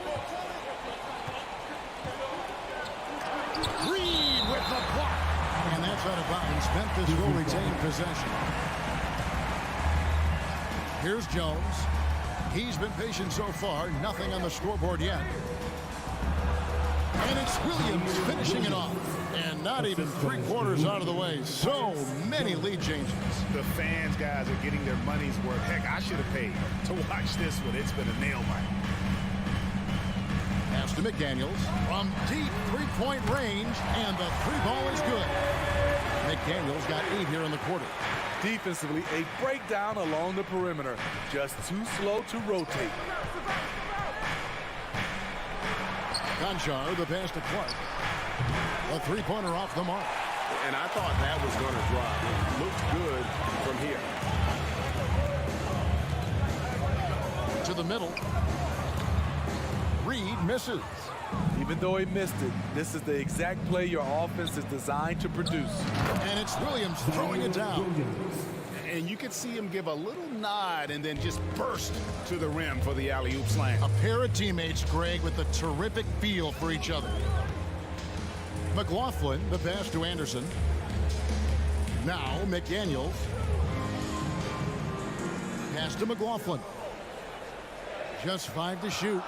Reed with the block. And bounds. Memphis will retain possession. Here's Jones. He's been patient so far. Nothing on the scoreboard yet. And it's Williams finishing it off. And not even 3/4 out of the way. So many lead changes. The fans, guys, are getting their money's worth. Heck, I should have paid to watch this one. It's been a nail biter. Pass to McDaniels from deep three-point range, and the three ball is good. McDaniels got 8 here in the quarter. Defensively, a breakdown along the perimeter. Just too slow to rotate. Conchar, the pass to Clark. A three-pointer off the mark. And I thought that was going to drop. Looked good from here. To the middle. Reed misses. Even though he missed it, this is the exact play your offense is designed to produce. And it's Williams throwing it down. And you could see him give a little nod and then just burst to the rim for the alley-oop slam. A pair of teammates, Greg, with a terrific feel for each other. McLaughlin, the pass to Anderson. Now McDaniels. Pass to McLaughlin. Just 5 to shoot.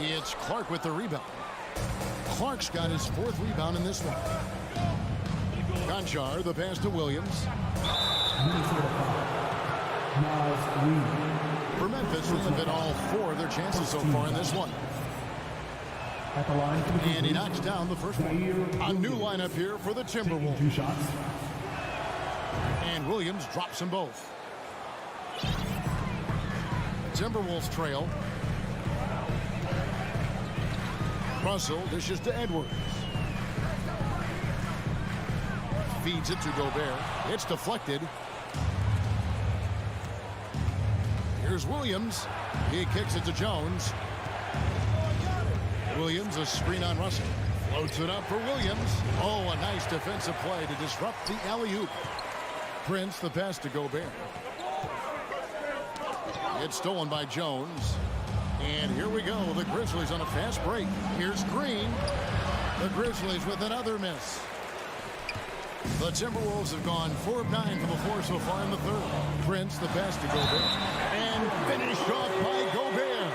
It's Clark with the rebound. Clark's got his 4th rebound in this one. Conchar, the pass to Williams. For Memphis, they've hit all 4 of their chances so far in this one. And he knocks down the first one. A new lineup here for the Timberwolves. And Williams drops them both. Timberwolves trail. Russell dishes to Edwards. Feeds it to Gobert. It's deflected. Here's Williams. He kicks it to Jones. Williams, a screen on Russell. Floats it up for Williams. Oh, a nice defensive play to disrupt the alley-oop. Prince, the pass to Gobert. It's stolen by Jones. And here we go. The Grizzlies on a fast break. Here's Green. The Grizzlies with another miss. The Timberwolves have gone 4 of 9 from the floor so far in the third. Prince, the pass to Gobert. And finished off by Gobert.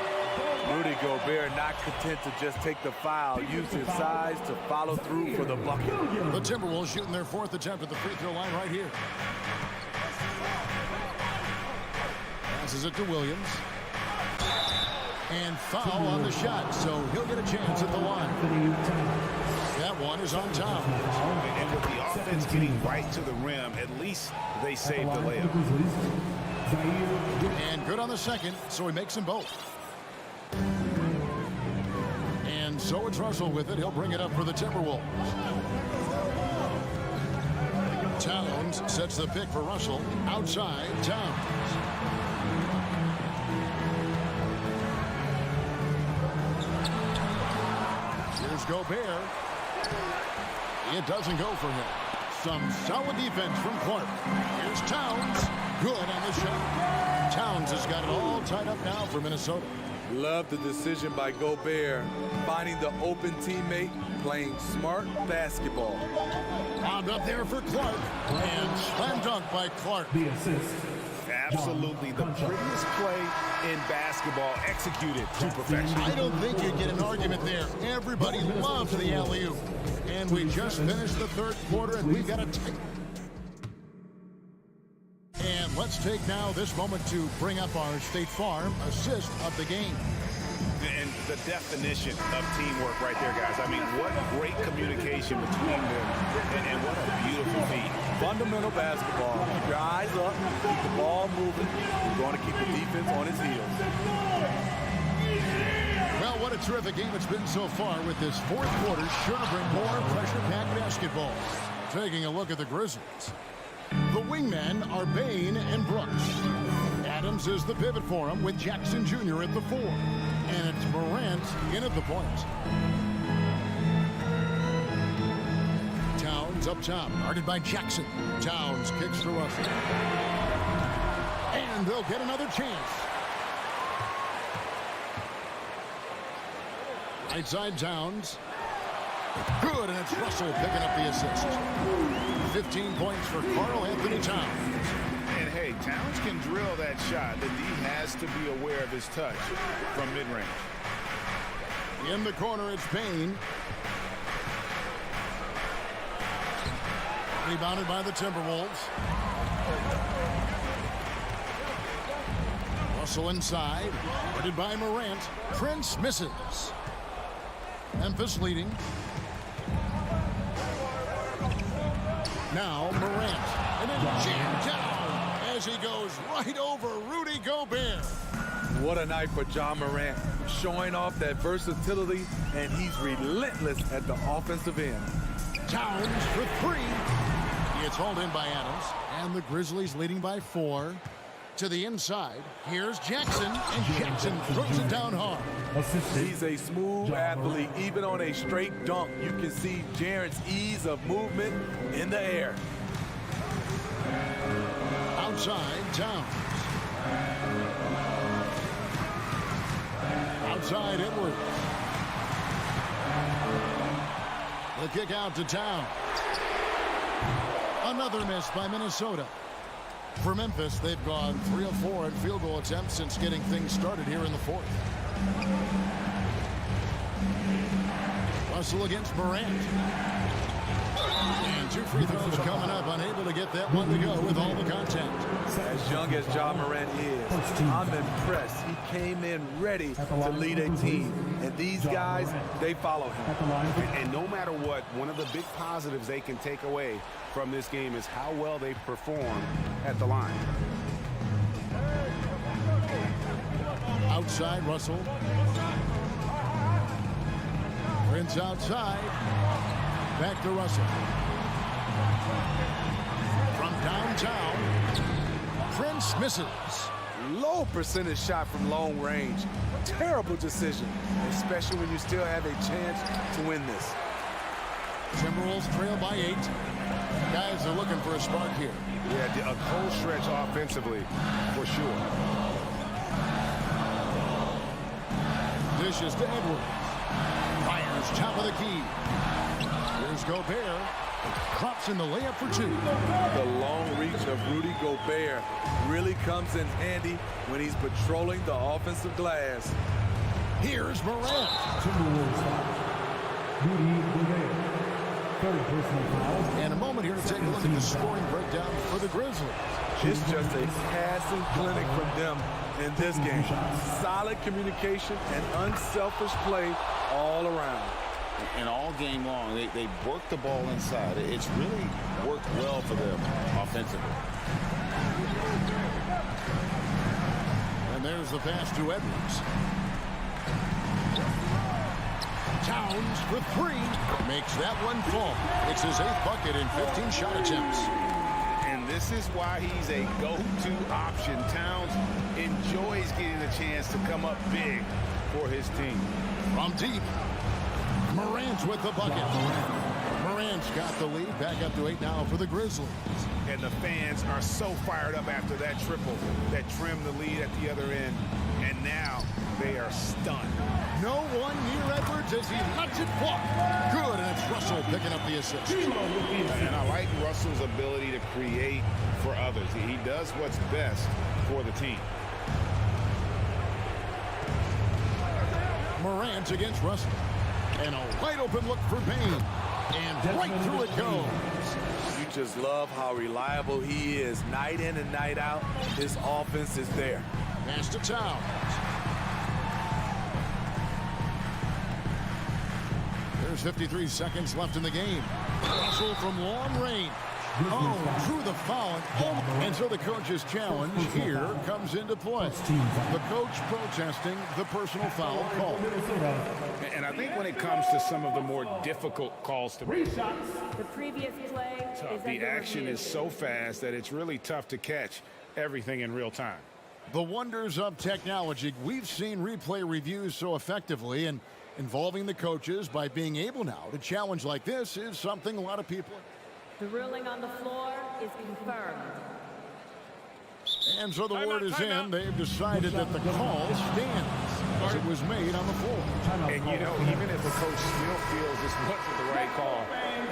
Rudy Gobert not content to just take the foul. Use his size to follow through for the bucket. The Timberwolves shooting their 4th attempt at the free throw line right here. Passes it to Williams. And foul on the shot, so he'll get a chance at the line. That one is on top. And with the offense getting right to the rim, at least they saved the layup. And good on the second, so he makes them both. And so it's Russell with it. He'll bring it up for the Timberwolves. Towns sets the pick for Russell. Outside, Towns. Here's Gobert. It doesn't go for him. Some solid defense from Clark. Here's Towns. Good on the shot. Towns has got it all tied up now for Minnesota. Love the decision by Gobert. Finding the open teammate, playing smart basketball. Bombed up there for Clark. And slam dunk by Clark. The assist. Absolutely the prettiest play in basketball, executed to perfection. I don't think you'd get an argument there. Everybody loves the alley-oop. And we just finished the third quarter, and we've got a tight. And let's take now this moment to bring up our State Farm assist of the game. And the definition of teamwork right there, guys. I mean, what great communication between them, and what a beautiful feat. Fundamental basketball. Keep your eyes up, keep the ball moving. You're going to keep the defense on his heels. Well, what a terrific game it's been so far, with this fourth quarter sure to bring more pressure-packed basketball. Taking a look at the Grizzlies. The wingmen are Bain and Brooks. Adams is the pivot for him, with Jackson Jr. at the 4. And it's Morant in at the point. Towns up top, guarded by Jackson. Towns kicks to Russell. And they'll get another chance. Right side Towns. Good, and it's Russell picking up the assist. 15 points for Karl Anthony Towns. And hey, Towns can drill that shot. The D has to be aware of his touch from mid-range. In the corner, it's Payne. Rebounded by the Timberwolves. Russell inside. Guarded by Morant. Prince misses. Memphis leading. Now Morant. And then jammed down as he goes right over Rudy Gobert. What a night for John Morant. Showing off that versatility, and he's relentless at the offensive end. Towns for three. It's hauled in by Adams. And the Grizzlies leading by 4. To the inside. Here's Jackson. And Jackson throws it down hard. He's a smooth athlete. Even on a straight dunk, you can see Jaren's ease of movement in the air. Outside, Towns. Outside, Edwards. The kick out to Towns. Another miss by Minnesota. For Memphis, they've gone 3 of 4 in field goal attempts since getting things started here in the fourth. Russell against Morant. And 2 free throws coming up, unable to get that one to go with all the contact. As young as John Morant is, I'm impressed. He came in ready to lead a team. And these guys, they follow him. And no matter what, one of the big positives they can take away from this game is how well they perform at the line. Outside, Russell. Prince outside. Back to Russell. From downtown, Prince misses. Low percentage shot from long range. Terrible decision, especially when you still have a chance to win this. Timberwolves trail by 8. Guys are looking for a spark here. Yeah, a cold stretch offensively, for sure. Dishes to Edwards. Fires top of the key. Here's Gobert. Drops in the layup for 2. The long reach of Rudy Gobert really comes in handy when he's patrolling the offensive glass. Here's Morant. Rudy Gobert. Third personal foul. And a moment here to take a look at the scoring breakdown for the Grizzlies. It's just a passing clinic from them in this game. Solid communication and unselfish play all around. And all game long, they work the ball inside. It's really worked well for them offensively. And there's the pass to Edwards. Towns for 3. Makes that one fall. It's his 8th bucket in 15 shot attempts. And this is why he's a go-to option. Towns enjoys getting a chance to come up big for his team. From deep, Morant with the bucket. Morant's got the lead. Back up to 8 now for the Grizzlies. And the fans are so fired up after that triple that trimmed the lead at the other end. And now they are stunned. No one near Edwards as he lets it fly. Good, and it's Russell picking up the assist. And I like Russell's ability to create for others. He does what's best for the team. Morant against Russell. And a wide open look for Payne. And right through it goes. You just love how reliable he is. Night in and night out, his offense is there. Pass to Towns. There's 53 seconds left in the game. Russell from long range. Oh, drew the foul. And so the coach's challenge here comes into play. The coach protesting the personal foul call. And I think when it comes to some of the more difficult calls to make, the previous play the action is so fast that it's really tough to catch everything in real time. The wonders of technology. We've seen replay reviews so effectively, and involving the coaches by being able now to challenge like this is something a lot of people. The ruling on the floor is confirmed. And so the word is in. They've decided that the call stands. as it was made on the floor. And, you know, even if the coach still feels this wasn't the right call,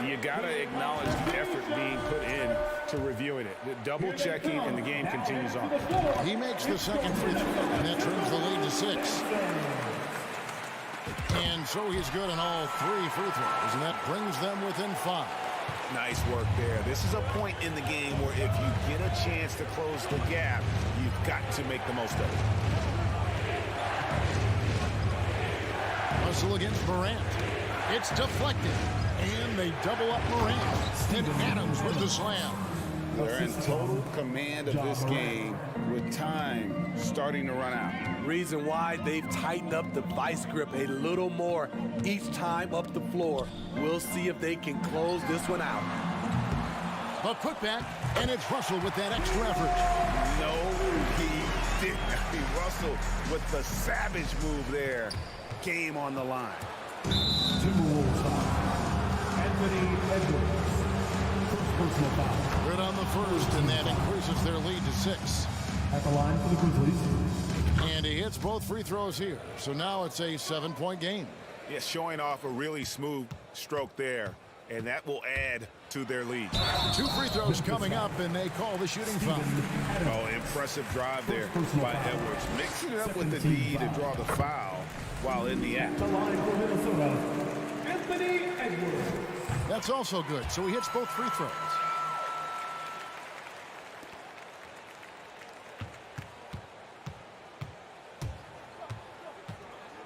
you got to acknowledge the effort being put in to reviewing it. The double checking, and the game continues on. He makes the second free throw, and that trims the lead to 6. And so he's good on all 3 free throws, and that brings them within 5. Nice work there. This is a point in the game where if you get a chance to close the gap, you've got to make the most of it. Russell against Morant. It's deflected, and they double up Morant. And Adams with the slam. They're in total command of this game with time starting to run out. Reason why they've tightened up the vice grip a little more each time up the floor. We'll see if they can close this one out. The putback, and it's Russell with that extra effort. No, he didn't. Russell with the savage move there. Game on the line. Timberwolves foul. Anthony Edwards. First personal foul. Good on the first, and that increases their lead to 6. At the line for the Grizzlies. And he hits both free throws here. So now it's a 7-point game. Yeah, showing off a really smooth stroke there, and that will add to their lead. 2 free throws coming up, and they call the shooting foul. Oh, impressive drive there by Edwards. Mixing it up with the D to draw the foul while in the act. The line for Minnesota, Anthony Edwards. That's also good, so he hits both free throws.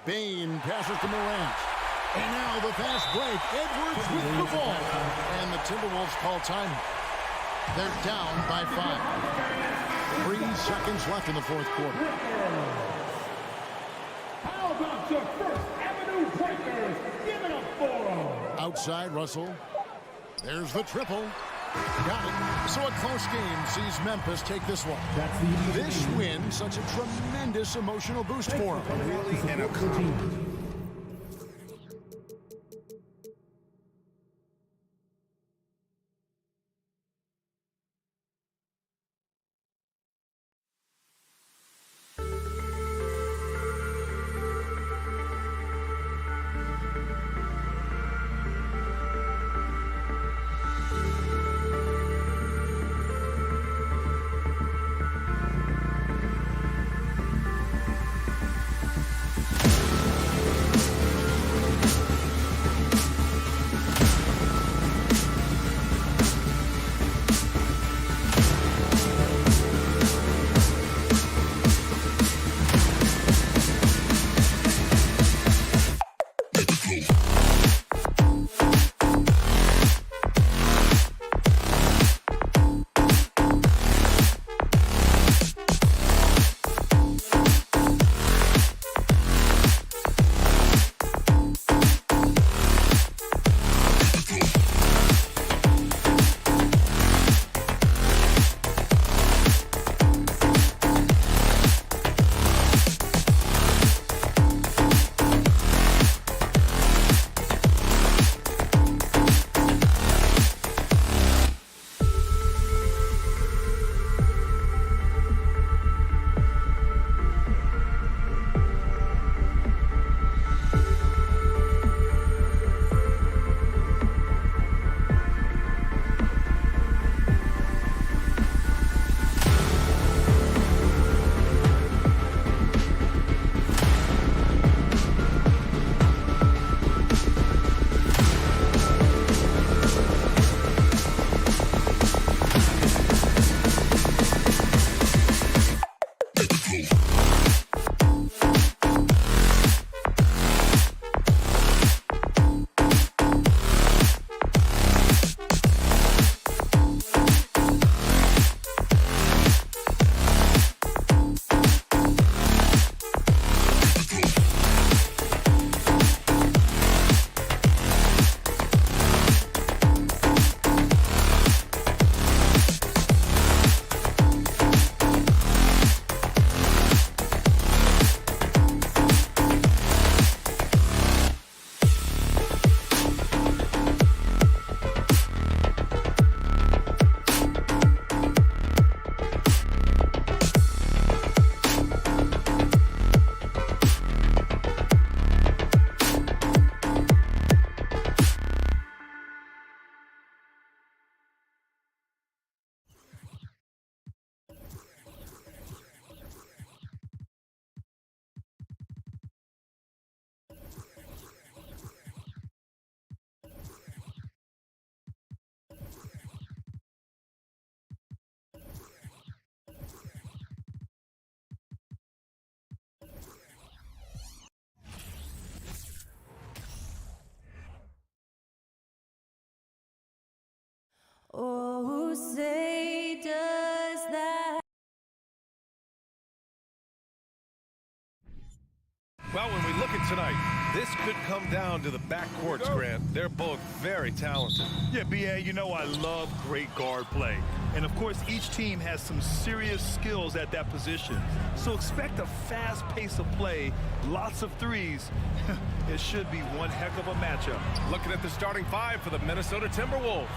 Bain passes to Morant. And now the fast break. Edwards with the ball. And the Timberwolves call timeout. They're down by 5. 3 seconds left in the fourth quarter. How about your First Avenue Breakers? Give it up for them. Outside, Russell. There's the triple. Got it. So a close game sees Memphis take this one. This win, such a tremendous emotional boost for them. Really an accomplishment. Well, when we look at tonight, this could come down to the backcourts, Grant. They're both very talented. Yeah, B.A., you know I love great guard play. And, of course, each team has some serious skills at that position. So expect a fast pace of play, lots of threes. It should be one heck of a matchup. Looking at the starting five for the Minnesota Timberwolves.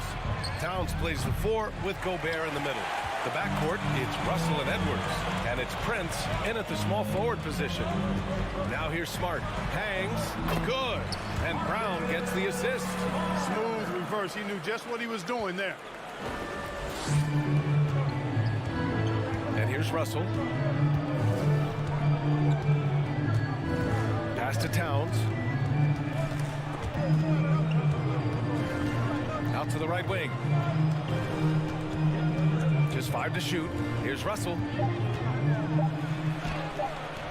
Towns plays the 4 with Gobert in the middle. The backcourt, it's Russell and Edwards. And it's Prince in at the small forward position. Now here's Smart. Hangs. Good. And Brown gets the assist. Smooth reverse. He knew just what he was doing there. And here's Russell. Pass to Towns. Out to the right wing. Just 5 to shoot. Here's Russell.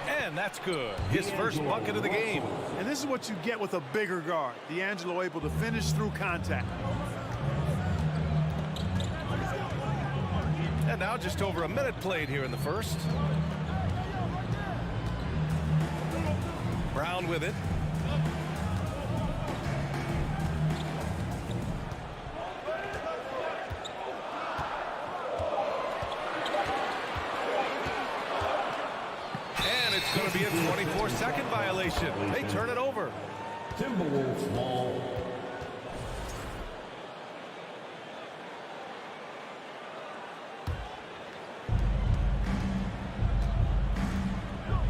And that's good. His first bucket of the game. And this is what you get with a bigger guard. D'Angelo able to finish through contact. And now just over a minute played here in the first. Brown with it. And it's going to be a 24-second violation. They turn it over. Timberwolves ball.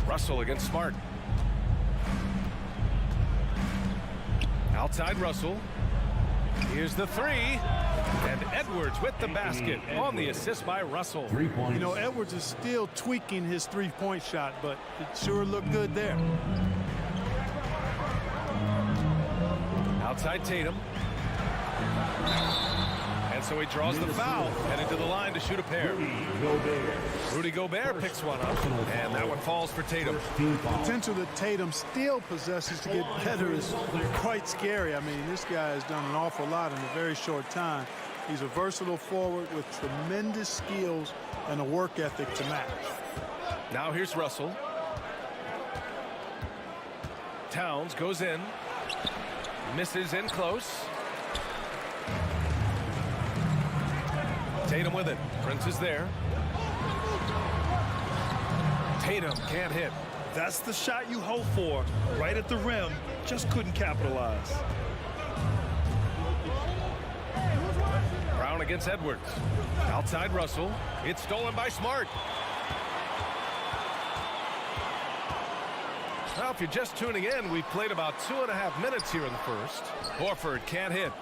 Russell against Smart. Outside Russell. Here's the 3. And Edwards with the basket on the assist by Russell. 3 points. You know, Edwards is still tweaking his three-point shot, but it sure looked good there. Outside Tatum. And so he draws the foul, heading to the line to shoot a pair. Rudy Gobert picks one up, and that one falls for Tatum. The potential that Tatum still possesses to get better is quite scary. I mean, this guy has done an awful lot in a very short time. He's a versatile forward with tremendous skills and a work ethic to match. Now here's Russell. Towns goes in. Misses in close. Tatum with it. Prince is there. Tatum can't hit. That's the shot you hope for. Right at the rim. Just couldn't capitalize. Brown against Edwards. Outside Russell. It's stolen by Smart. Now, if you're just tuning in, we've played about 2.5 minutes here in the first. Horford can't hit.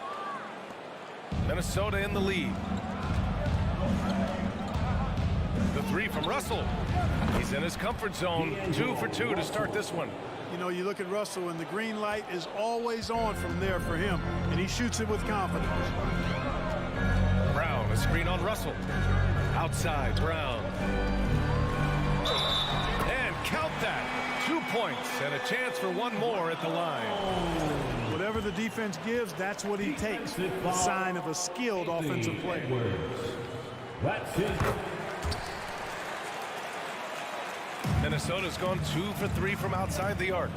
Minnesota in the lead. The 3 from Russell. He's in his comfort zone. 2 for 2 to start this one. You know, you look at Russell, and the green light is always on from there for him, and he shoots it with confidence. Brown, a screen on Russell. Outside, Brown. And count that. 2 points and a chance for one more at the line. Whatever the defense gives, that's what he takes. A sign of a skilled offensive player. That's it. Minnesota's gone 2 for 3 from outside the arc.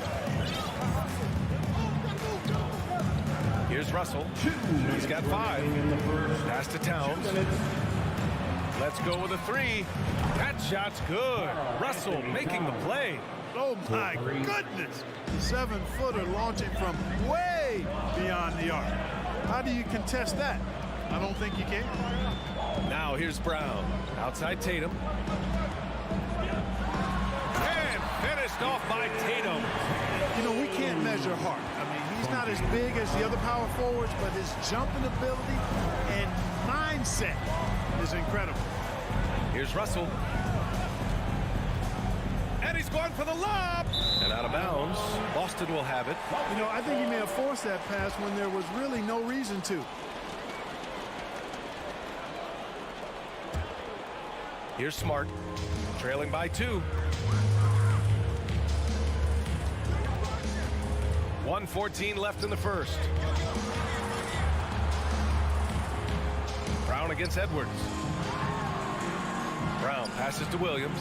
Here's Russell. He's got 5. Pass to Towns. Let's go with a 3. That shot's good. Russell making the play. Oh, my goodness. The 7-footer launching from way beyond the arc. How do you contest that? I don't think you can. Now here's Brown. Outside Tatum. And finished off by Tatum. You know, we can't measure heart. I mean, he's not as big as the other power forwards, but his jumping ability and mindset is incredible. Here's Russell. And he's going for the lob. And out of bounds. Boston will have it. You know, I think he may have forced that pass when there was really no reason to. Here's Smart. Trailing by 2. 1:14 left in the first. Brown against Edwards. Brown passes to Williams.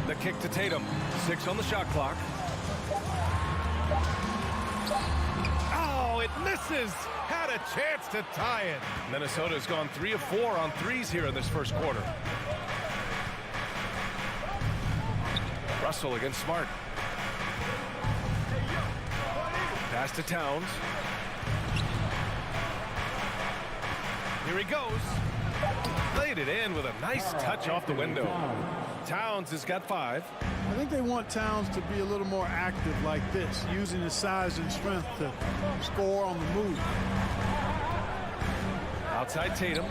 The kick to Tatum. 6 on the shot clock. misses. Had a chance to tie it. Minnesota's gone 3 of 4 on threes here in this first quarter. Russell against Smart. Pass to Towns. Here he goes. Laid it in with a nice touch off the window. Towns has got 5. I think they want Towns to be a little more active like this, using his size and strength to score on the move. Outside Tatum.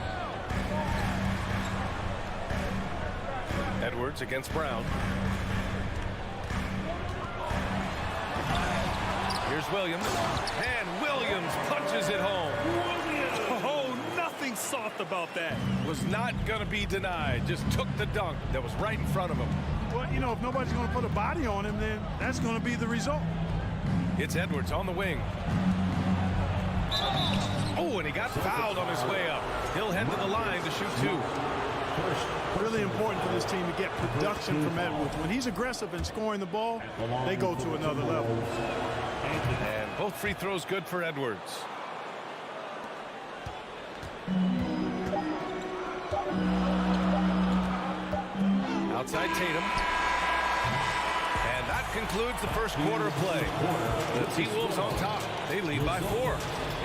Edwards against Brown. Here's Williams. And Williams punches it home. Oh, nothing soft about that. Was not going to be denied. Just took the dunk that was right in front of him. Well, you know, if nobody's going to put a body on him, then that's going to be the result. It's Edwards on the wing. Oh, and he got fouled on his way up. He'll head to the line to shoot 2. Really important for this team to get production from Edwards. When he's aggressive and scoring the ball, they go to another level. And both free throws good for Edwards. Outside Tatum. And that concludes the first quarter of play. The T-Wolves on top. They lead by 4.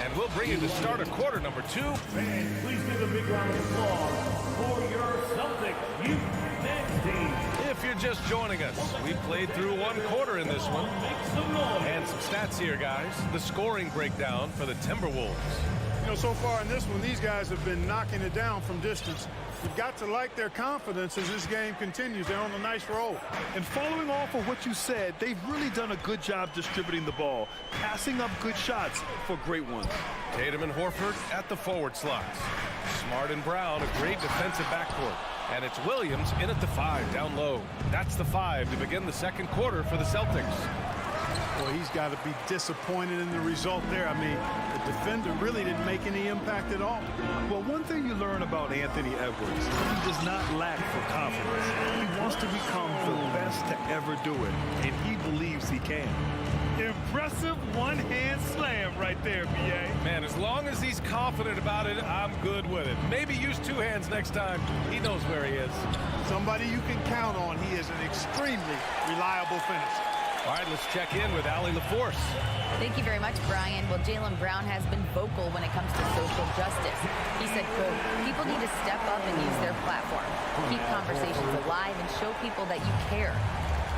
And we'll bring you to start of quarter number 2. Fans, please give a big round of applause for your Celtics youth dance team. If you're just joining us, we played through 1 quarter in this one. And some stats here, guys. The scoring breakdown for the Timberwolves. You know, so far in this one, these guys have been knocking it down from distance. You've got to like their confidence as this game continues. They're on a nice roll. And following off of what you said, they've really done a good job distributing the ball, passing up good shots for great ones. Tatum and Horford at the forward slots. Smart and Brown, a great defensive backcourt. And it's Williams in at the 5, down low. That's the 5 to begin the second quarter for the Celtics. Boy, he's got to be disappointed in the result there. I mean, the defender really didn't make any impact at all. Well, one thing you learn about Anthony Edwards, he does not lack for confidence. He wants to become the best to ever do it, and he believes he can. Impressive one-hand slam right there, B.A. Man, as long as he's confident about it, I'm good with it. Maybe use 2 hands next time. He knows where he is. Somebody you can count on. He is an extremely reliable finisher. All right, let's check in with Allie LaForce. Thank you very much, Brian. Well, Jaylen Brown has been vocal when it comes to social justice. He said, quote, people need to step up and use their platform. Keep conversations alive and show people that you care.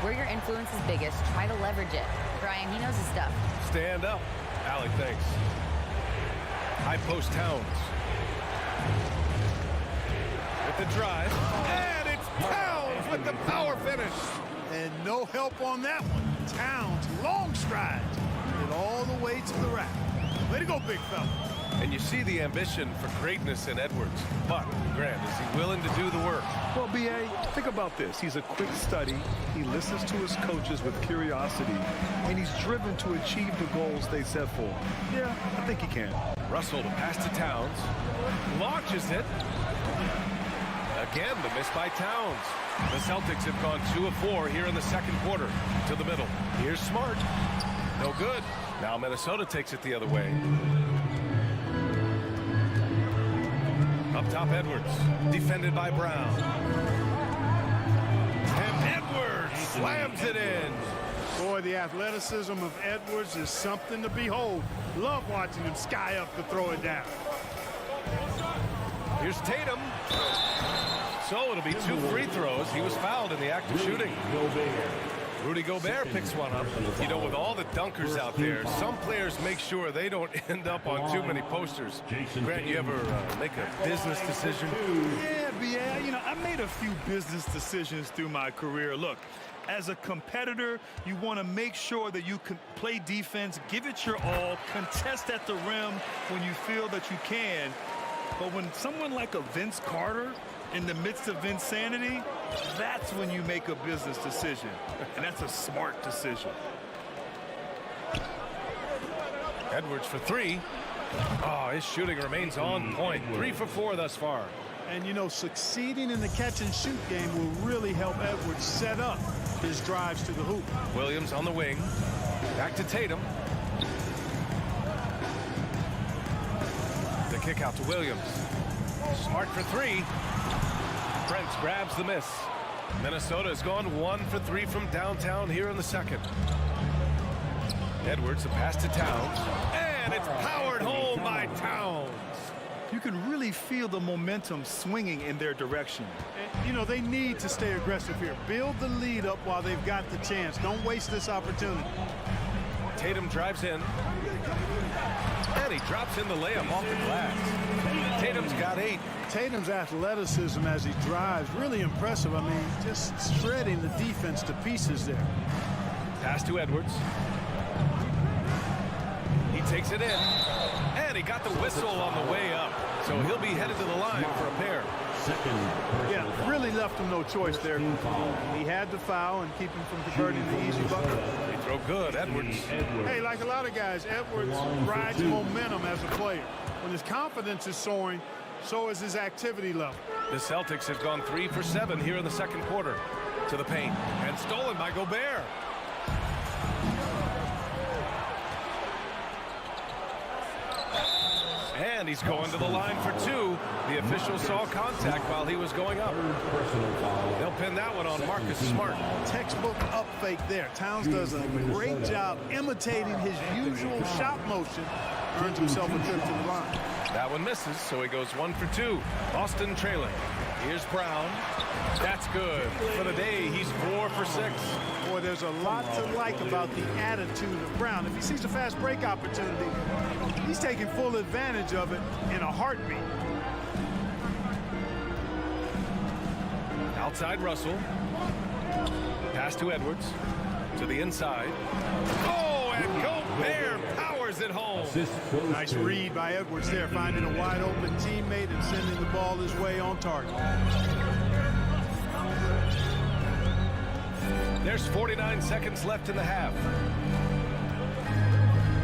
Where your influence is biggest, try to leverage it. Brian, he knows his stuff. Stand up. Allie, thanks. High post Towns. With the drive. And it's Towns with the power finish. And no help on that one. Towns, long strides. Get all the way to the rack. Way to go, big fella. And you see the ambition for greatness in Edwards. But, Grant, is he willing to do the work? Well, B.A., think about this. He's a quick study. He listens to his coaches with curiosity. And he's driven to achieve the goals they set for him. Yeah, I think he can. Russell to pass to Towns. Launches it. Again, the miss by Towns. The Celtics have gone 2 of 4 here in the second quarter. To the middle. Here's Smart. No good. Now Minnesota takes it the other way. Up top, Edwards. Defended by Brown. And Edwards slams it in. Boy, the athleticism of Edwards is something to behold. Love watching him sky up to throw it down. Here's Tatum. So it'll be 2 free throws. He was fouled in the act of shooting. Rudy Gobert picks one up. You know, with all the dunkers out there, some players make sure they don't end up on too many posters. Grant, you ever make a business decision? Yeah, B.A., you know, I made a few business decisions through my career. Look, as a competitor, you want to make sure that you can play defense, give it your all, contest at the rim when you feel that you can. But when someone like a Vince Carter in the midst of insanity, that's when you make a business decision. And that's a smart decision. Edwards for 3. Oh, his shooting remains on point. 3 for 4 thus far. And, you know, succeeding in the catch-and-shoot game will really help Edwards set up his drives to the hoop. Williams on the wing. Back to Tatum. Kick out to Williams. Smart for three. Brent grabs the miss. Minnesota has gone 1 for 3 from downtown here in the second. Edwards, a pass to Towns. And it's powered home by Towns. You can really feel the momentum swinging in their direction. And, you know, they need to stay aggressive here. Build the lead up while they've got the chance. Don't waste this opportunity. Tatum drives in. And he drops in the layup off the glass. Tatum's got 8. Tatum's athleticism as he drives, really impressive. I mean, just shredding the defense to pieces there. Pass to Edwards. He takes it in. And he got the whistle on the way up. So he'll be headed to the line for a pair. Yeah, really left him no choice there. He had to foul and keep him from converting the easy bucket. They throw good, Edwards. Hey, like a lot of guys, Edwards rides momentum as a player. When his confidence is soaring, so is his activity level. The Celtics have gone 3 for 7 here in the second quarter. To the paint. And stolen by Gobert. And he's going to the line for 2. The official saw contact while he was going up. They'll pin that one on Marcus Smart. Textbook up fake there. Towns does a great job imitating his usual shot motion. Earns himself a trip to the line. That one misses, so he goes 1 for 2. Boston trailing. Here's Brown. That's good. For the day, he's 4 for 6. Boy, there's a lot to like about the attitude of Brown. If he sees a fast break opportunity, he's taking full advantage of it in a heartbeat. Outside Russell. Pass to Edwards. To the inside. Oh, and Gobert powers it home. Nice read by Edwards there, finding a wide open teammate and sending the ball his way on target. There's 49 seconds left in the half.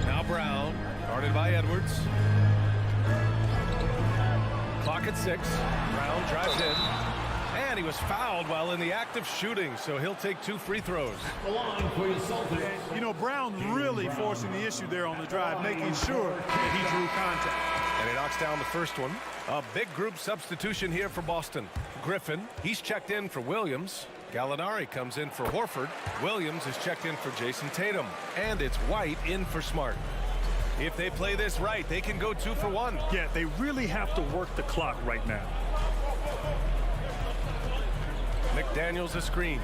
Now Brown, guarded by Edwards. Clock at 6. Brown drives in. And he was fouled while in the act of shooting, so he'll take 2 free throws. The line for your Celtics. You know, Brown really forcing the issue there on the drive, making sure that he drew contact. And he knocks down the first one. A big group substitution here for Boston. Griffin, he's checked in for Williams. Gallinari comes in for Horford. Williams is checked in for Jason Tatum. And it's White in for Smart. If they play this right, they can go 2 for 1. Yeah, they really have to work the clock right now. McDaniels a screen.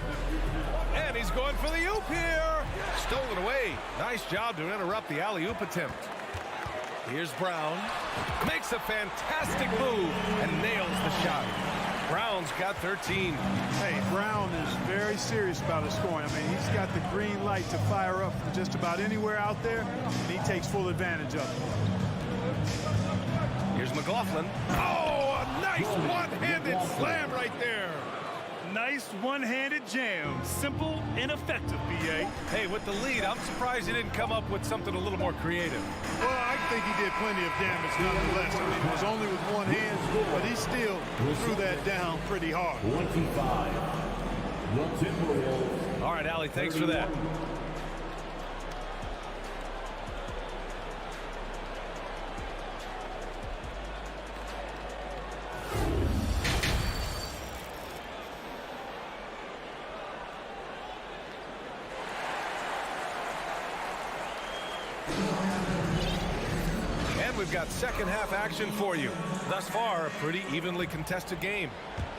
And he's going for the oop here. Stolen away. Nice job to interrupt the alley-oop attempt. Here's Brown. Makes a fantastic move and nails the shot. Brown's got 13. Hey, Brown is very serious about his scoring. I mean, he's got the green light to fire up from just about anywhere out there, and he takes full advantage of it. Here's McLaughlin. Oh, a nice one-handed slam right there. Nice one-handed jam. Simple and effective, B.A. Hey, with the lead, I'm surprised he didn't come up with something a little more creative. Well, I think he did plenty of damage nonetheless. I mean, it was only with one hand, but he still threw that down pretty hard. 25. The Timberwolves. All right, Allie, thanks for that. We've got second half action for you. Thus far, a pretty evenly contested game.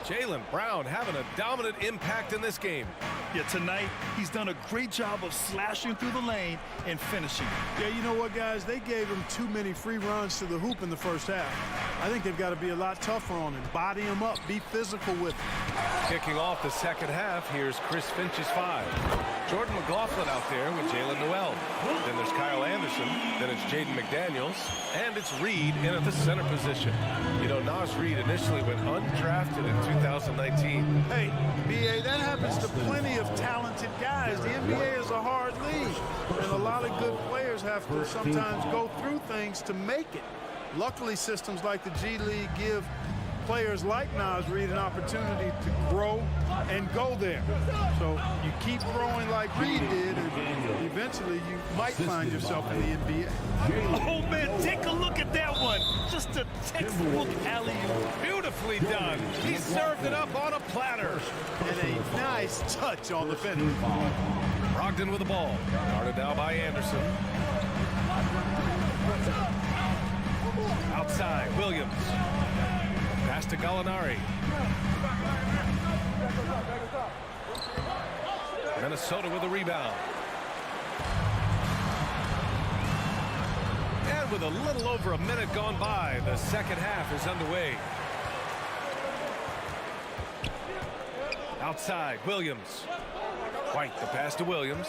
Jaylen Brown having a dominant impact in this game. Yeah, tonight he's done a great job of slashing through the lane and finishing. Yeah, you know what, guys? They gave him too many free runs to the hoop in the first half. I think they've got to be a lot tougher on him. Body him up. Be physical with him. Kicking off the second half, here's Chris Finch's 5. Jordan McLaughlin out there with Jalen Noel. Then there's Kyle Anderson. Then it's Jaden McDaniels. And it's Reed in at the center position. You know, Nas Reed initially went undrafted in 2019. Hey, B.A., that happens to plenty of talented guys. The NBA is a hard league, and a lot of good players have to sometimes go through things to make it. Luckily, systems like the G League give players like Nas Reed an opportunity to grow and go there. So you keep growing like Reed did, and eventually you might find yourself in the NBA. Oh, man, take a look at that one. Just a textbook alley-oop. Beautifully done. He served it up on a platter. And a nice touch on the finish. Brogdon with the ball. Guarded now by Anderson. Outside, Williams. Pass to Gallinari. Minnesota with a rebound. And with a little over a minute gone by, the second half is underway. Outside, Williams. White, the pass to Williams.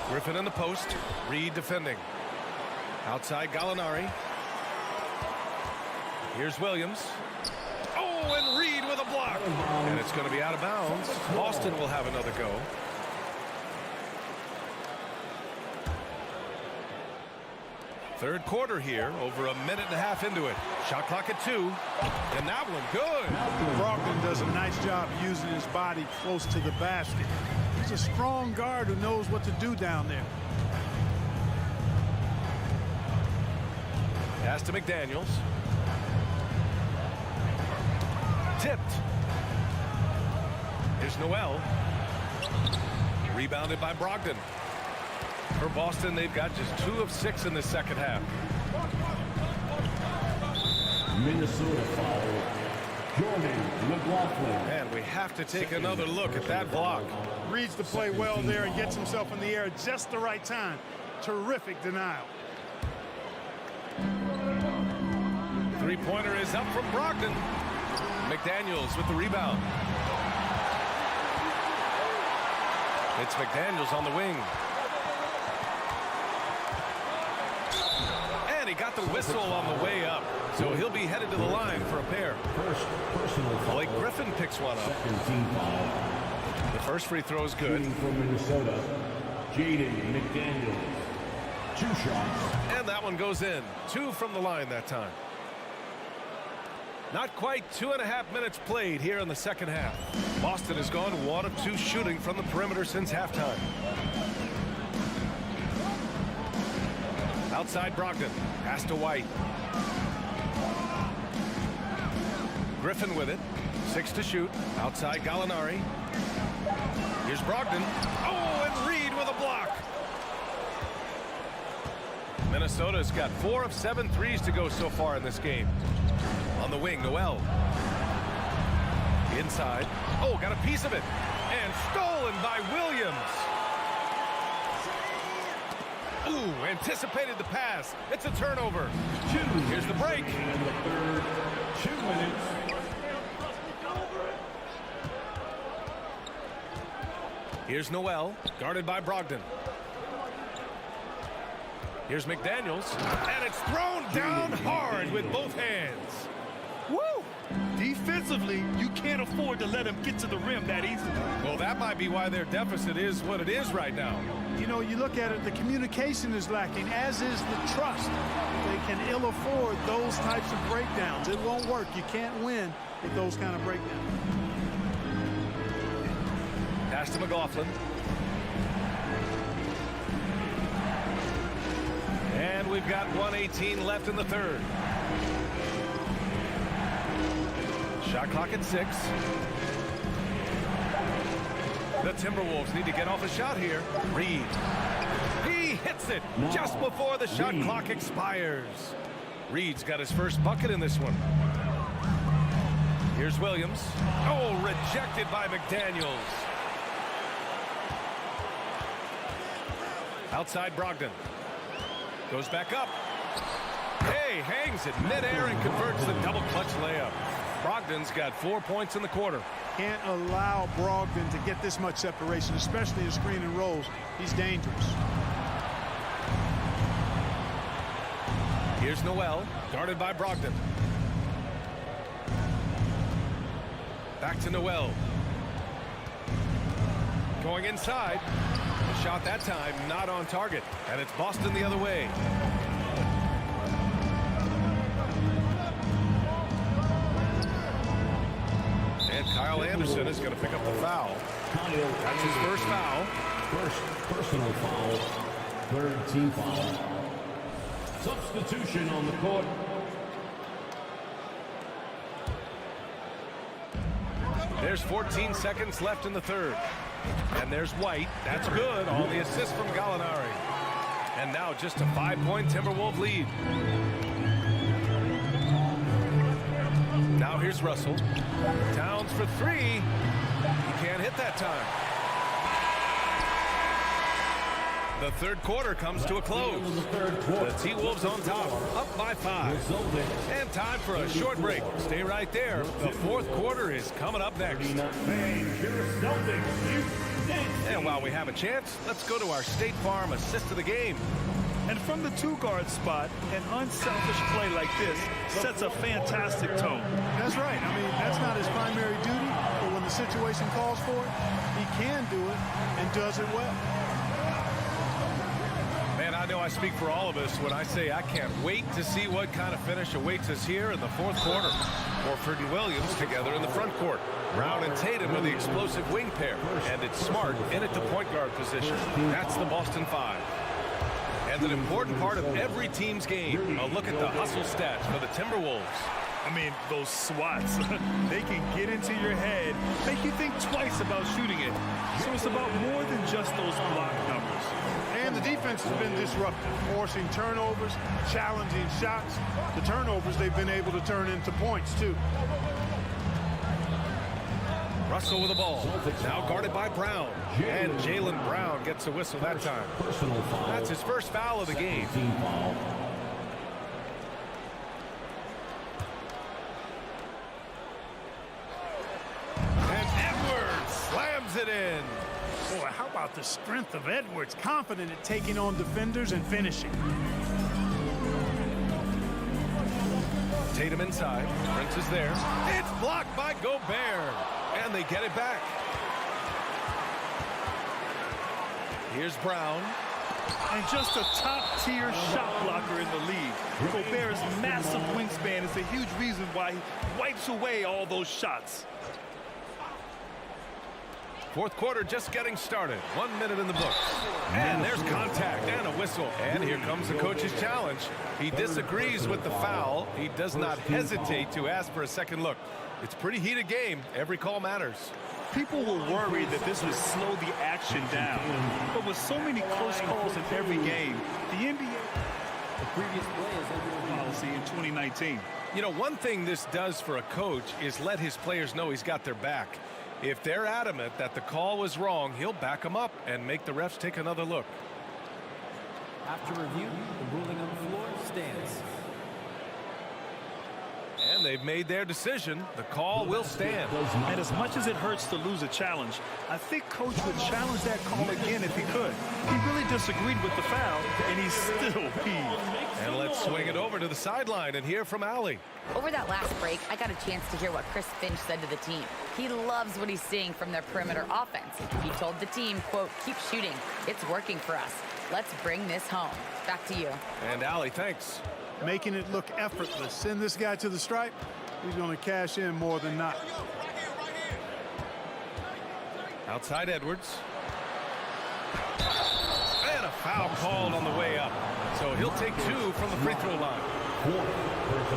Griffin in the post. Reed defending. Outside, Gallinari. Here's Williams. Oh, and Reed with a block. And it's going to be out of bounds. Boston will have another go. Third quarter here, over a minute and a half into it. Shot clock at 2. And that one good. Brogdon does a nice job using his body close to the basket. He's a strong guard who knows what to do down there. Pass to McDaniels. Tipped. Here's Noel. Rebounded by Brogdon. For Boston, they've got just 2 of 6 in the second half. Minnesota foul. Jordan McLaughlin. And we have to take another look at that block. Reads the play well there and gets himself in the air at just the right time. Terrific denial. Three-pointer is up from Brogdon. McDaniels with the rebound. It's McDaniels on the wing. And he got the whistle on the way up. So he'll be headed to the line for a pair. First personal foul. Blake Griffin picks one up. Second team foul. The first free throw is good. Shooting from Minnesota, Jaden McDaniels. 2 shots. And that one goes in. 2 from the line that time. Not quite 2.5 minutes played here in the second half. Boston has gone 1 of 2 shooting from the perimeter since halftime. Outside Brogdon. Pass to White. Griffin with it. 6 to shoot. Outside Gallinari. Here's Brogdon. Oh, and Reed with a block. Minnesota's got 4 of 7 threes to go so far in this game. On the wing, Noel. Inside. Oh, got a piece of it. And stolen by Williams. Ooh, anticipated the pass. It's a turnover. Here's the break. And the third, 2 minutes. Here's Noel, guarded by Brogdon. Here's McDaniels, and it's thrown down hard with both hands. Woo! Defensively, you can't afford to let him get to the rim that easily. Well, that might be why their deficit is what it is right now. You know, you look at it, the communication is lacking, as is the trust. They can ill afford those types of breakdowns. It won't work. You can't win with those kind of breakdowns. Pass to McLaughlin. And we've got 1:18 left in the third. Shot clock at 6. The Timberwolves need to get off a shot here. Reed. He hits it just before the shot clock expires. Reed's got his first bucket in this one. Here's Williams. Oh, rejected by McDaniels. Outside Brogdon. Goes back up. Hey, hangs it midair and converts the double clutch layup. Brogdon's got 4 points in the quarter. Can't allow Brogdon to get this much separation, especially in screen and rolls. He's dangerous. Here's Noel, guarded by Brogdon. Back to Noel. Going inside. The shot that time not on target, and it's Boston the other way. And Kyle Anderson is going to pick up the foul. That's his first foul. First personal foul. Third team foul. Substitution on the court. There's 14 seconds left in the third. And there's White. That's good on the assist from Gallinari. And now just a 5-point Timberwolves lead. Now here's Russell. Towns for three. He can't hit that time. The third quarter comes to a close. The T-Wolves on top, up by 5. And time for a short break. Stay right there. The fourth quarter is coming up next. And while we have a chance, let's go to our State Farm assist of the game. And from the two-guard spot, an unselfish play like this sets a fantastic tone. That's right. I mean, that's not his primary duty, but when the situation calls for it, he can do it and does it well. Man, I know I speak for all of us when I say I can't wait to see what kind of finish awaits us here in the fourth quarter. Horford and Williams together in the front court. Brown and Tatum are the explosive wing pair, and it's Smart in at the point guard position. That's the Boston Five. And an important part of every team's game, a look at the hustle stats for the Timberwolves. I mean, those swats, they can get into your head, make you think twice about shooting it. So it's about more than just those block numbers. And the defense has been disruptive, forcing turnovers, challenging shots. The turnovers they've been able to turn into points, too. Russell with the ball, now guarded by Brown. And Jaylen Brown gets a whistle that time. That's his first foul of the game. And Edwards slams it in. Boy, how about the strength of Edwards, confident at taking on defenders and finishing. Tatum inside, Prince is there. It's blocked by Gobert, and they get it back. Here's Brown. And just a top-tier shot blocker in the league. Gobert's massive wingspan is a huge reason why he wipes away all those shots. Fourth quarter just getting started. 1 minute in the books. And there's contact and a whistle. And here comes the coach's challenge. He disagrees with the foul. He does not hesitate to ask for a second look. It's a pretty heated game. Every call matters. People were worried that this would slow the action down. But with so many close calls in every game, the NBA policy in 2019. You know, one thing this does for a coach is let his players know he's got their back. If they're adamant that the call was wrong, he'll back them up and make the refs take another look. After review, the ruling on the floor stands. And they've made their decision. The call will stand. And as much as it hurts to lose a challenge, I think Coach would challenge that call again if he could. He really disagreed with the foul, and he's still peeved. And let's swing it over to the sideline and hear from Allie. Over that last break, I got a chance to hear what Chris Finch said to the team. He loves what he's seeing from their perimeter offense. He told the team, quote, "Keep shooting. It's working for us. Let's bring this home." Back to you. And Allie, thanks. Making it look effortless. Send this guy to the stripe. He's going to cash in more than not. Outside Edwards. And a foul called on the way up. So he'll take 2 from the free throw line.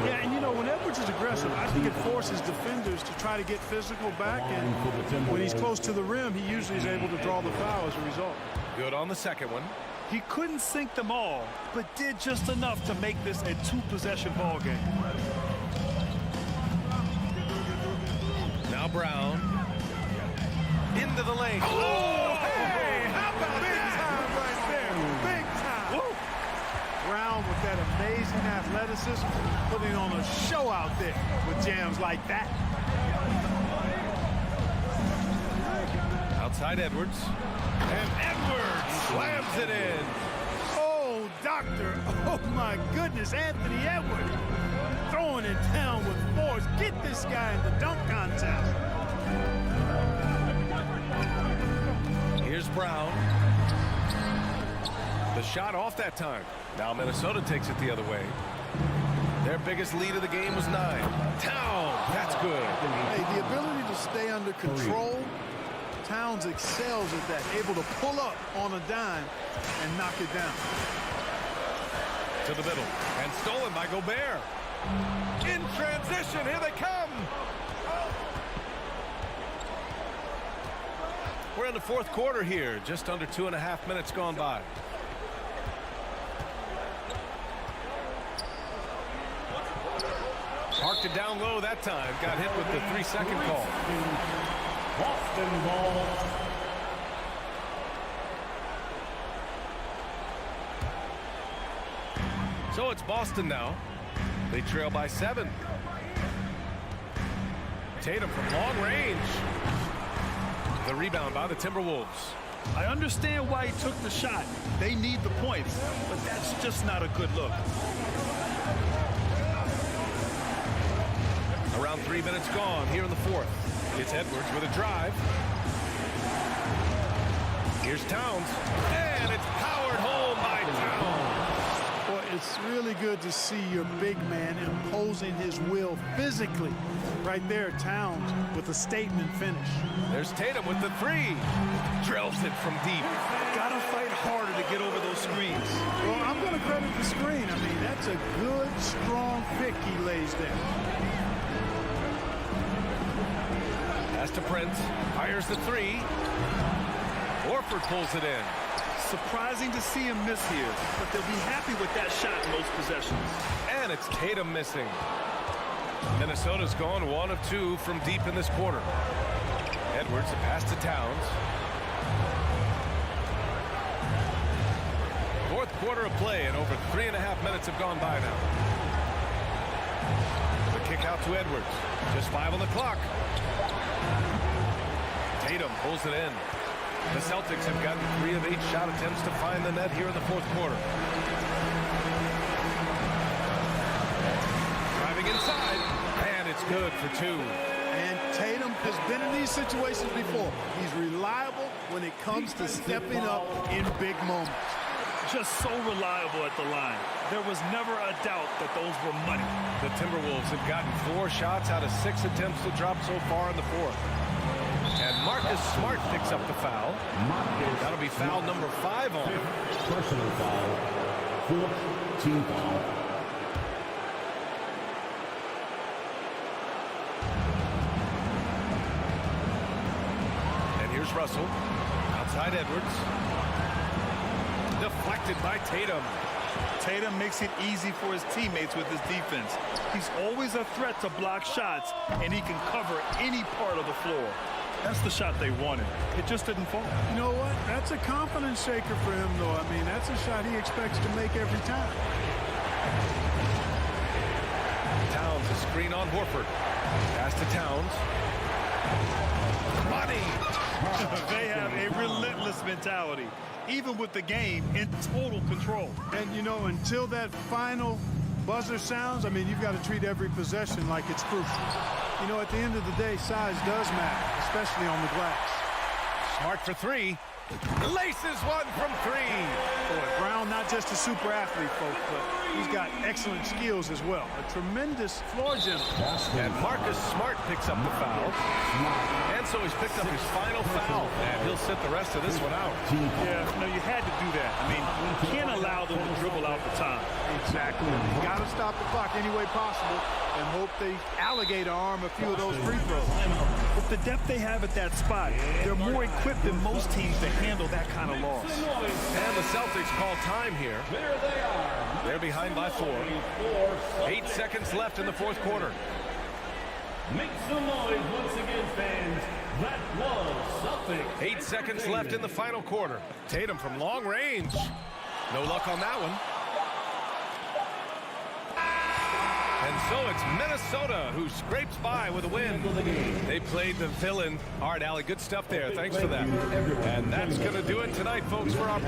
Yeah, and you know, when Edwards is aggressive, I think it forces defenders to try to get physical back. And when he's close to the rim, he usually is able to draw the foul as a result. Good on the second one. He couldn't sink them all, but did just enough to make this a 2-possession ball game. Now Brown. Into the lane. Oh, hey! How about big time right there? Big time. Woo. Brown with that amazing athleticism, putting on a show out there with jams like that. Outside Edwards. And Edwards slams it in. Oh, doctor. Oh, my goodness. Anthony Edwards throwing it down with force. Get this guy in the dunk contest. Here's Brown. The shot off that time. Now Minnesota takes it the other way. Their biggest lead of the game was 9. Towns, that's good. Hey, the ability to stay under control, Towns excels at that, able to pull up on a dime and knock it down. To the middle, and stolen by Gobert. In transition, here they come. We're in the fourth quarter here, just under 2.5 minutes gone by. Parked it down low that time. Got hit with the 3-second call. Boston ball. So it's Boston now. They trail by 7. Tatum from long range. The rebound by the Timberwolves. I understand why he took the shot. They need the points, but that's just not a good look. Around 3 minutes gone here in the fourth. It's Edwards with a drive. Here's Towns. And it's powered home by Towns. Well, it's really good to see your big man imposing his will physically. Right there, Towns with a statement finish. There's Tatum with the 3. Drills it from deep. Gotta fight harder to get over those screens. Well, I'm going to credit the screen. I mean, that's a good, strong pick he lays there. Pass to Prince. Fires the 3. Horford pulls it in. Surprising to see him miss here, but they'll be happy with that shot in most possessions. And it's Tatum missing. Minnesota's gone 1 of 2 from deep in this quarter. Edwards, a pass to Towns. Fourth quarter of play, and over 3.5 minutes have gone by now. The kick out to Edwards. Just 5 on the clock. Tatum pulls it in. The Celtics have gotten 3 of 8 shot attempts to find the net here in the fourth quarter. Driving inside, and it's good for 2. And Tatum has been in these situations before. He's reliable when it comes to stepping up in big moments. Just so reliable at the line. There was never a doubt that those were money. The Timberwolves have gotten 4 shots out of 6 attempts to drop so far in the fourth. And Marcus Smart picks up the foul. That'll be foul number 5 on him. Personal foul. 4th team foul. And here's Russell. Outside Edwards. Deflected by Tatum. Tatum makes it easy for his teammates with his defense. He's always a threat to block shots, and he can cover any part of the floor. That's the shot they wanted. It just didn't fall. You know what? That's a confidence shaker for him, though. I mean, that's a shot he expects to make every time. Towns, a screen on Horford. Pass to Towns. Money! They have a relentless mentality, even with the game in total control. And, you know, until that final buzzer sounds, I mean, you've got to treat every possession like it's crucial. You know, at the end of the day, size does matter, especially on the glass. Smart for 3. Laces one from 3. Boy, Brown, not just a super athlete, folks, but he's got excellent skills as well. A tremendous floor general. And Marcus Smart picks up the foul. And so he's picked up his final foul. And he'll sit the rest of this one out. Yeah, no, you had to do that. I mean, you can't allow them to dribble out the time. Exactly. You got to stop the clock any way possible and hope they alligator arm a few of those free throws. With the depth they have at that spot, they're more equipped than most teams to handle that kind of loss. And the Celtics call time here. There they are. They're behind by 4. 8 seconds left in the fourth quarter. Make some noise once again, fans. That was Celtics. 8 seconds left in the final quarter. Tatum from long range. No luck on that one. And so it's Minnesota who scrapes by with a win. They played the villain. All right, Allie, good stuff there. Thanks for that. And that's going to do it tonight, folks, for our